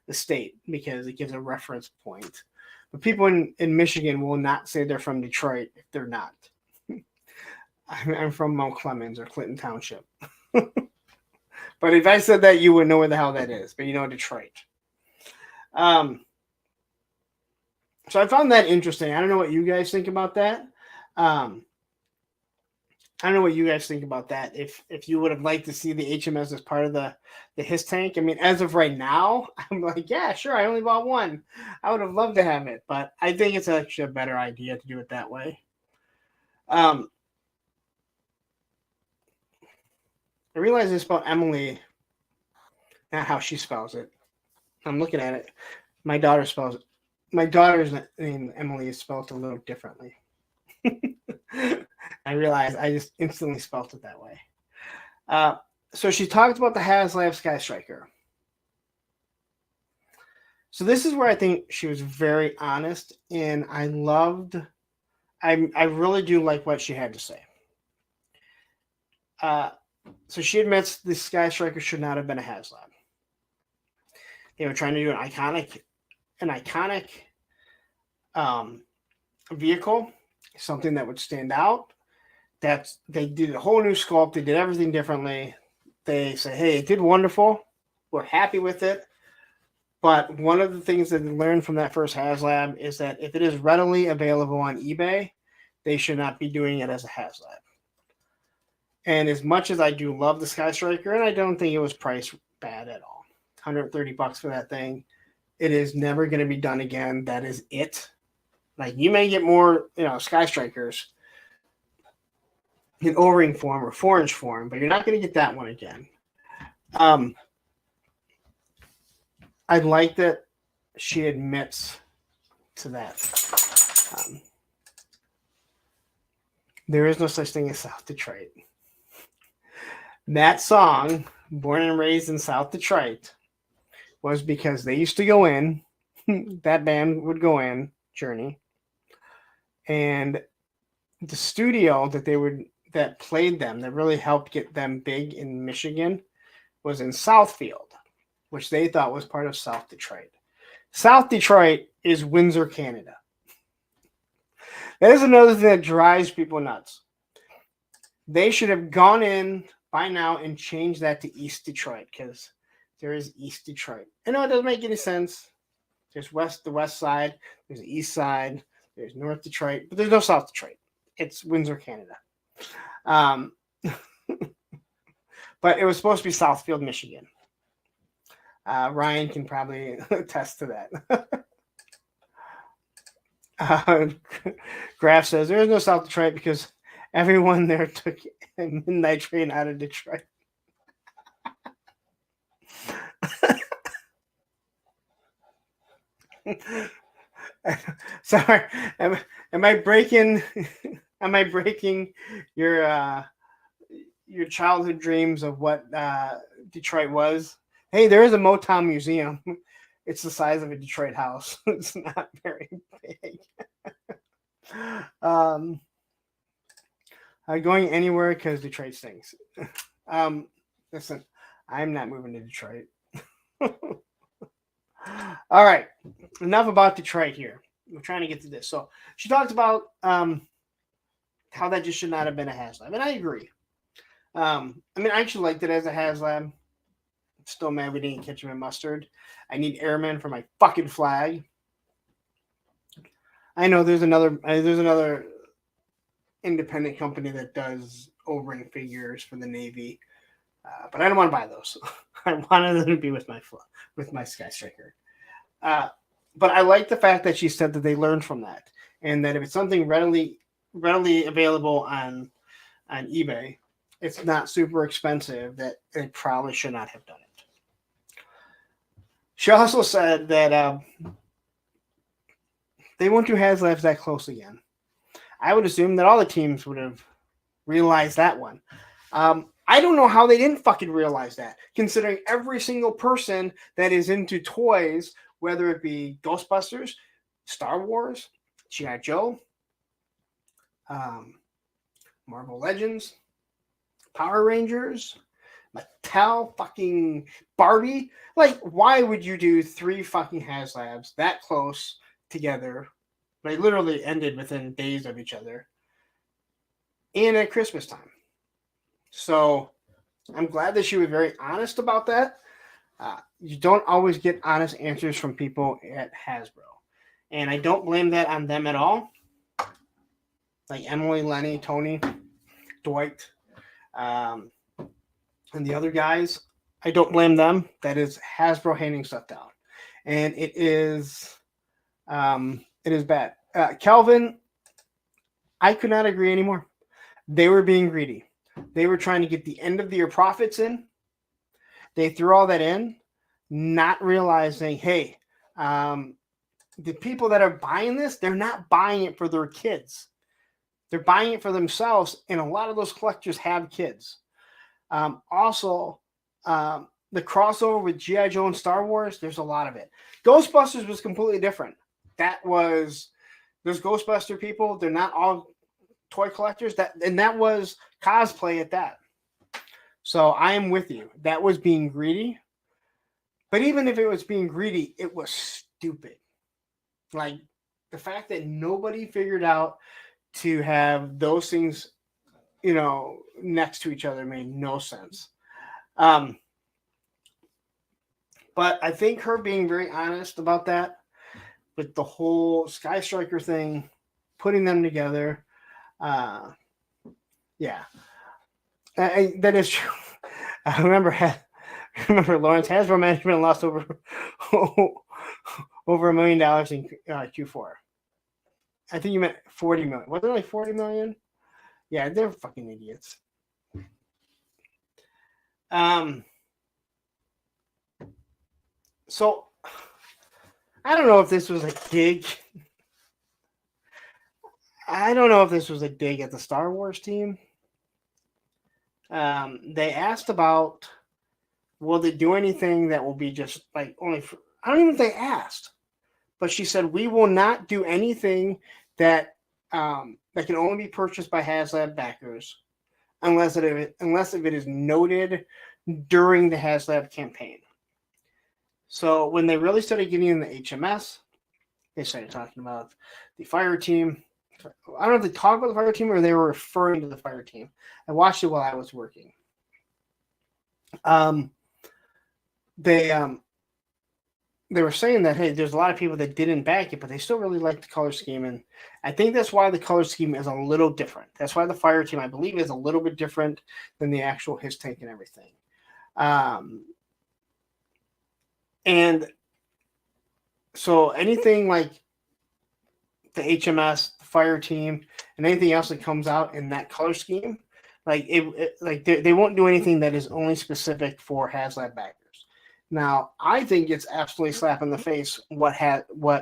the state, because it gives a reference point. But people in Michigan will not say they're from Detroit if they're not. I'm from Mount Clemens or Clinton Township. But if I said that, you would know where the hell that is. But Detroit. So I found that interesting. I don't know what you guys think about that. I don't know what you guys think about that. If you would have liked to see the HMS as part of the HISS tank. I mean, as of right now, I'm like, yeah, sure. I only bought one. I would have loved to have it, but I think it's actually a better idea to do it that way. I realize they spelled Emily, not how she spells it. I'm looking at it. My daughter's name, Emily, is spelled a little differently. I realized I just instantly spelled it that way. So she talked about the HasLab Sky Striker. So this is where I think she was very honest, and I really do like what she had to say. So she admits the Sky Striker should not have been a HasLab. They were trying to do an iconic vehicle, something that would stand out. They did a whole new sculpt. They did everything differently. They say, hey, it did wonderful. We're happy with it. But one of the things that they learned from that first HasLab is that if it is readily available on eBay, they should not be doing it as a HasLab. And as much as I do love the Sky Striker, and I don't think it was priced bad at all, $130 for that thing, it is never going to be done again. That is it. Like, you may get more, Sky Strikers in O-ring form or 4-inch form, but you're not going to get that one again. I like that she admits to that. There is no such thing as South Detroit. That song, Born and Raised in South Detroit, was because they used to go in, that band would go in, Journey, and the studio that played them, that really helped get them big in Michigan, was in Southfield, which they thought was part of South Detroit. South Detroit is Windsor, Canada. That is another thing that drives people nuts. They should have gone in by now and changed that to East Detroit, because there is East Detroit. I know it doesn't make any sense. There's the west side, there's the east side, there's North Detroit, but there's no South Detroit. It's Windsor, Canada. But it was supposed to be Southfield, Michigan. Ryan can probably attest to that. Graf says there is no South Detroit because everyone there took a midnight train out of Detroit. Sorry, am I breaking? Am I breaking your childhood dreams of what Detroit was? Hey, there is a Motown museum. It's the size of a Detroit house. It's not very big. Going anywhere because Detroit stinks. Listen, I'm not moving to Detroit. All right, enough about Detroit here. We're trying to get to this. So she talked about how that just should not have been a HasLab, and I agree. I actually liked it as a HasLab. Still mad we didn't catch him in mustard. I need airmen for my fucking flag. I know there's another independent company that does O-ring figures for the Navy, but I don't want to buy those. I wanted them to be with my Sky Striker. But I like the fact that she said that they learned from that, and that if it's something readily available on eBay, it's not super expensive, that they probably should not have done it. She also said that they won't do HasLabs that close again. I would assume that all the teams would have realized that one. I don't know how they didn't fucking realize that, considering every single person that is into toys, whether it be Ghostbusters, Star Wars, G.I. Joe, Marvel Legends, Power Rangers, Mattel, fucking Barbie. Like, why would you do 3 fucking HasLabs that close together? They literally ended within days of each other. And at Christmas time. So I'm glad that she was very honest about that. You don't always get honest answers from people at Hasbro. And I don't blame that on them at all. Like Emily, Lenny, Tony, Dwight, and the other guys, I don't blame them. That is Hasbro handing stuff down. And it is bad. Kelvin, I could not agree anymore. They were being greedy. They were trying to get the end of the year profits in. They threw all that in, not realizing, hey, the people that are buying this, they're not buying it for their kids. They're buying it for themselves, and a lot of those collectors have kids. Also, the crossover with G.I. Joe and Star Wars, there's a lot of it. Ghostbusters was completely different. That was those Ghostbuster people, they're not all toy collectors. That was cosplay at that. So I am with you. That was being greedy. But even if it was being greedy, it was stupid. Like the fact that nobody figured out to have those things, next to each other made no sense. But I think her being very honest about that, with the whole Sky Striker thing, putting them together, yeah, that is true. I remember Lawrence Hasbro management lost over $1 million in Q4. I think you meant 40 million. Was it like 40 million? Yeah, they're fucking idiots. So I don't know if this was a dig. I don't know if this was a dig at the Star Wars team. They asked about, will they do anything that will be just like only for, I don't even think they asked, but she said, we will not do anything that that can only be purchased by HasLab backers unless if it is noted during the HasLab campaign. So when they really started getting in the HMS, they started talking about the fire team. I don't know if they talked about the fire team or they were referring to the fire team. I watched it while I was working. They were saying that, hey, there's a lot of people that didn't back it, but they still really like the color scheme. And I think that's why the color scheme is a little different. That's why the fire team, I believe, is a little bit different than the actual his tank and everything. And so anything like the HMS, the fire team, and anything else that comes out in that color scheme, like they won't do anything that is only specific for HasLab backers. Now, I think it's absolutely slap in the face what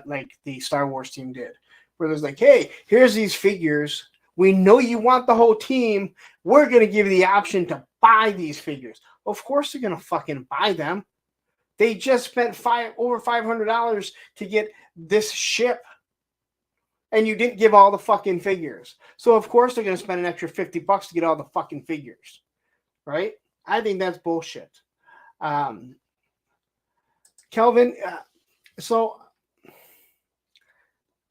like the Star Wars team did, where there's like, hey, here's these figures. We know you want the whole team. We're gonna give you the option to buy these figures. Of course, they're gonna fucking buy them. They just spent over $500 to get this ship, and you didn't give all the fucking figures. So of course they're gonna spend an extra $50 to get all the fucking figures, right? I think that's bullshit. Kelvin, so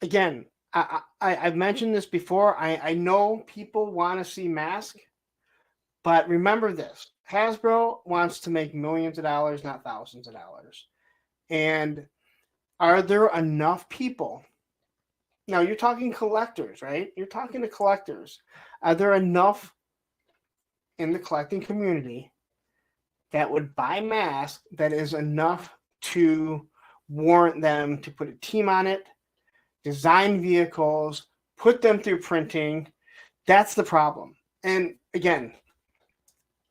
again, I've mentioned this before. I know people want to see Mask, but remember this. Hasbro wants to make millions of dollars, not thousands of dollars. And are there enough people? Now, you're talking collectors, right? You're talking to collectors. Are there enough in the collecting community that would buy Mask that is enough to warrant them to put a team on it, design vehicles, put them through printing? That's the problem. And again,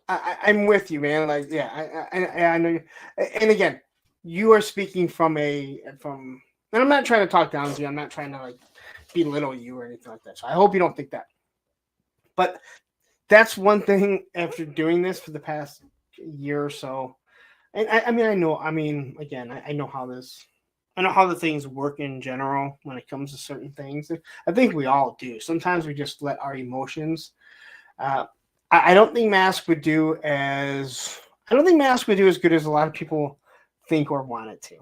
I'm with you, man. Like, yeah, I know. And again, you are speaking from, and I'm not trying to talk down to you. I'm not trying to like belittle you or anything like that. So I hope you don't think that. But that's one thing after doing this for the past year or so. And I know how the things work in general when it comes to certain things. I think we all do. Sometimes we just let our emotions. I don't think Mask would do as good as a lot of people think or want it to.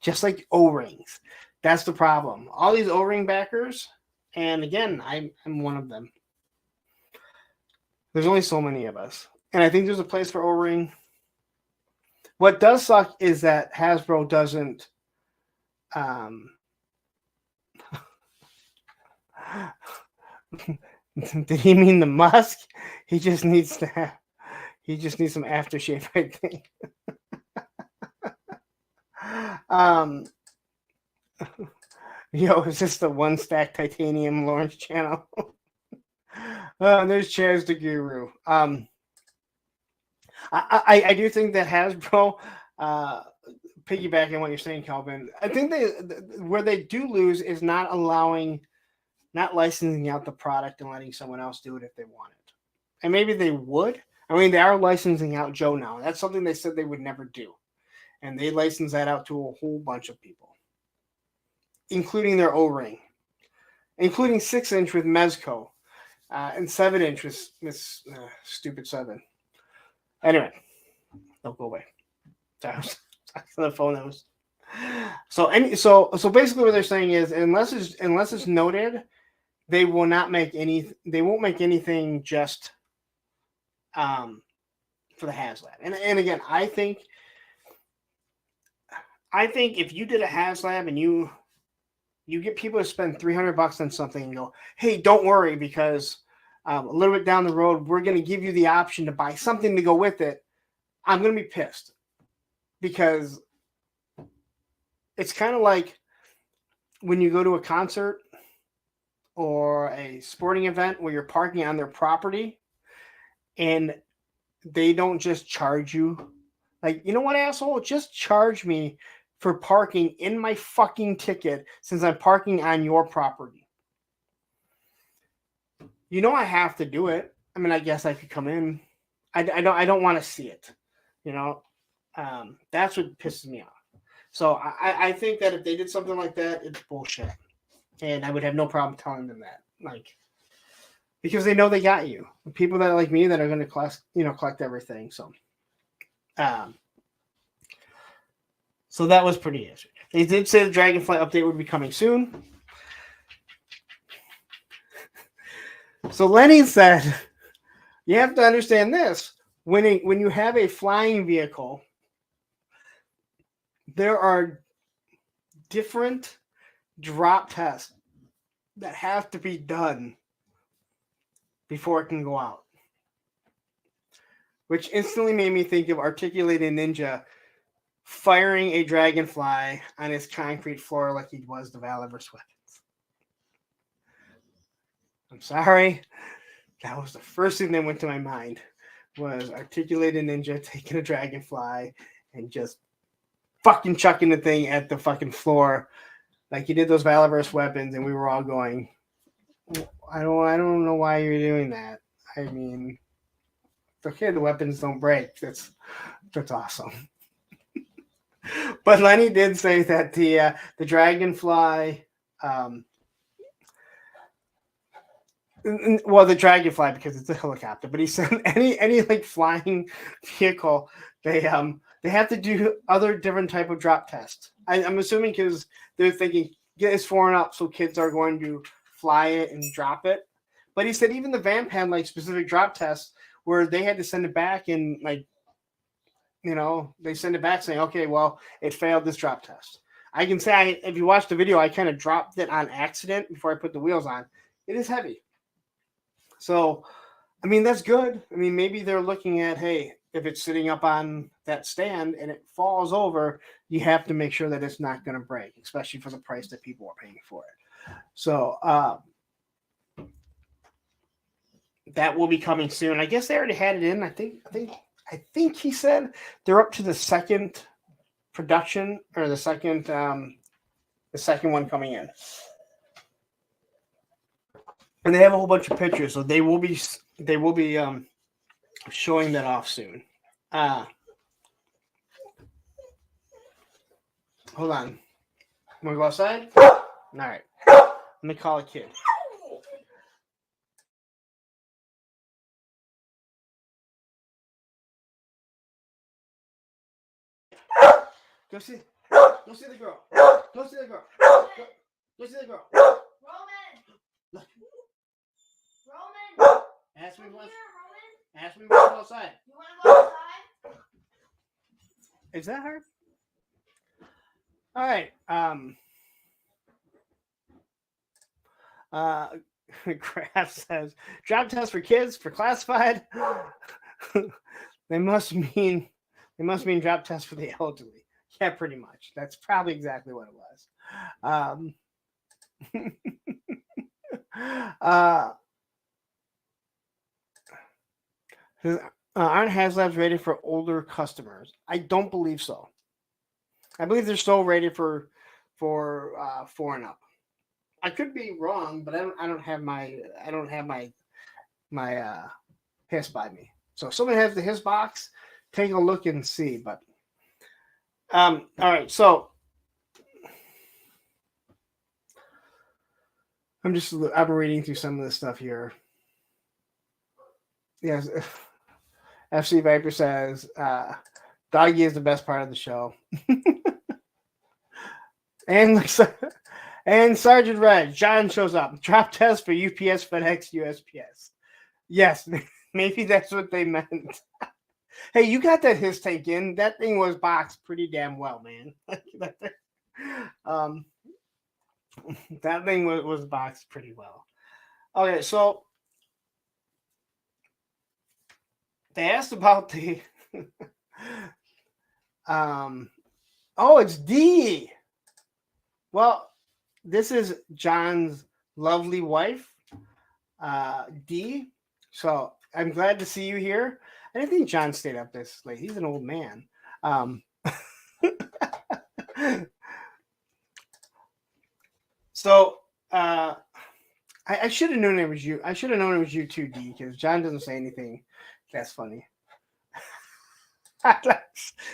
Just like O-rings. That's the problem. All these O-ring backers, and again, I'm one of them. There's only so many of us. And I think there's a place for O-ring. What does suck is that Hasbro doesn't did he mean the musk? He just needs some aftershave, I think. Yo, is this the One Stack Titanium Lawrence channel? There's Chaz the Guru. I do think that Hasbro, piggybacking on what you're saying, Calvin, I think where they do lose is not licensing out the product and letting someone else do it if they want it. And maybe they would. I mean, they are licensing out Joe now. That's something they said they would never do. And they license that out to a whole bunch of people, including their O-ring, including 6-inch with Mezco, and 7-inch with this stupid 7. Anyway, don't go away. Sorry, I was on the phone. That was so basically what they're saying is unless it's noted, they will not make any. They won't make anything just for the HasLab. And again, I think if you did a HasLab and you get people to spend $300 on something and go, hey, don't worry, because a little bit down the road, we're going to give you the option to buy something to go with it. I'm going to be pissed, because it's kind of like when you go to a concert or a sporting event where you're parking on their property and they don't just charge you. Like, you know what, asshole? Just charge me for parking in my fucking ticket since I'm parking on your property. You know I have to do it. I mean, I guess I could come in. I don't want to see it. You know, that's what pisses me off. So I think that if they did something like that, it's bullshit, and I would have no problem telling them that, like, because they know they got you. People that are like me that are going to collect everything. So, so that was pretty interesting. They did say the Dragonfly update would be coming soon. So Lenny said, you have to understand this. When you have a flying vehicle, there are different drop tests that have to be done before it can go out. Which instantly made me think of Articulated Ninja firing a Dragonfly on his concrete floor like he was the Valorous weapons. I'm sorry. That was the first thing that went to my mind, was Articulated Ninja taking a Dragonfly and just fucking chucking the thing at the fucking floor like he did those Valorous weapons, and we were all going, I don't know why you're doing that. I mean, it's okay, the weapons don't break. That's awesome. But Lenny did say that the Dragonfly, the Dragonfly, because it's a helicopter, but he said any like flying vehicle, they have to do other different type of drop tests. I'm assuming because they're thinking get this foreign up, so kids are going to fly it and drop it. But he said even the Vamp had like specific drop tests where they had to send it back, and like, you know, they send it back saying, okay, well, it failed this drop test. I can say, if you watch the video, I kind of dropped it on accident before I put the wheels on. It is heavy. So, I mean, that's good. I mean, maybe they're looking at, hey, if it's sitting up on that stand and it falls over, you have to make sure that it's not going to break, especially for the price that people are paying for it. So, that will be coming soon. I guess they already had it in. I think he said they're up to the second production, or the second one coming in. And they have a whole bunch of pictures, so they will be showing that off soon. Hold on. Want to go outside? All right. Let me call a kid. Go see the girl. Go see the girl. Go see the girl. Roman! Roman! Ask me once. Roman? Ask me once to go outside. You want to go outside? Is that her? All right. Graf says drop test for kids for classified. They must mean drop test for the elderly. Yeah, pretty much. That's probably exactly what it was. Aren't HasLabs rated for older customers? I don't believe so. I believe they're still rated for 4 and up. I could be wrong, but I don't have my PIS by me. So if somebody has his box, take a look and see. But all right, so I'm reading through some of this stuff here. Yes, FC Viper says Doggy is the best part of the show, and Sergeant Red John shows up. Drop test for UPS, FedEx, USPS. Yes, maybe that's what they meant. Hey, you got that his tank in. That thing was boxed pretty damn well, man. That thing was boxed pretty well. Okay, so they asked about the oh, it's D. Well, this is John's lovely wife, D. So I'm glad to see you here. I didn't think John stayed up this late. He's an old man. So I should have known it was you. I should have known it was you too, D, because John doesn't say anything. That's funny.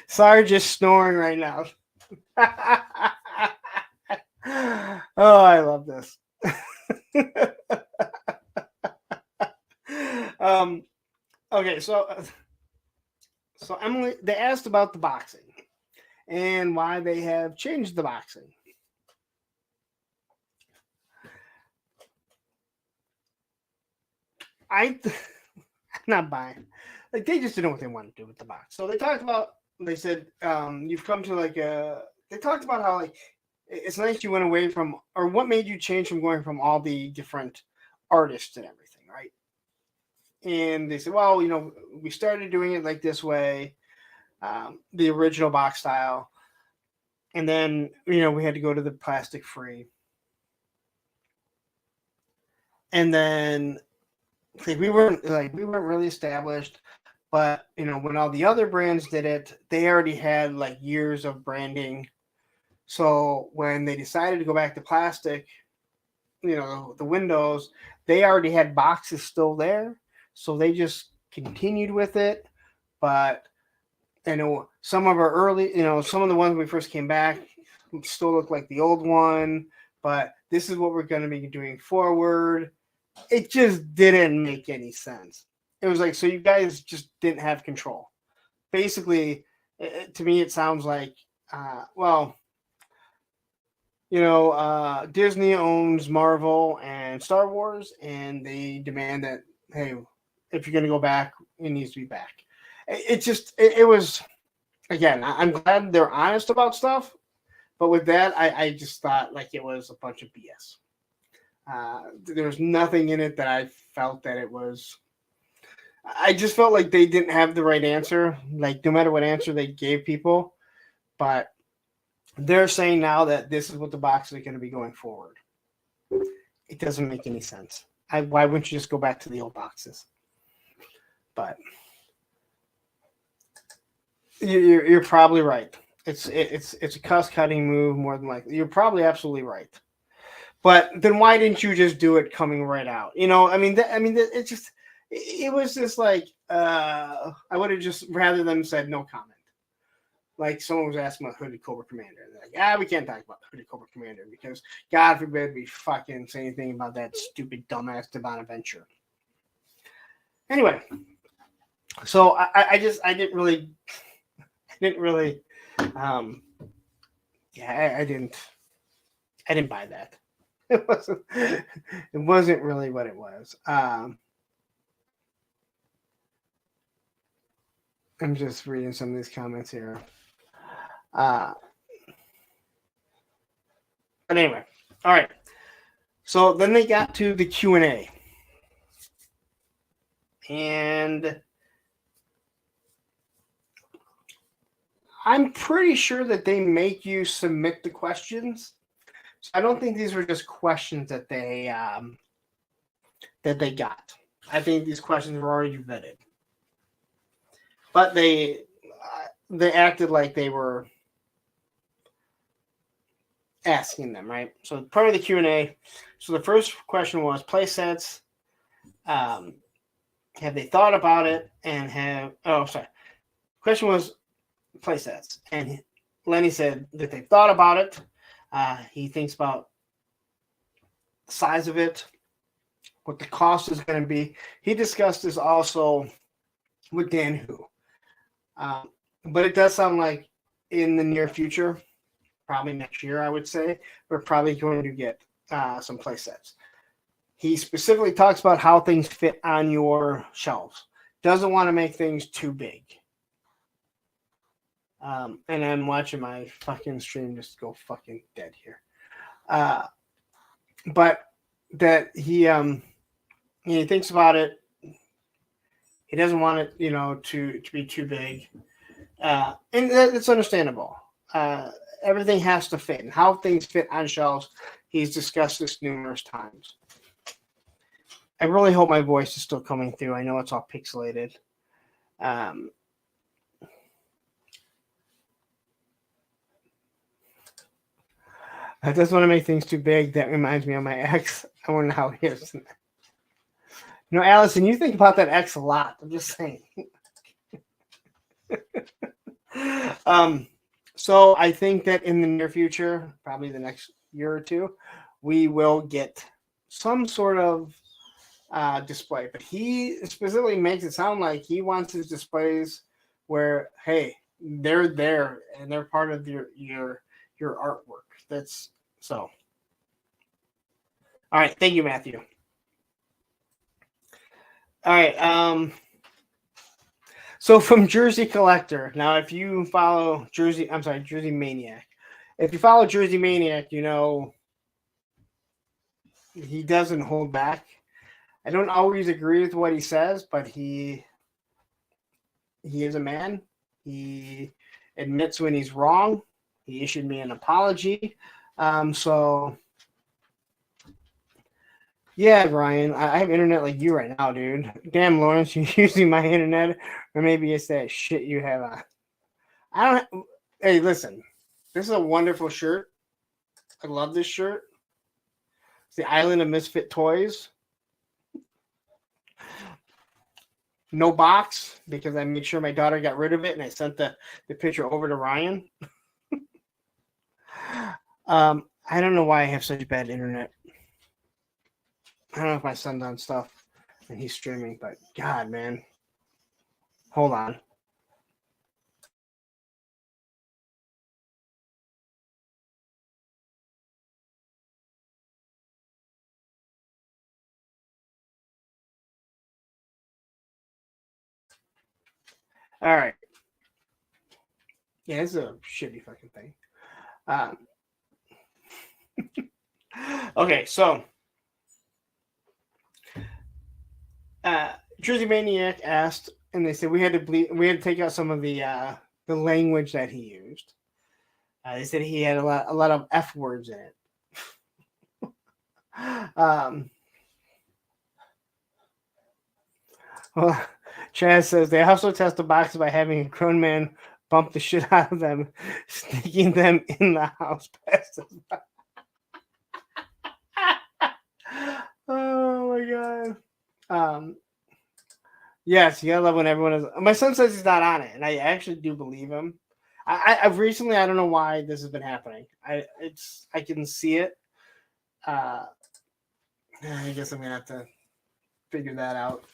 Sarge is snoring right now. Oh, I love this. Okay, so Emily, they asked about the boxing and why they have changed the boxing. I'm not buying. Like, they just didn't know what they wanted to do with the box. So they talked about. They said you've come to like a. They talked about how like it's nice you went away from, or what made you change from going from all the different artists and everything, right? And they said, well, you know, we started doing it like this way, the original box style, and then you know we had to go to the plastic free, and then like we weren't really established, but you know when all the other brands did it, they already had like years of branding. So when they decided to go back to plastic, you know, the windows, they already had boxes still there, so they just continued with it. But you know, some of our early, you know, some of the ones when we first came back still look like the old one, but this is what we're going to be doing forward. It just didn't make any sense. It was like, so you guys just didn't have control. Basically, to me, it sounds like, well, you know, Disney owns Marvel and Star Wars, and they demand that, hey, if you're going to go back, it needs to be back. It was, again, I'm glad they're honest about stuff, but with that, I just thought like it was a bunch of BS. There was nothing in it that I felt that it was. I just felt like they didn't have the right answer, like no matter what answer they gave people. But they're saying now that this is what the boxes are going to be going forward. It doesn't make any sense. Why wouldn't you just go back to the old boxes? But you're probably right. It's a cost cutting move more than likely. You're probably absolutely right. But then why didn't you just do it coming right out? You know, I mean, it was just like I would have just rather them said no comment. Like someone was asking about Hooded Cobra Commander. They're like, we can't talk about Hooded Cobra Commander because God forbid we fucking say anything about that stupid dumbass Divine Adventure. Anyway, so I didn't really, I didn't buy that. It wasn't really what it was. I'm just reading some of these comments here. But anyway, all right. So then they got to the Q&A. And I'm pretty sure that they make you submit the questions. So I don't think these were just questions that they got. I think these questions were already vetted. But they acted like they were asking them, right? So part of the Q&A. So the first question was play sets. have they thought about it and have? Oh, sorry. Question was play sets, and Lenny said that they've thought about it. He thinks about the size of it, what the cost is going to be. He discussed this also with Dan Hu. But it does sound like in the near future, probably next year, I would say, we're probably going to get some play sets. He specifically talks about how things fit on your shelves. Doesn't want to make things too big. And I'm watching my fucking stream just go fucking dead here. But that he thinks about it. He doesn't want it, to be too big. And it's understandable. Everything has to fit, and how things fit on shelves. He's discussed this numerous times. I really hope my voice is still coming through. I know it's all pixelated. I just want to make things too big. That reminds me of my ex. I wonder how he is. Allison, you think about that ex a lot. I'm just saying. So I think that in the near future, probably the next year or two, we will get some sort of display. But he specifically makes it sound like he wants his displays where, hey, they're there and they're part of your artwork. That's so. All right, thank you, Matthew. All right. So from Jersey Collector. Now, if you follow Jersey Maniac. If you follow Jersey Maniac, he doesn't hold back. I don't always agree with what he says, but he is a man. He admits when he's wrong. He issued me an apology. So yeah, Ryan, I have internet like you right now, dude. Damn, Lawrence, you're using my internet, or maybe it's that shit you have on. Hey, listen, this is a wonderful shirt. I love this shirt. It's the Island of Misfit Toys. No box, because I made sure my daughter got rid of it, and I sent the picture over to Ryan. I don't know why I have such bad internet. I don't know if my son's on stuff and he's streaming, but God, man. Hold on. All right. Yeah, it's a shitty fucking thing. Okay, so Jersey Maniac asked, and they said we had to take out some of the language that he used. They said he had a lot of F words in it. Well, Chaz says they also test the box by having a grown man bump the shit out of them, sneaking them in the house past us. Oh my god. Yes, you gotta love when everyone is. My son says he's not on it, and I actually do believe him. I've recently, I don't know why this has been happening. I can see it. I guess I'm gonna have to figure that out.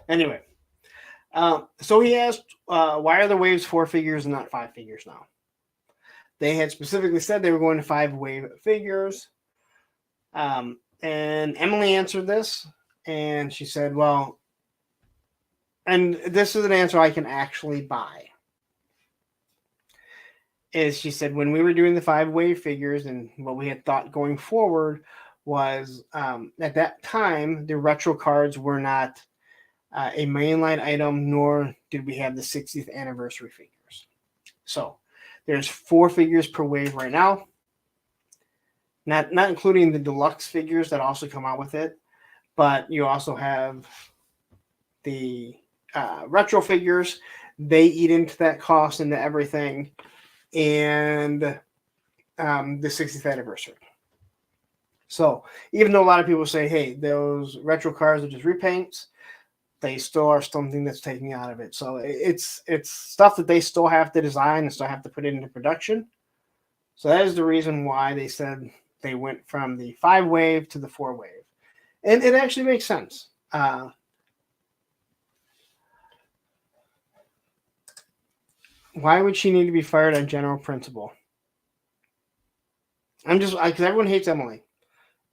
Anyway, so he asked, why are the waves 4 figures and not 5 figures now? They had specifically said they were going to 5 wave figures. And Emily answered this, and she said, well, and this is an answer I can actually buy. Is she said, when we were doing the 5 wave figures and what we had thought going forward was at that time, the retro cards were not a mainline item, nor did we have the 60th anniversary figures. So there's 4 figures per wave right now, not including the deluxe figures that also come out with it, but you also have the retro figures. They eat into that cost, into everything, and the 60th anniversary. So even though a lot of people say, hey, those retro cards are just repaints, they still are something that's taking out of it. So it's stuff that they still have to design and still have to put it into production. So that is the reason why they said they went from the 5-wave to the 4-wave. And it actually makes sense. Why would she need to be fired on general principle? Because everyone hates Emily,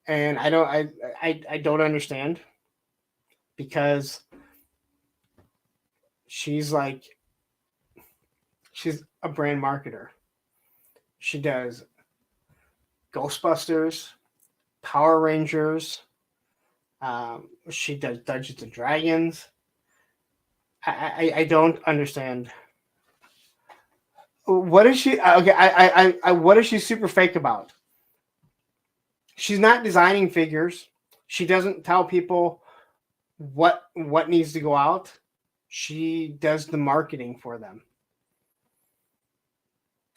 and I don't understand, because she's a brand marketer. She does Ghostbusters, Power Rangers. She does Dungeons and Dragons. I don't understand. What is she? Okay, what is she super fake about? She's not designing figures. She doesn't tell people what needs to go out. She does the marketing for them.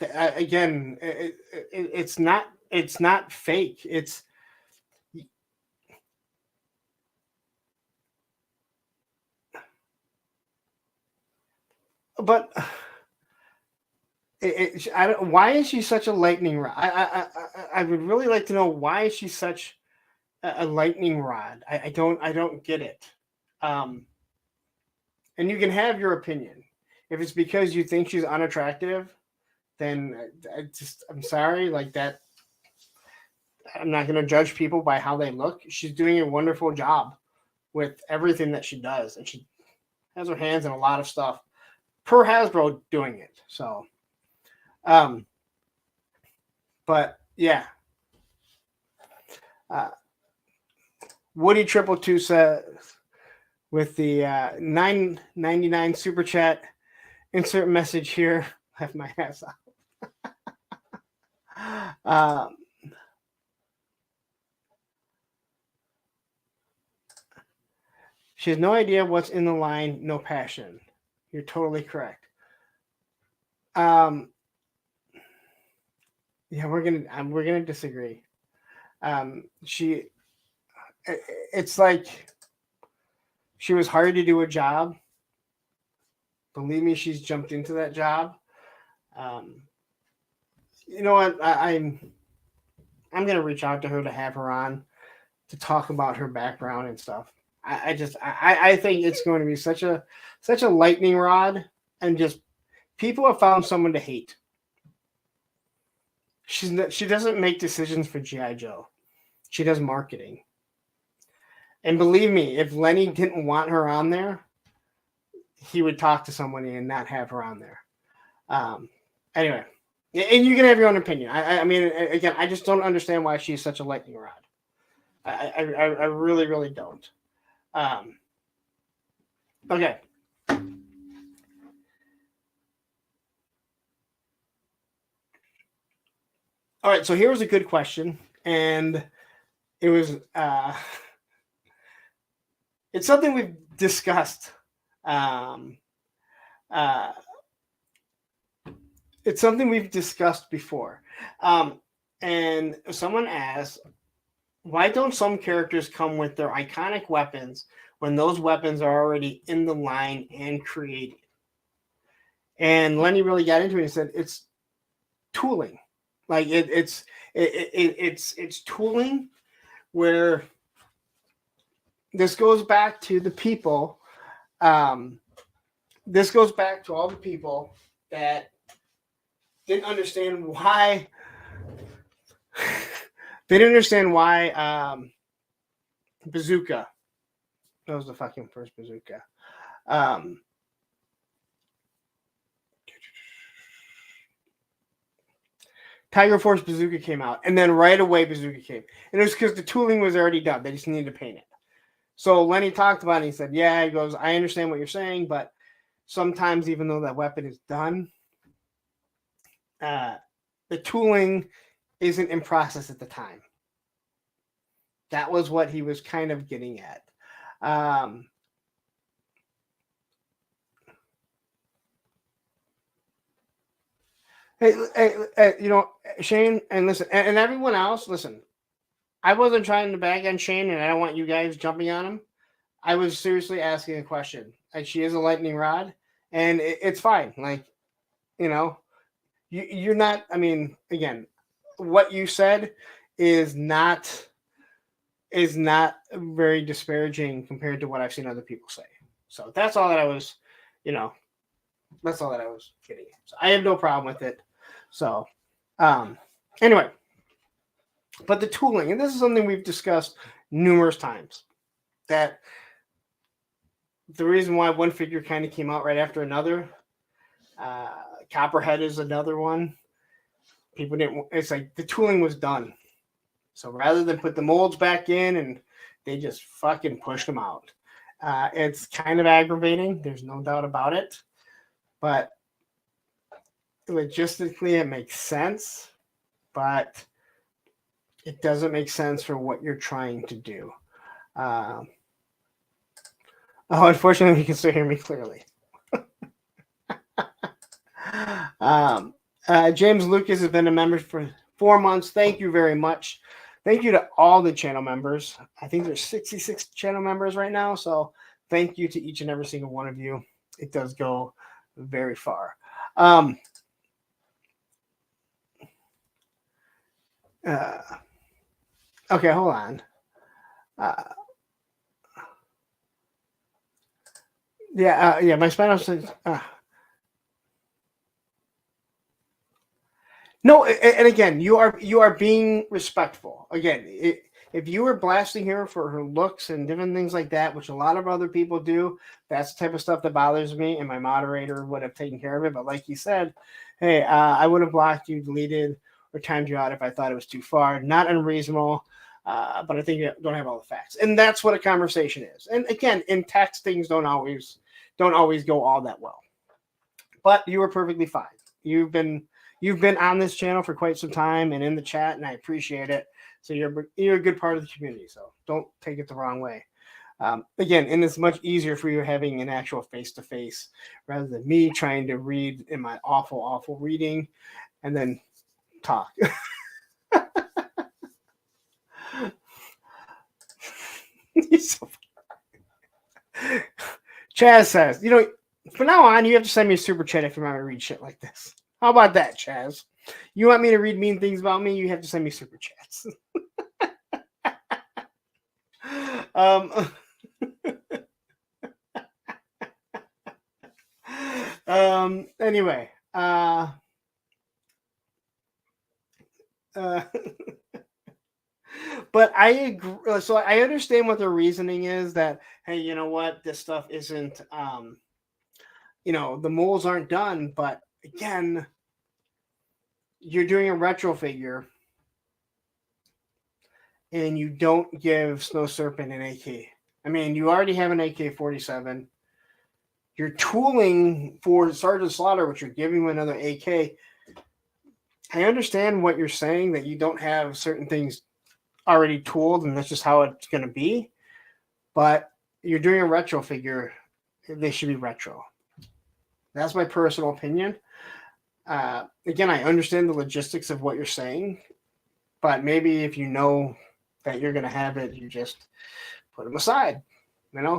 Again, it's not fake. But why is she such a lightning rod? I would really like to know, why is she such a lightning rod? I don't get it. And you can have your opinion. If it's because you think she's unattractive, then I'm sorry, like that. I'm not going to judge people by how they look. She's doing a wonderful job with everything that she does, and she has her hands in a lot of stuff. Per Hasbro doing it. So, but yeah. Woody 222 says, with the $9.99 super chat, insert message here. Left my ass out. She has no idea what's in the line. No passion. You're totally correct. Yeah, we're gonna disagree. It's like she was hired to do a job. Believe me, she's jumped into that job. You know what? I'm gonna reach out to her to have her on to talk about her background and stuff. I think it's going to be such a lightning rod, and just people have found someone to hate. She doesn't make decisions for G.I. Joe. She does marketing. And believe me, if Lenny didn't want her on there, he would talk to somebody and not have her on there. Anyway, and you can have your own opinion. I mean, again, I just don't understand why she's such a lightning rod. I really, really don't. Okay. All right, so here was a good question, and it was it's something we've discussed. It's something we've discussed before. And someone asked, why don't some characters come with their iconic weapons when those weapons are already in the line and created? And Lenny really got into it and said, it's tooling. Like it's tooling, where this goes back to the people. This goes back to all the people that didn't understand why. They didn't understand why Bazooka. That was the fucking first Bazooka. Tiger Force Bazooka came out, and then right away Bazooka came. And it was because the tooling was already done. They just needed to paint it. So Lenny talked about it, and he said, yeah, he goes, I understand what you're saying, but sometimes even though that weapon is done, the tooling isn't in process at the time. That was what he was kind of getting at. Hey, you know, Shane, and listen, and everyone else, listen, I wasn't trying to bag on Shane, and I don't want you guys jumping on him. I was seriously asking a question. Like, she is a lightning rod, and it's fine. Like, you know, you're not. I mean, again, what you said is not very disparaging compared to what I've seen other people say. So that's all that I was, you know, that's all that I was getting at. So I have no problem with it. So, anyway, but the tooling, and this is something we've discussed numerous times, that the reason why one figure kind of came out right after another, Copperhead is another one. People didn't, it's like the tooling was done. So rather than put the molds back in, and they just fucking pushed them out. It's kind of aggravating. There's no doubt about it. But logistically, it makes sense. But it doesn't make sense for what you're trying to do. Unfortunately, you can still hear me clearly. James Lucas has been a member for 4 months. Thank you very much. Thank you to all the channel members. I think there's 66 channel members right now. So thank you to each and every single one of you. It does go very far. Okay, hold on. My spinal says. No, and again, you are being respectful. Again, if you were blasting her for her looks and different things like that, which a lot of other people do, that's the type of stuff that bothers me, and my moderator would have taken care of it. But like you said, hey, I would have blocked you, deleted, or timed you out if I thought it was too far. Not unreasonable, but I think you don't have all the facts, and that's what a conversation is. And again, in text, things don't always go all that well. But you were perfectly fine. You've been on this channel for quite some time and in the chat, and I appreciate it. So you're a good part of the community. So don't take it the wrong way. Again, and it's much easier for you having an actual face-to-face rather than me trying to read in my awful reading and then talk. So Chaz says, from now on, you have to send me a super chat if you want to read shit like this. How about that, Chaz? You want me to read mean things about me? You have to send me super chats. Anyway. But I agree. So I understand what their reasoning is, that, hey, you know what? This stuff isn't, the molds aren't done. But again, you're doing a retro figure and you don't give Snow Serpent an AK. I mean, you already have an AK-47. You're tooling for Sergeant Slaughter, which you're giving him another AK. I understand what you're saying, that you don't have certain things already tooled and that's just how it's going to be. But you're doing a retro figure. They should be retro. That's my personal opinion. Again, I understand the logistics of what you're saying, but maybe if you know that you're going to have it, you just put them aside, print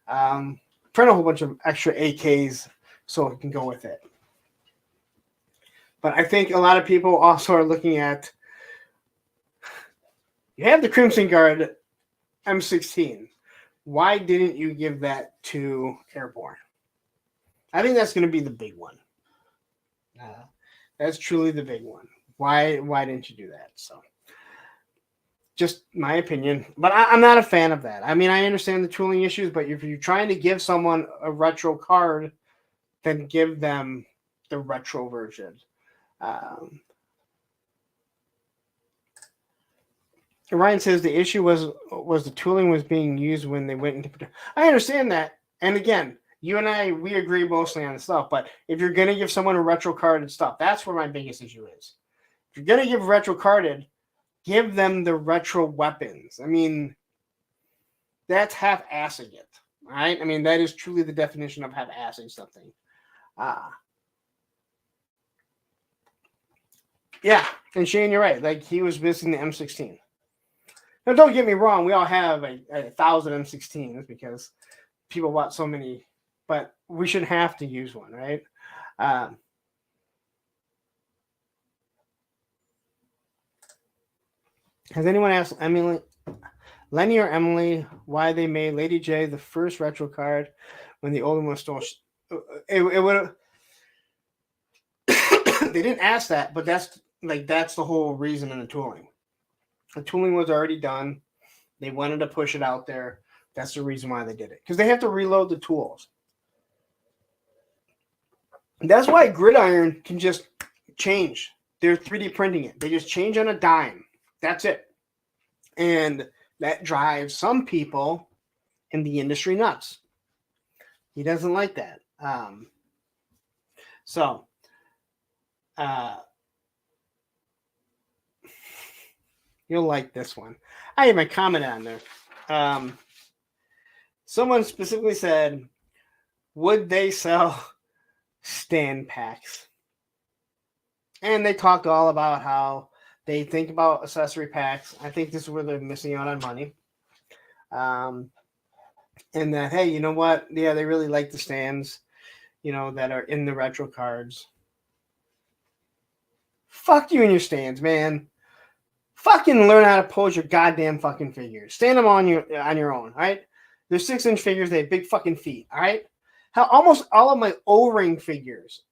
a whole bunch of extra AKs so it can go with it. But I think a lot of people also are looking at, you have the Crimson Guard M16. Why didn't you give that to Airborne? I think that's going to be the big one. That's truly the big one. Why didn't you do that? So, just my opinion. But I'm not a fan of that. I mean, I understand the tooling issues, but if you're trying to give someone a retro card, then give them the retro version. Ryan says the issue was the tooling was being used when they went into production. I understand that. And again, you and I, we agree mostly on the stuff. But if you're going to give someone a retro carded stuff, that's where my biggest issue is. If you're going to give retro carded, give them the retro weapons. I mean, that's half-assing it, right? I mean, that is truly the definition of half-assing something. Yeah, and Shane, you're right. Like, he was missing the M16. Now, don't get me wrong. We all have a 1,000 M16s because people bought so many, but we shouldn't have to use one, right? Has anyone asked Lenny or Emily why they made Lady J the first retro card when the older one stole? It would have. They didn't ask that, but that's the whole reason in the tooling. The tooling was already done. They wanted to push it out there. That's the reason why they did it, because they have to reload the tools. That's why Gridiron can just change. They're 3D printing it. They just change on a dime. That's it. And that drives some people in the industry nuts. He doesn't like that. You'll like this one. I even commented on there. Someone specifically said, would they sell stand packs? And they talked all about how they think about accessory packs. I think this is where they're missing out on money. And that, hey, you know what? Yeah, they really like the stands, that are in the retro cards. Fuck you and your stands, man. Fucking learn how to pose your goddamn fucking figures. Stand them on your own, all right? They're 6-inch figures. They have big fucking feet, all right? How almost all of my O-ring figures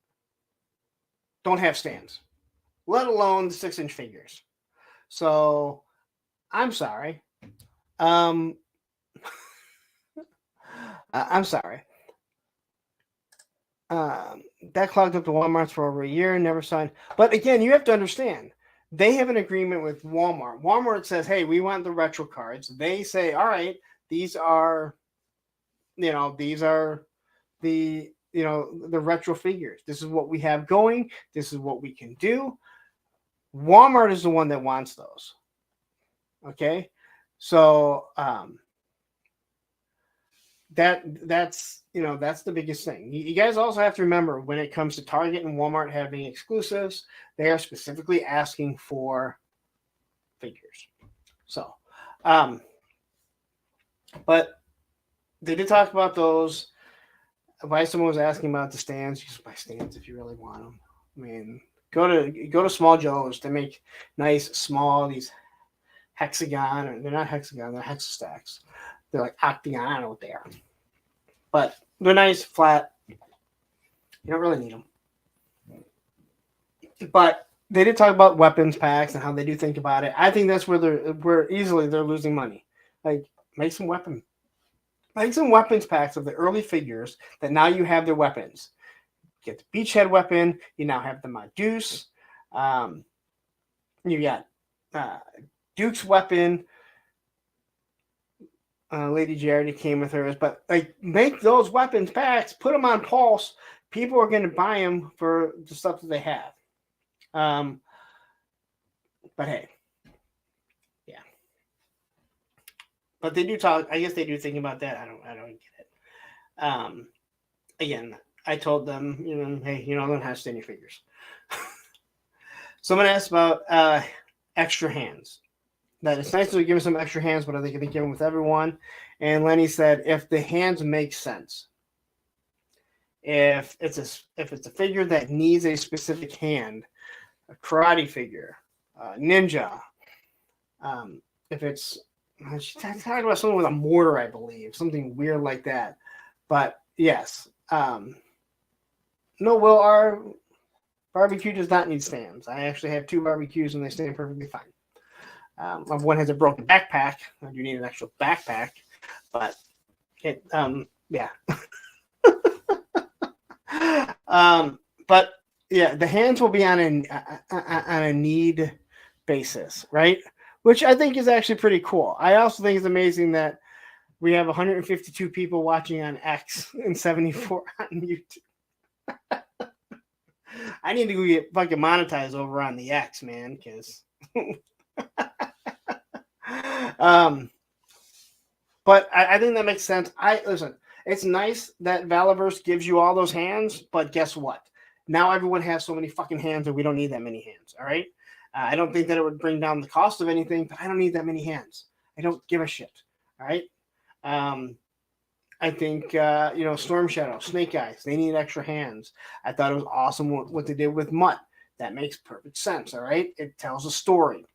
don't have stands, let alone the 6-inch figures. So I'm sorry. I'm sorry. That clogged up the Walmarts for over a year, never signed. But again, you have to understand, they have an agreement with Walmart. Walmart says, hey, we want the retro cards. They say, all right, these are the retro figures. This is what we have going. This is what we can do. Walmart is the one that wants those. Okay. So, that's the biggest thing. You guys also have to remember, when it comes to Target and Walmart having exclusives, they are specifically asking for figures. So, but they did talk about those. Why someone was asking about the stands? You just buy stands if you really want them. I mean, go to Small Joe's. They make nice small these hexagon, or they're not hexagon, they're hexastacks. They're like octagon out there, but they're nice, flat. You don't really need them. But they did talk about weapons packs and how they do think about it. I think that's where they're losing money. Like, make some weapons packs of the early figures that now you have their weapons. You get the beachhead weapon. You now have the Medusa. You got Duke's weapon. Lady Jarity came with hers, but like, make those weapons packs, put them on Pulse. People are going to buy them for the stuff that they have. But hey, yeah. But they do talk. I guess they do think about that. I don't get it. Again, I told them, hey, I don't have standing figures. Someone asked about extra hands. That it's nice to give them some extra hands, but are they going to give them with everyone? And Lenny said, if the hands make sense, if it's a figure that needs a specific hand, a karate figure, ninja, if it's, she's talking about something with a mortar, I believe, something weird like that. But yes, no, Will, our barbecue does not need stands. I actually have 2 barbecues and they stand perfectly fine. One has a broken backpack. I do need an actual backpack, but it, yeah. But yeah, the hands will be on a need basis, right? Which I think is actually pretty cool. I also think it's amazing that we have 152 people watching on X and 74 on YouTube. I need to go get fucking monetized over on the X, man, because. But I think that makes sense. Listen, it's nice that Valaverse gives you all those hands, but guess what? Now everyone has so many fucking hands that we don't need that many hands. All right. I don't think that it would bring down the cost of anything, but I don't need that many hands. I don't give a shit. All right. I think Storm Shadow, Snake Eyes, they need extra hands. I thought it was awesome what they did with Mutt. That makes perfect sense. All right, it tells a story.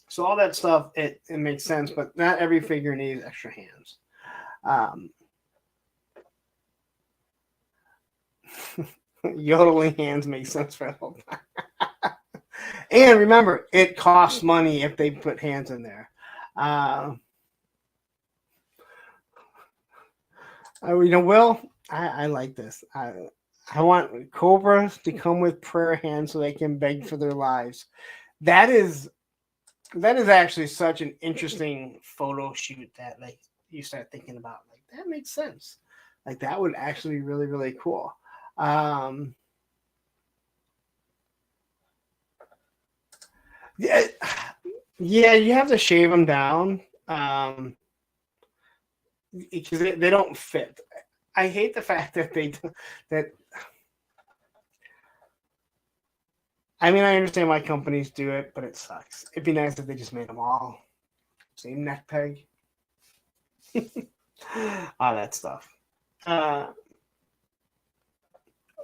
So all that stuff, it makes sense, but not every figure needs extra hands. Yodeling hands make sense for the whole time. And remember, it costs money if they put hands in there. Will, I like this. I want Cobras to come with prayer hands so they can beg for their lives. That is actually such an interesting photo shoot that you start thinking about. Like that makes sense. Like that would actually be really, really cool. Yeah, you have to shave them down because they don't fit. I hate the fact that that. I mean, I understand why companies do it, but it sucks. It'd be nice if they just made them all same neck peg, all that stuff.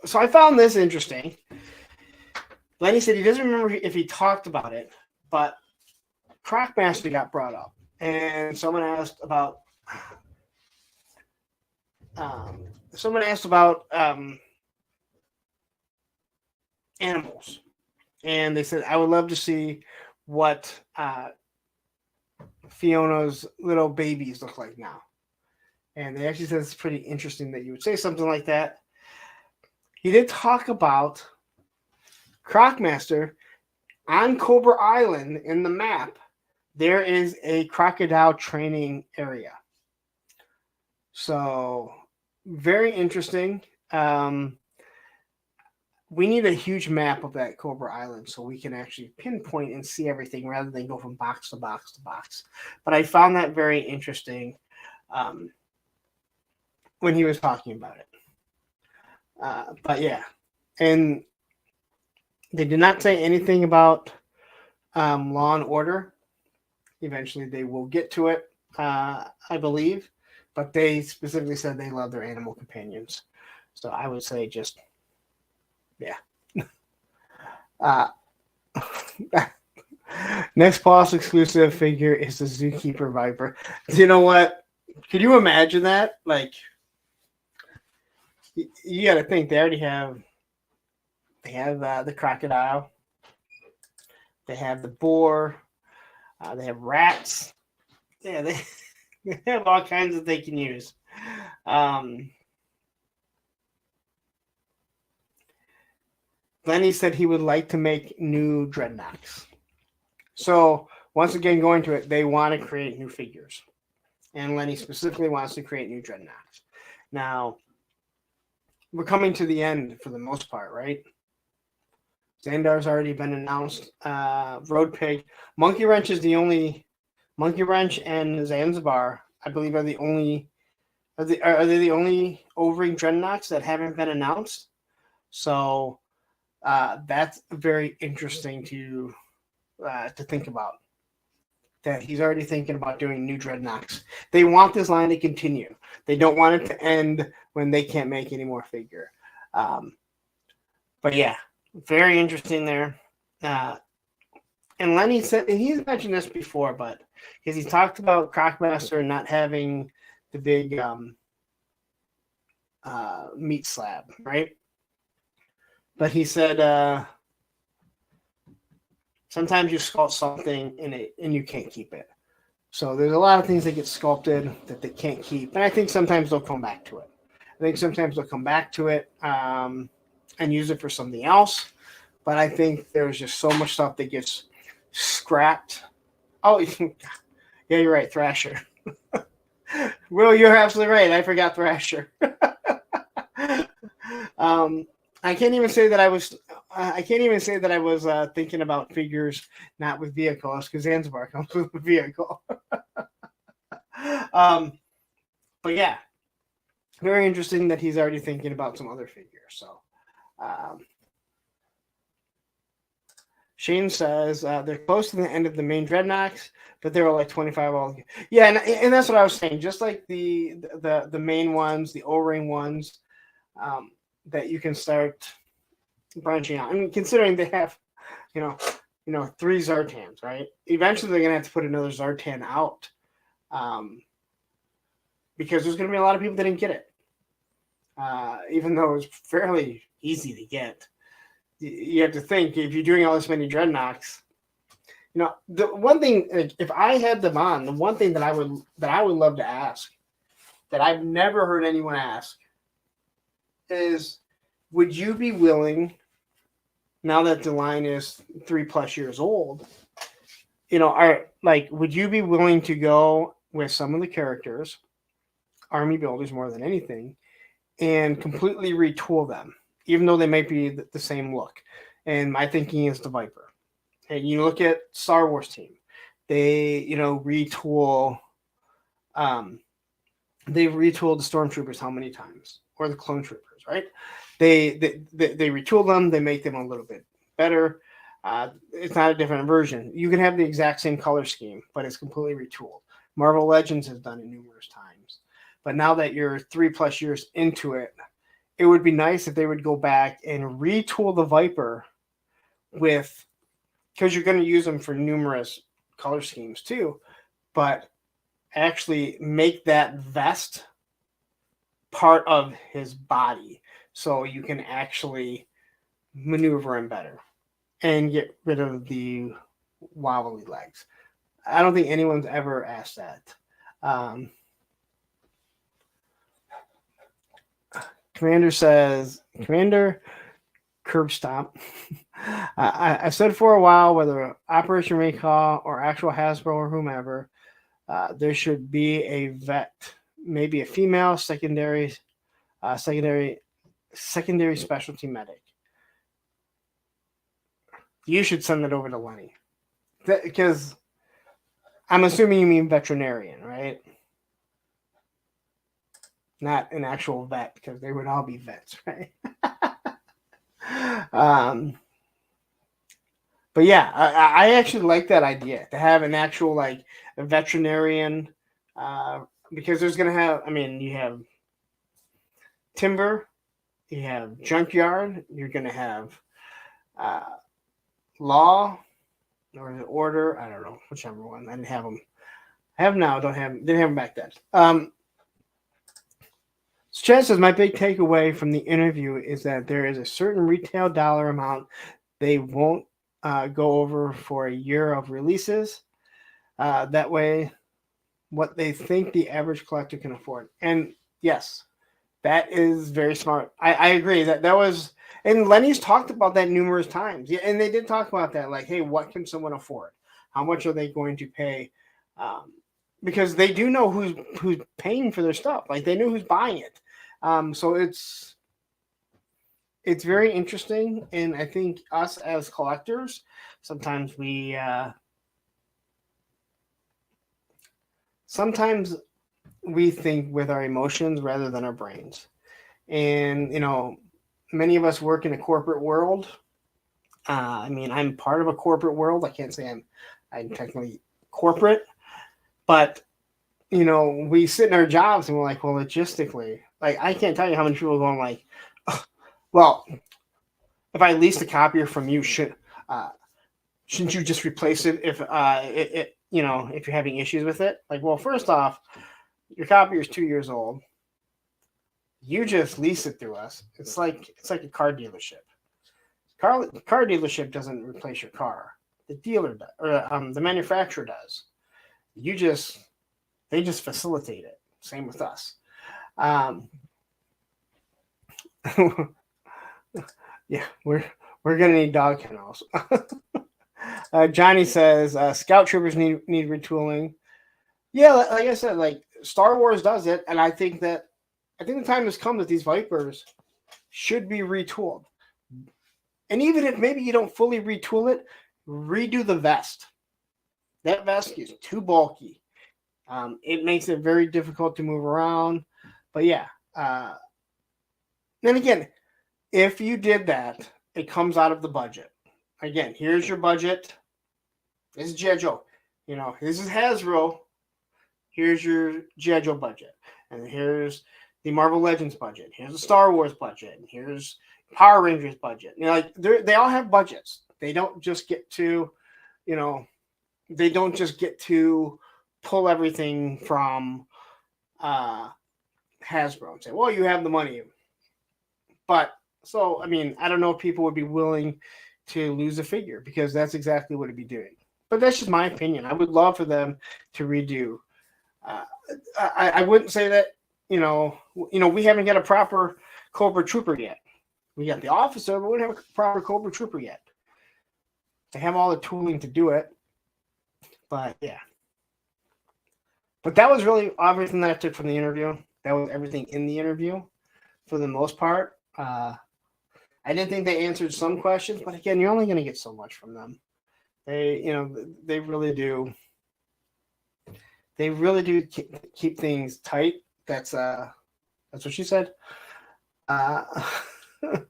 So I found this interesting. Lenny said he doesn't remember if he talked about it, but Crocmaster got brought up, and someone asked about animals, and they said I would love to see what Fiona's little babies look like now. And they actually said it's pretty interesting that you would say something like that. He did talk about Crocmaster on Cobra Island in the map. There is a crocodile training area. So very interesting. We need a huge map of that Cobra Island so we can actually pinpoint and see everything rather than go from box to box to box. But I found that very interesting when he was talking about it. But yeah, and they did not say anything about Law and Order. Eventually they will get to it, I believe. But they specifically said they love their animal companions. So I would say just, yeah. Next Boss exclusive figure is the Zookeeper Viper. You know what? Could you imagine that? Like, you got to think they already have. They have the crocodile. They have the boar. They have rats. Yeah, they have all kinds that they can use. Lenny said he would like to make new Dreadnoks. So once again, going to it, they want to create new figures. And Lenny specifically wants to create new Dreadnoks. Now, we're coming to the end for the most part, right? Xandar's already been announced. Road Pig. Monkey Wrench is the only. Monkey Wrench and Zanzibar, I believe, are the only. Are they the only O-ring Dreadnoks that haven't been announced? So that's very interesting to think about. That he's already thinking about doing new Dreadnoks. They want this line to continue. They don't want it to end when they can't make any more figure. But yeah, very interesting there. And Lenny said, and he's mentioned this before, but because he talked about Crocmaster not having the big meat slab, right? But he said sometimes you sculpt something in it and you can't keep it. So there's a lot of things that get sculpted that they can't keep. And I think sometimes they'll come back to it. And use it for something else. But I think there's just so much stuff that gets scrapped. Oh, yeah, you're right, Thrasher. Will, you're absolutely right. I forgot Thrasher. I can't even say that I was thinking about figures not with vehicles because Zanzibar comes with a vehicle. But yeah, very interesting that he's already thinking about some other figures. So, Shane says they're close to the end of the main dreadnoughts, but they were like 25 all. Yeah, and that's what I was saying. Just like the main ones, the O-ring ones, that you can start branching out. I mean, considering they have, you know, 3 Zartans, right? Eventually, they're gonna have to put another Zartan out, because there's gonna be a lot of people that didn't get it, even though it was fairly easy to get. You have to think, if you're doing all this many dreadnoughts, you know, the one thing, if I had them on, the one thing that I would love to ask, that I've never heard anyone ask, is, would you be willing, now that the line is 3+ years old, you know, would you be willing to go with some of the characters, army builders more than anything, and completely retool them, even though they might be the same look? And my thinking is the Viper. And you look at Star Wars team, they, you know, retool. They've retooled the stormtroopers how many times, or the clone troopers, right? They retool them. They make them a little bit better. It's not a different version. You can have the exact same color scheme, but it's completely retooled. Marvel Legends has done it numerous times. But now that you're 3+ years into it, it would be nice if they would go back and retool the Viper with, because you're going to use them for numerous color schemes too, but actually make that vest part of his body so you can actually maneuver him better and get rid of the wobbly legs. I don't think anyone's ever asked that. Commander says, Commander Curb Stomp. I said for a while, whether Operation Recall or actual Hasbro or whomever, there should be a vet, maybe a female secondary specialty medic. You should send that over to Lenny, because I'm assuming you mean veterinarian, right? Not an actual vet, because they would all be vets, right? But yeah, I actually like that idea, to have an actual, like, a veterinarian, because there's gonna have, I mean, you have Timber, you have Junkyard, you're gonna have Law or the Order, I don't know, whichever one. I didn't have them. I have them now. Didn't have them back then. So Chad says, my big takeaway from the interview is that there is a certain retail dollar amount they won't go over for a year of releases. That way, what they think the average collector can afford. And yes, that is very smart. I agree that was, and Lenny's talked about that numerous times. Yeah, and they did talk about that, like, hey, what can someone afford? How much are they going to pay? Because they do know who's paying for their stuff. Like, they know who's buying it. So it's very interesting, and I think us as collectors, sometimes we think with our emotions rather than our brains. And, you know, many of us work in a corporate world. I mean, I'm part of a corporate world. I can't say I'm technically corporate, but, you know, we sit in our jobs and we're like, well, logistically, like, I can't tell you how many people are going like, well, if I leased a copier from you, shouldn't you just replace it if you know, if you're having issues with it? Like, well, first off, your copier is 2 years old. You just lease it through us. It's like a car dealership. Car dealership doesn't replace your car. The dealer does, or the manufacturer does. They just facilitate it. Same with us. Yeah, we're gonna need dog kennels. Johnny says Scout Troopers need retooling. Yeah, like I said, like, Star Wars does it, and I think the time has come that these Vipers should be retooled. And even if maybe you don't fully retool it, redo the vest. That vest is too bulky. It makes it very difficult to move around. But yeah, then again, if you did that, it comes out of the budget. again, here's your budget. This is G.I. Joe. You know, this is Hasbro. Here's your G.I. Joe budget. And here's the Marvel Legends budget. Here's the Star Wars budget. And here's Power Rangers budget. You know, like they all have budgets. They don't just get to, you know, they don't just get to pull everything from Hasbro and say, well, you have the money. But so, I mean, I don't know if people would be willing to lose a figure because that's exactly what it'd be doing. But that's just my opinion. I would love for them to redo. I wouldn't say that, you know, we haven't got a proper Cobra Trooper yet. We got the officer, but we don't have a proper Cobra Trooper yet. They have all the tooling to do it. But yeah. But that was really everything that I took from the interview. That was everything in the interview for the most part. I didn't think they answered some questions, but again, you're only going to get so much from them. They really do. They really do keep things tight. That's what she said. That's what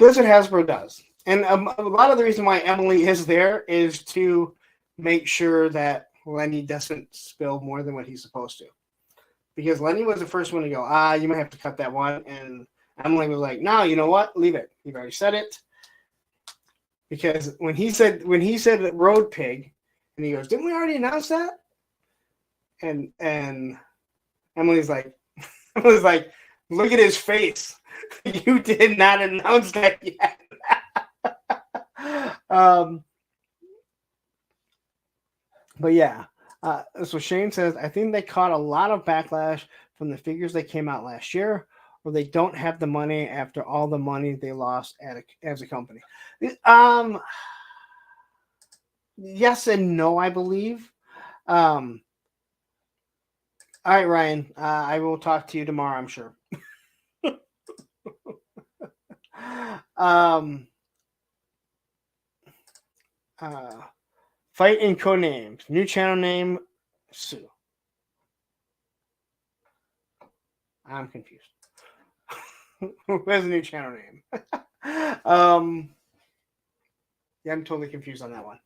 Hasbro does. And a lot of the reason why Emily is there is to make sure that Lenny doesn't spill more than what he's supposed to. Because Lenny was the first one to go, you might have to cut that one. And Emily was like, no, you know what? Leave it. You've already said it. Because when he said road pig, and he goes, didn't we already announce that? And Emily's like, look at his face. You did not announce that yet. But yeah. So Shane says, I think they caught a lot of backlash from the figures that came out last year, or they don't have the money after all the money they lost as a company. Yes and no, I believe. All right, Ryan. I will talk to you tomorrow, I'm sure. Fight in codenames. New channel name, Sue. I'm confused. Who has a new channel name? Yeah, I'm totally confused on that one.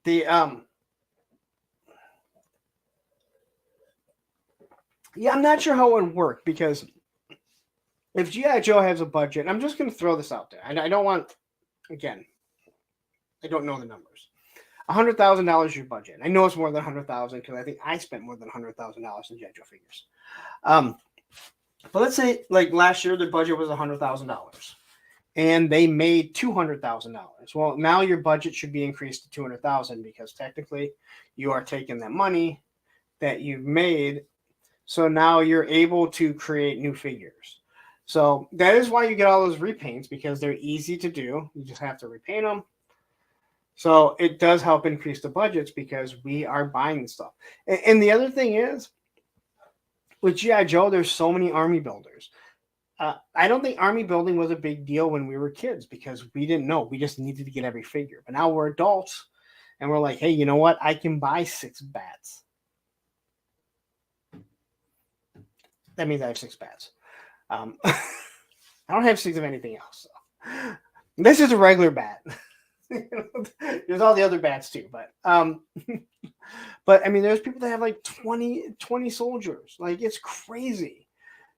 Yeah, I'm not sure how it would work because if G.I. Joe has a budget, I'm just going to throw this out there. I don't want, again, I don't know the numbers. $100,000 is your budget. I know it's more than $100,000 because I think I spent more than $100,000 in G.I. Joe figures. But let's say like last year, their budget was $100,000 and they made $200,000. Well, now your budget should be increased to $200,000 because technically you are taking that money that you've made. So now you're able to create new figures. So that is why you get all those repaints because they're easy to do. You just have to repaint them. So it does help increase the budgets because we are buying the stuff. And the other thing is, with G.I. Joe, there's so many army builders. I don't think army building was a big deal when we were kids because we didn't know. We just needed to get every figure. But now we're adults and we're like, hey, you know what? I can buy 6 bats. That means I have 6 bats. I don't have 6 of anything else. So. This is a regular bat. There's all the other bats too, but I mean, there's people that have like 20 soldiers. Like it's crazy,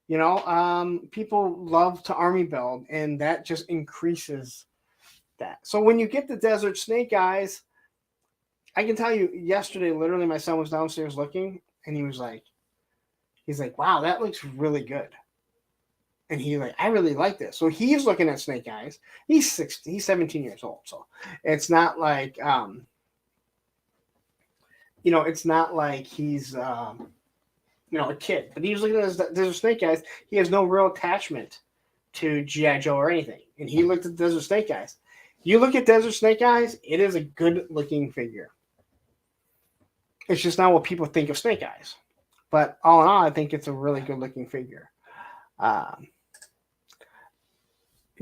you know. People love to army build, and that just increases that. So when you get the Desert Snake Eyes, I can tell you, yesterday, literally, my son was downstairs looking, and he's like, "Wow, that looks really good." And he's like, I really like this. So he's looking at Snake Eyes. He's 17 years old. So it's not like, it's not like he's, a kid. But he's looking at Desert Snake Eyes. He has no real attachment to G.I. Joe or anything. And he looked at Desert Snake Eyes. You look at Desert Snake Eyes, it is a good-looking figure. It's just not what people think of Snake Eyes. But all in all, I think it's a really good-looking figure.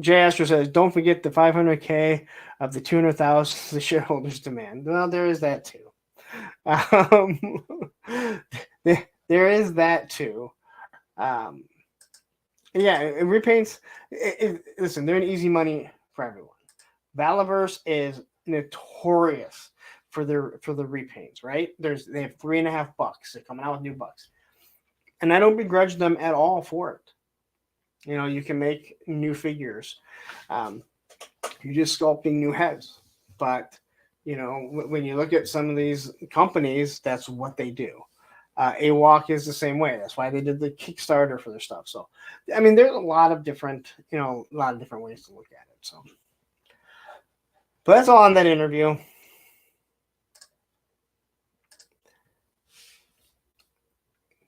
Jay Astro says, don't forget the $500K of the $200,000 the shareholders demand. Well, there is that too. There is that too. Yeah, it repaints. Listen, they're an easy money for everyone. Valaverse is notorious for the repaints, right? They have $3.50. They're coming out with new bucks, and I don't begrudge them at all for it. You know, you can make new figures. Um, you're just sculpting new heads, but you know when you look at some of these companies, that's what they do. AWalk is the same way. That's why they did the Kickstarter for their stuff. So, I mean, there's a lot of different, a lot of different ways to look at it. So, but that's all on that interview.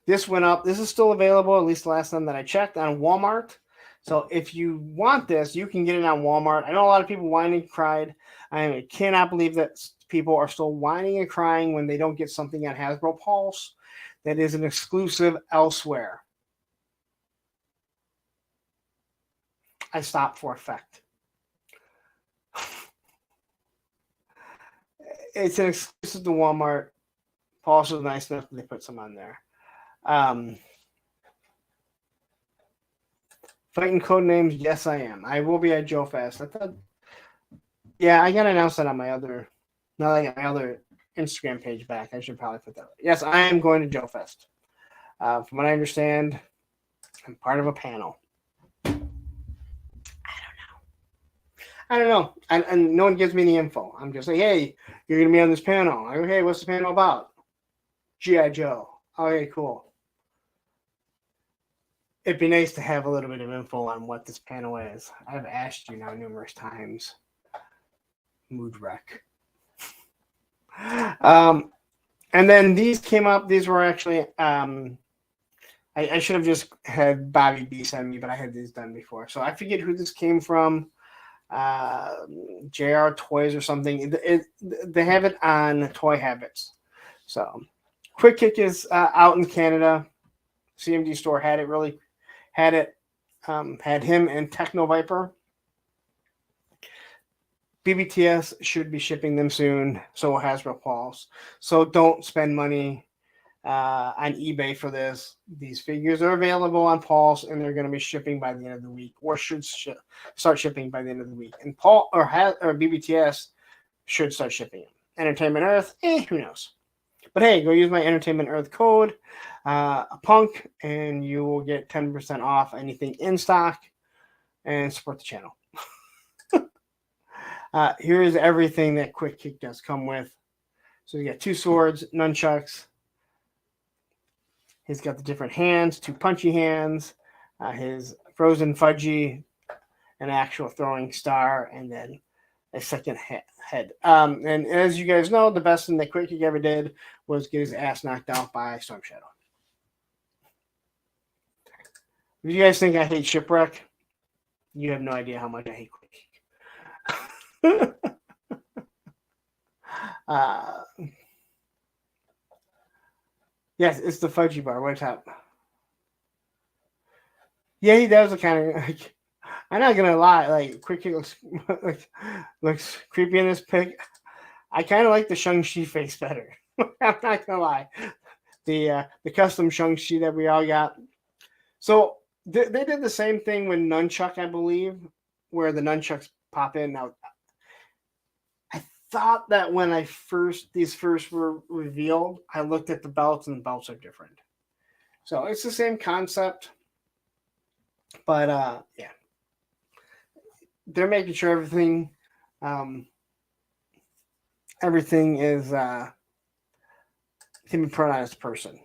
This went up. This is still available, at least the last time that I checked, on Walmart. So if you want this, you can get it on Walmart. I know a lot of people whining and cried. I cannot believe that people are still whining and crying when they don't get something on Hasbro Pulse that is an exclusive elsewhere. I stopped for effect. It's an exclusive to Walmart. Pulse was nice enough that they put some on there. Fighting code names, yes, I am. I will be at Joe Fest. I thought, yeah, I gotta announce that on my other. Now that I got my other Instagram page back, I should probably put that. Yes, I am going to Joe Fest. From what I understand, I'm part of a panel. I don't know. And no one gives me the info. I'm just like, hey, you're gonna be on this panel. I go, hey, what's the panel about? G.I. Joe. Okay, cool. It'd be nice to have a little bit of info on what this panel is. I've asked you now numerous times. Mood wreck. And then these came up. These were actually, I should have just had Bobby B send me, but I had these done before. So I forget who this came from. JR Toys or something. They have it on Toy Habits. So Quick Kick is out in Canada. CMD store had it, had him and Techno Viper. BBTS should be shipping them soon. So will Hasbro Pulse. So don't spend money on eBay for this. These figures are available on Pulse, and they're going to be shipping by the end of the week, or should start shipping by the end of the week. And Paul or BBTS should start shipping them. Entertainment Earth, who knows? But hey, go use my Entertainment Earth code, a punk, and you will get 10% off anything in stock and support the channel. Here is everything that Quick Kick does come with. So you got 2 swords, nunchucks. He's got the different hands, 2 punchy hands, his frozen fudgy, an actual throwing star, and then a second head. And as you guys know, the best thing that Quick Kick ever did was get his ass knocked out by Storm Shadow. If you guys think I hate Shipwreck, you have no idea how much I hate Quick Kick. Yes, it's the fudgy bar. What's up? Yeah, he does look kind of like. I'm not gonna lie. Like Quick Kick looks creepy in this pic. I kind of like the Shang-Chi face better. I'm not gonna lie. The custom Shang-Chi that we all got. So they did the same thing with Nunchuck, I believe, where the nunchucks pop in. Now, I thought that when these first were revealed, I looked at the belts and the belts are different. So it's the same concept, but yeah, they're making sure everything is can be pronounced as a person.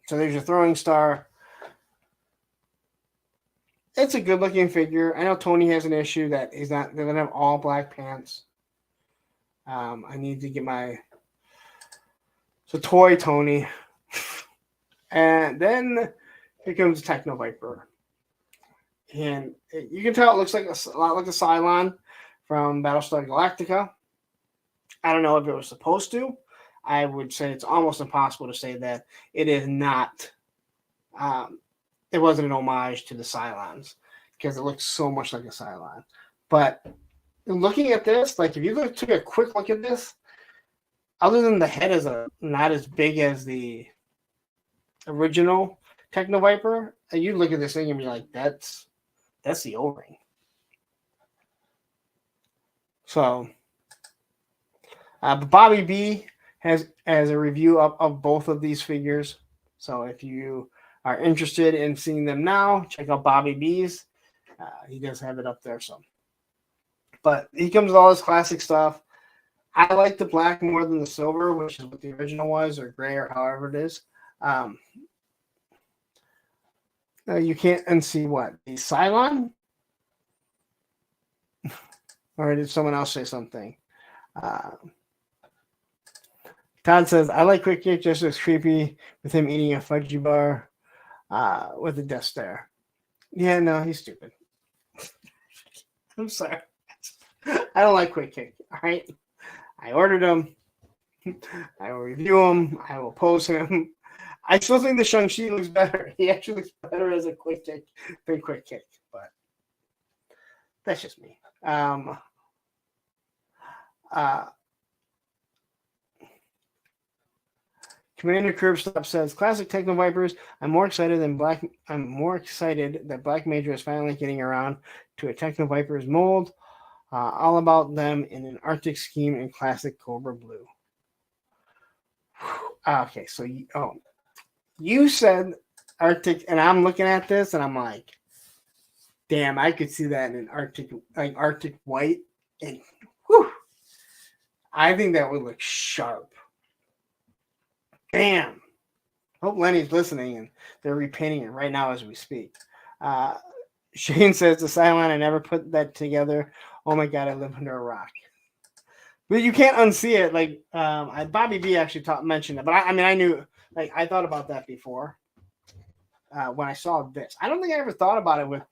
So there's your throwing star. It's a good looking figure. I know Tony has an issue that they're gonna have all black pants. I need to get Toy Tony. And then here comes Techno Viper. And you can tell it looks like a lot like a Cylon from Battlestar Galactica. I don't know if it was supposed to. I would say it's almost impossible to say that it is not. It wasn't an homage to the Cylons because it looks so much like a Cylon. But looking at this, like if you took a quick look at this, other than the head is not as big as the original, Techno Viper, and you look at this thing and be like, that's the O-ring. So, but Bobby B has a review of both of these figures. So if you are interested in seeing them now, check out Bobby B's. He does have it up there. So, but he comes with all his classic stuff. I like the black more than the silver, which is what the original was, or gray, or however it is. You can't unsee what? The Cylon? Or did someone else say something? Todd says, I like Quick Kick just as creepy with him eating a fudgy bar with a death stare. Yeah, no, he's stupid. I'm sorry. I don't like Quick Kick. All right. I ordered him. I will review him. I will post him. I still think the Shang-Chi looks better. He actually looks better as a Quick Kick than Quick Kick, but that's just me. Commander Curbstop says, "Classic Techno Vipers. I'm more excited that Black Major is finally getting around to a Techno Vipers mold. All about them in an Arctic scheme in classic Cobra Blue." Okay, so you said Arctic, and I'm looking at this, and I'm like, damn, I could see that in an Arctic white, and whew, I think that would look sharp. Damn. Hope Lenny's listening, and they're repainting it right now as we speak. Shane says, the Cylon, I never put that together. Oh my God, I live under a rock. But you can't unsee it. Like Bobby B actually mentioned it, but I knew, like, I thought about that before when I saw this. I don't think I ever thought about it with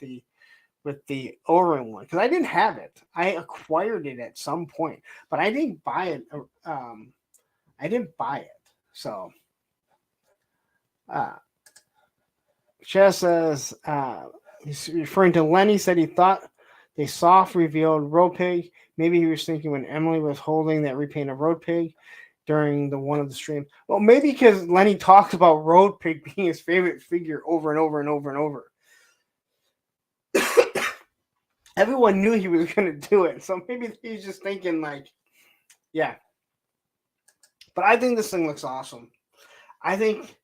the O-ring one because I didn't have it. I acquired it at some point, but I didn't buy it. So, Chess says he's referring to Lenny. Said he thought they soft revealed Road Pig. Maybe he was thinking when Emily was holding that repaint of Road Pig during one of the streams. Well, maybe because Lenny talks about Road Pig being his favorite figure over and over and over and over. Everyone knew he was going to do it, so maybe he's just thinking like, yeah. But I think this thing looks awesome. I think,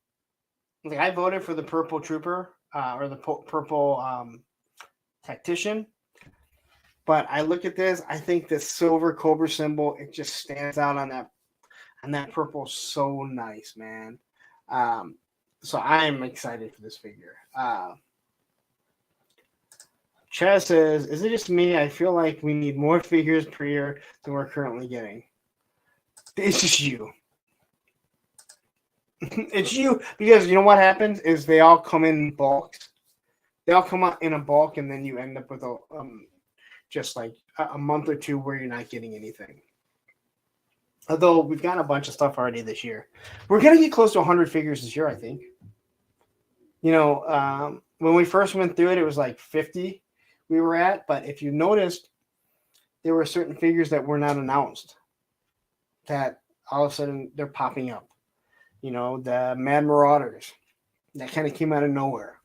like, I voted for the purple trooper or the purple tactician. But I look at this, I think the silver Cobra symbol, it just stands out on that purple so nice, man. So I'm excited for this figure. Chaz says, is it just me? I feel like we need more figures per year than we're currently getting. It's just you. It's you, because you know what happens is they all come in bulks. They all come out in a bulk, and then you end up with just like a month or two where you're not getting anything. Although we've got a bunch of stuff already this year. We're going to get close to 100 figures this year, I think. You know, when we first went through it, it was like 50 we were at. But if you noticed, there were certain figures that were not announced that all of a sudden they're popping up. You know, the Mad Marauders that kind of came out of nowhere.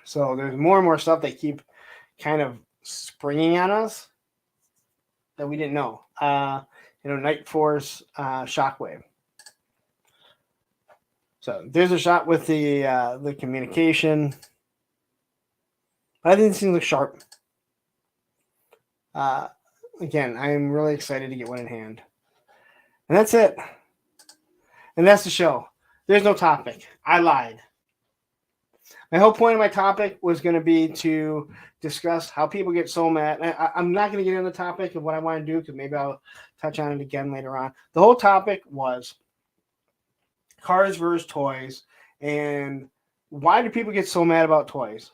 So there's more and more stuff that keep kind of springing at us that we didn't know. Night Force, Shockwave. So there's a shot with the communication. I think this thing looks sharp. Again, I am really excited to get one in hand. And that's it. And that's the show. There's no topic. I lied. My whole point of my topic was going to be to discuss how people get so mad. I'm not going to get into the topic of what I want to do because maybe I'll touch on it again later on. The whole topic was cars versus toys, and why do people get so mad about toys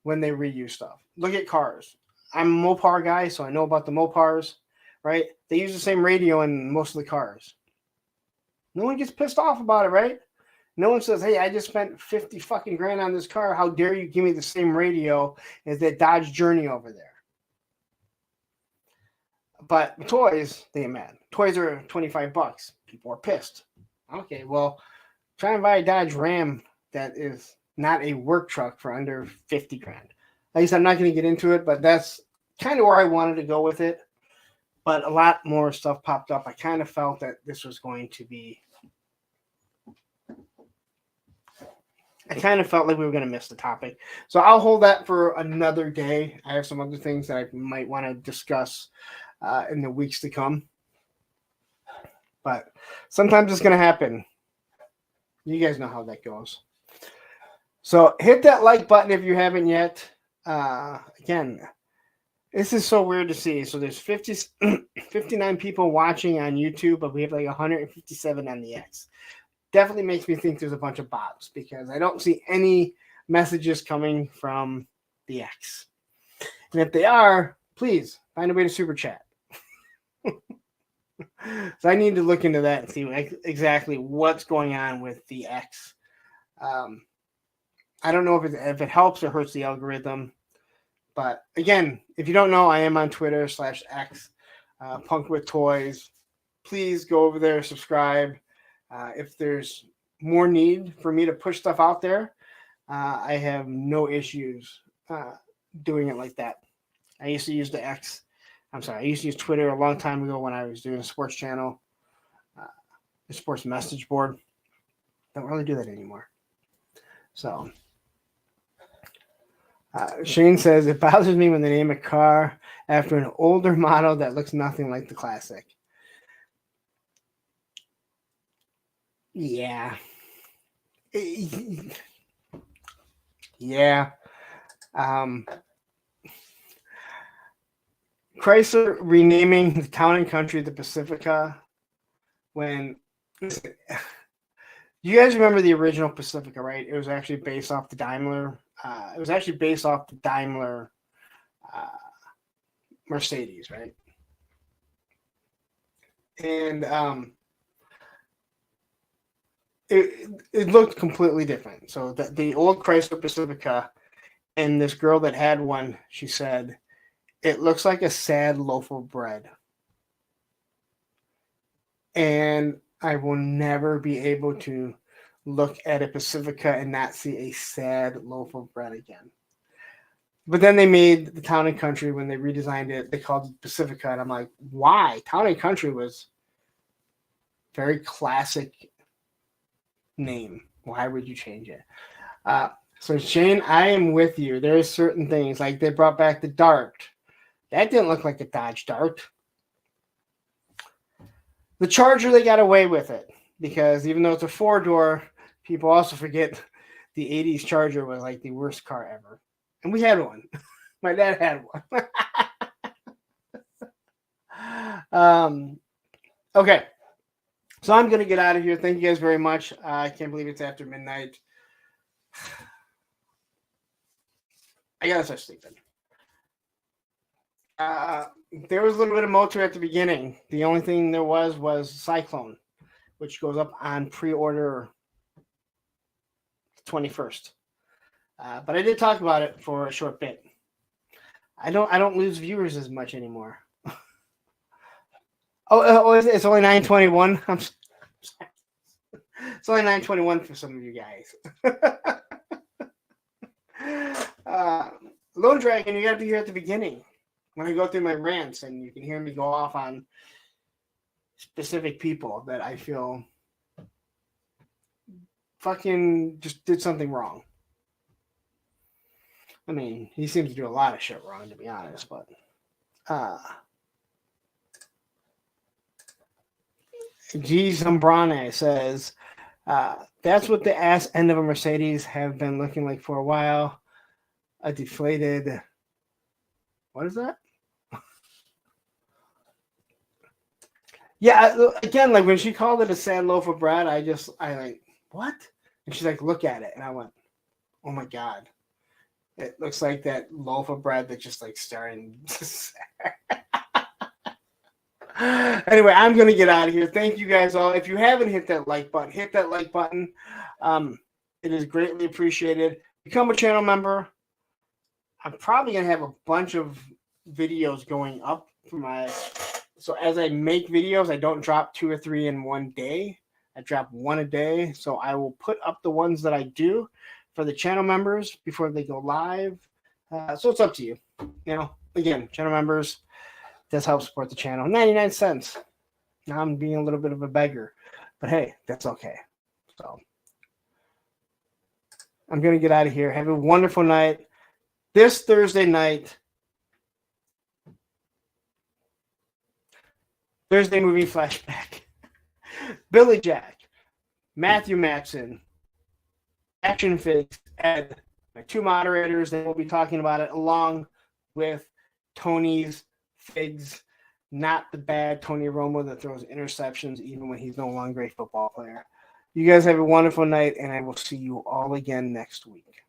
when they reuse stuff? Look at cars. I'm a Mopar guy, so I know about the Mopars, right? They use the same radio in most of the cars. No one gets pissed off about it, right? No one says, hey, I just spent 50 fucking grand on this car. How dare you give me the same radio as that Dodge Journey over there? But toys, they get mad. Toys are $25. People are pissed. Okay, well, try and buy a Dodge Ram that is not a work truck for under 50 grand. At least I'm not going to get into it, but that's kind of where I wanted to go with it. But a lot more stuff popped up. I kind of felt that this was going to be. I kind of felt like we were going to miss the topic. So I'll hold that for another day. I have some other things that I might want to discuss in the weeks to come. But sometimes it's going to happen. You guys know how that goes. So hit that like button if you haven't yet. Again, this is so weird to see. So there's 59 people watching on YouTube, but we have like 157 on the X. Definitely makes me think there's a bunch of bots because I don't see any messages coming from the X. And if they are, please find a way to super chat. So I need to look into that and see exactly what's going on with the X. I don't know if it helps or hurts the algorithm. But again, if you don't know, I am on Twitter /X, Punk with Toys. Please go over there, subscribe. If there's more need for me to push stuff out there, I have no issues doing it like that. I used to use the X. I used to use Twitter a long time ago when I was doing a sports channel, the sports message board. Don't really do that anymore. So Shane says, it bothers me when they name a car after an older model that looks nothing like the classic. Yeah. Yeah. Chrysler renaming the town and country the Pacifica when you guys remember the original Pacifica, right? It was actually based off the Daimler. Mercedes, right? And it looked completely different. So the old Chrysler Pacifica, and this girl that had one, she said, it looks like a sad loaf of bread. And I will never be able to look at a Pacifica and not see a sad loaf of bread again. But then they made the Town and Country, when they redesigned it, they called it Pacifica. And I'm like, why? Town and Country was very classic name. Why would you change it? So Shane, I am with you. There's certain things, like they brought back the Dart. That didn't look like a Dodge Dart. The Charger, they got away with it because even though it's a 4-door, people also forget the 80s Charger was like the worst car ever. And we had one. My dad had one. Okay. So I'm going to get out of here. Thank you guys very much. I can't believe it's after midnight. I got to start sleeping. There was a little bit of motor at the beginning. The only thing there was Cyclone, which goes up on pre-order 21st. But I did talk about it for a short bit. I don't lose viewers as much anymore. It's only 9:21. I'm sorry. It's only 9:21 for some of you guys. Lone Dragon, you got to be here at the beginning when I go through my rants, and you can hear me go off on specific people that I feel fucking just did something wrong. I mean, he seems to do a lot of shit wrong, to be honest, but G. Zambrane says, that's what the ass end of a Mercedes have been looking like for a while. A deflated, what is that? Yeah, again, like when she called it a sad loaf of bread, I like, what? And she's like, look at it. And I went, oh my God. It looks like that loaf of bread that just like starting. Anyway, I'm going to get out of here. Thank you guys all. If you haven't hit that like button, hit that like button. It is greatly appreciated. Become a channel member. I'm probably going to have a bunch of videos going up for my. So as I make videos, I don't drop 2 or 3 in one day. I drop one a day, so I will put up the ones that I do for the channel members before they go live. So it's up to you. Again, channel members does help support the channel. 99 cents. Now I'm being a little bit of a beggar, but hey, that's okay. So I'm going to get out of here. Have a wonderful night. This Thursday night, Thursday movie flashback. Billy Jack, Matthew Matson, Action Figs, Ed, my two moderators. They will be talking about it along with Tony's Figs, not the bad Tony Romo that throws interceptions even when he's no longer a football player. You guys have a wonderful night, and I will see you all again next week.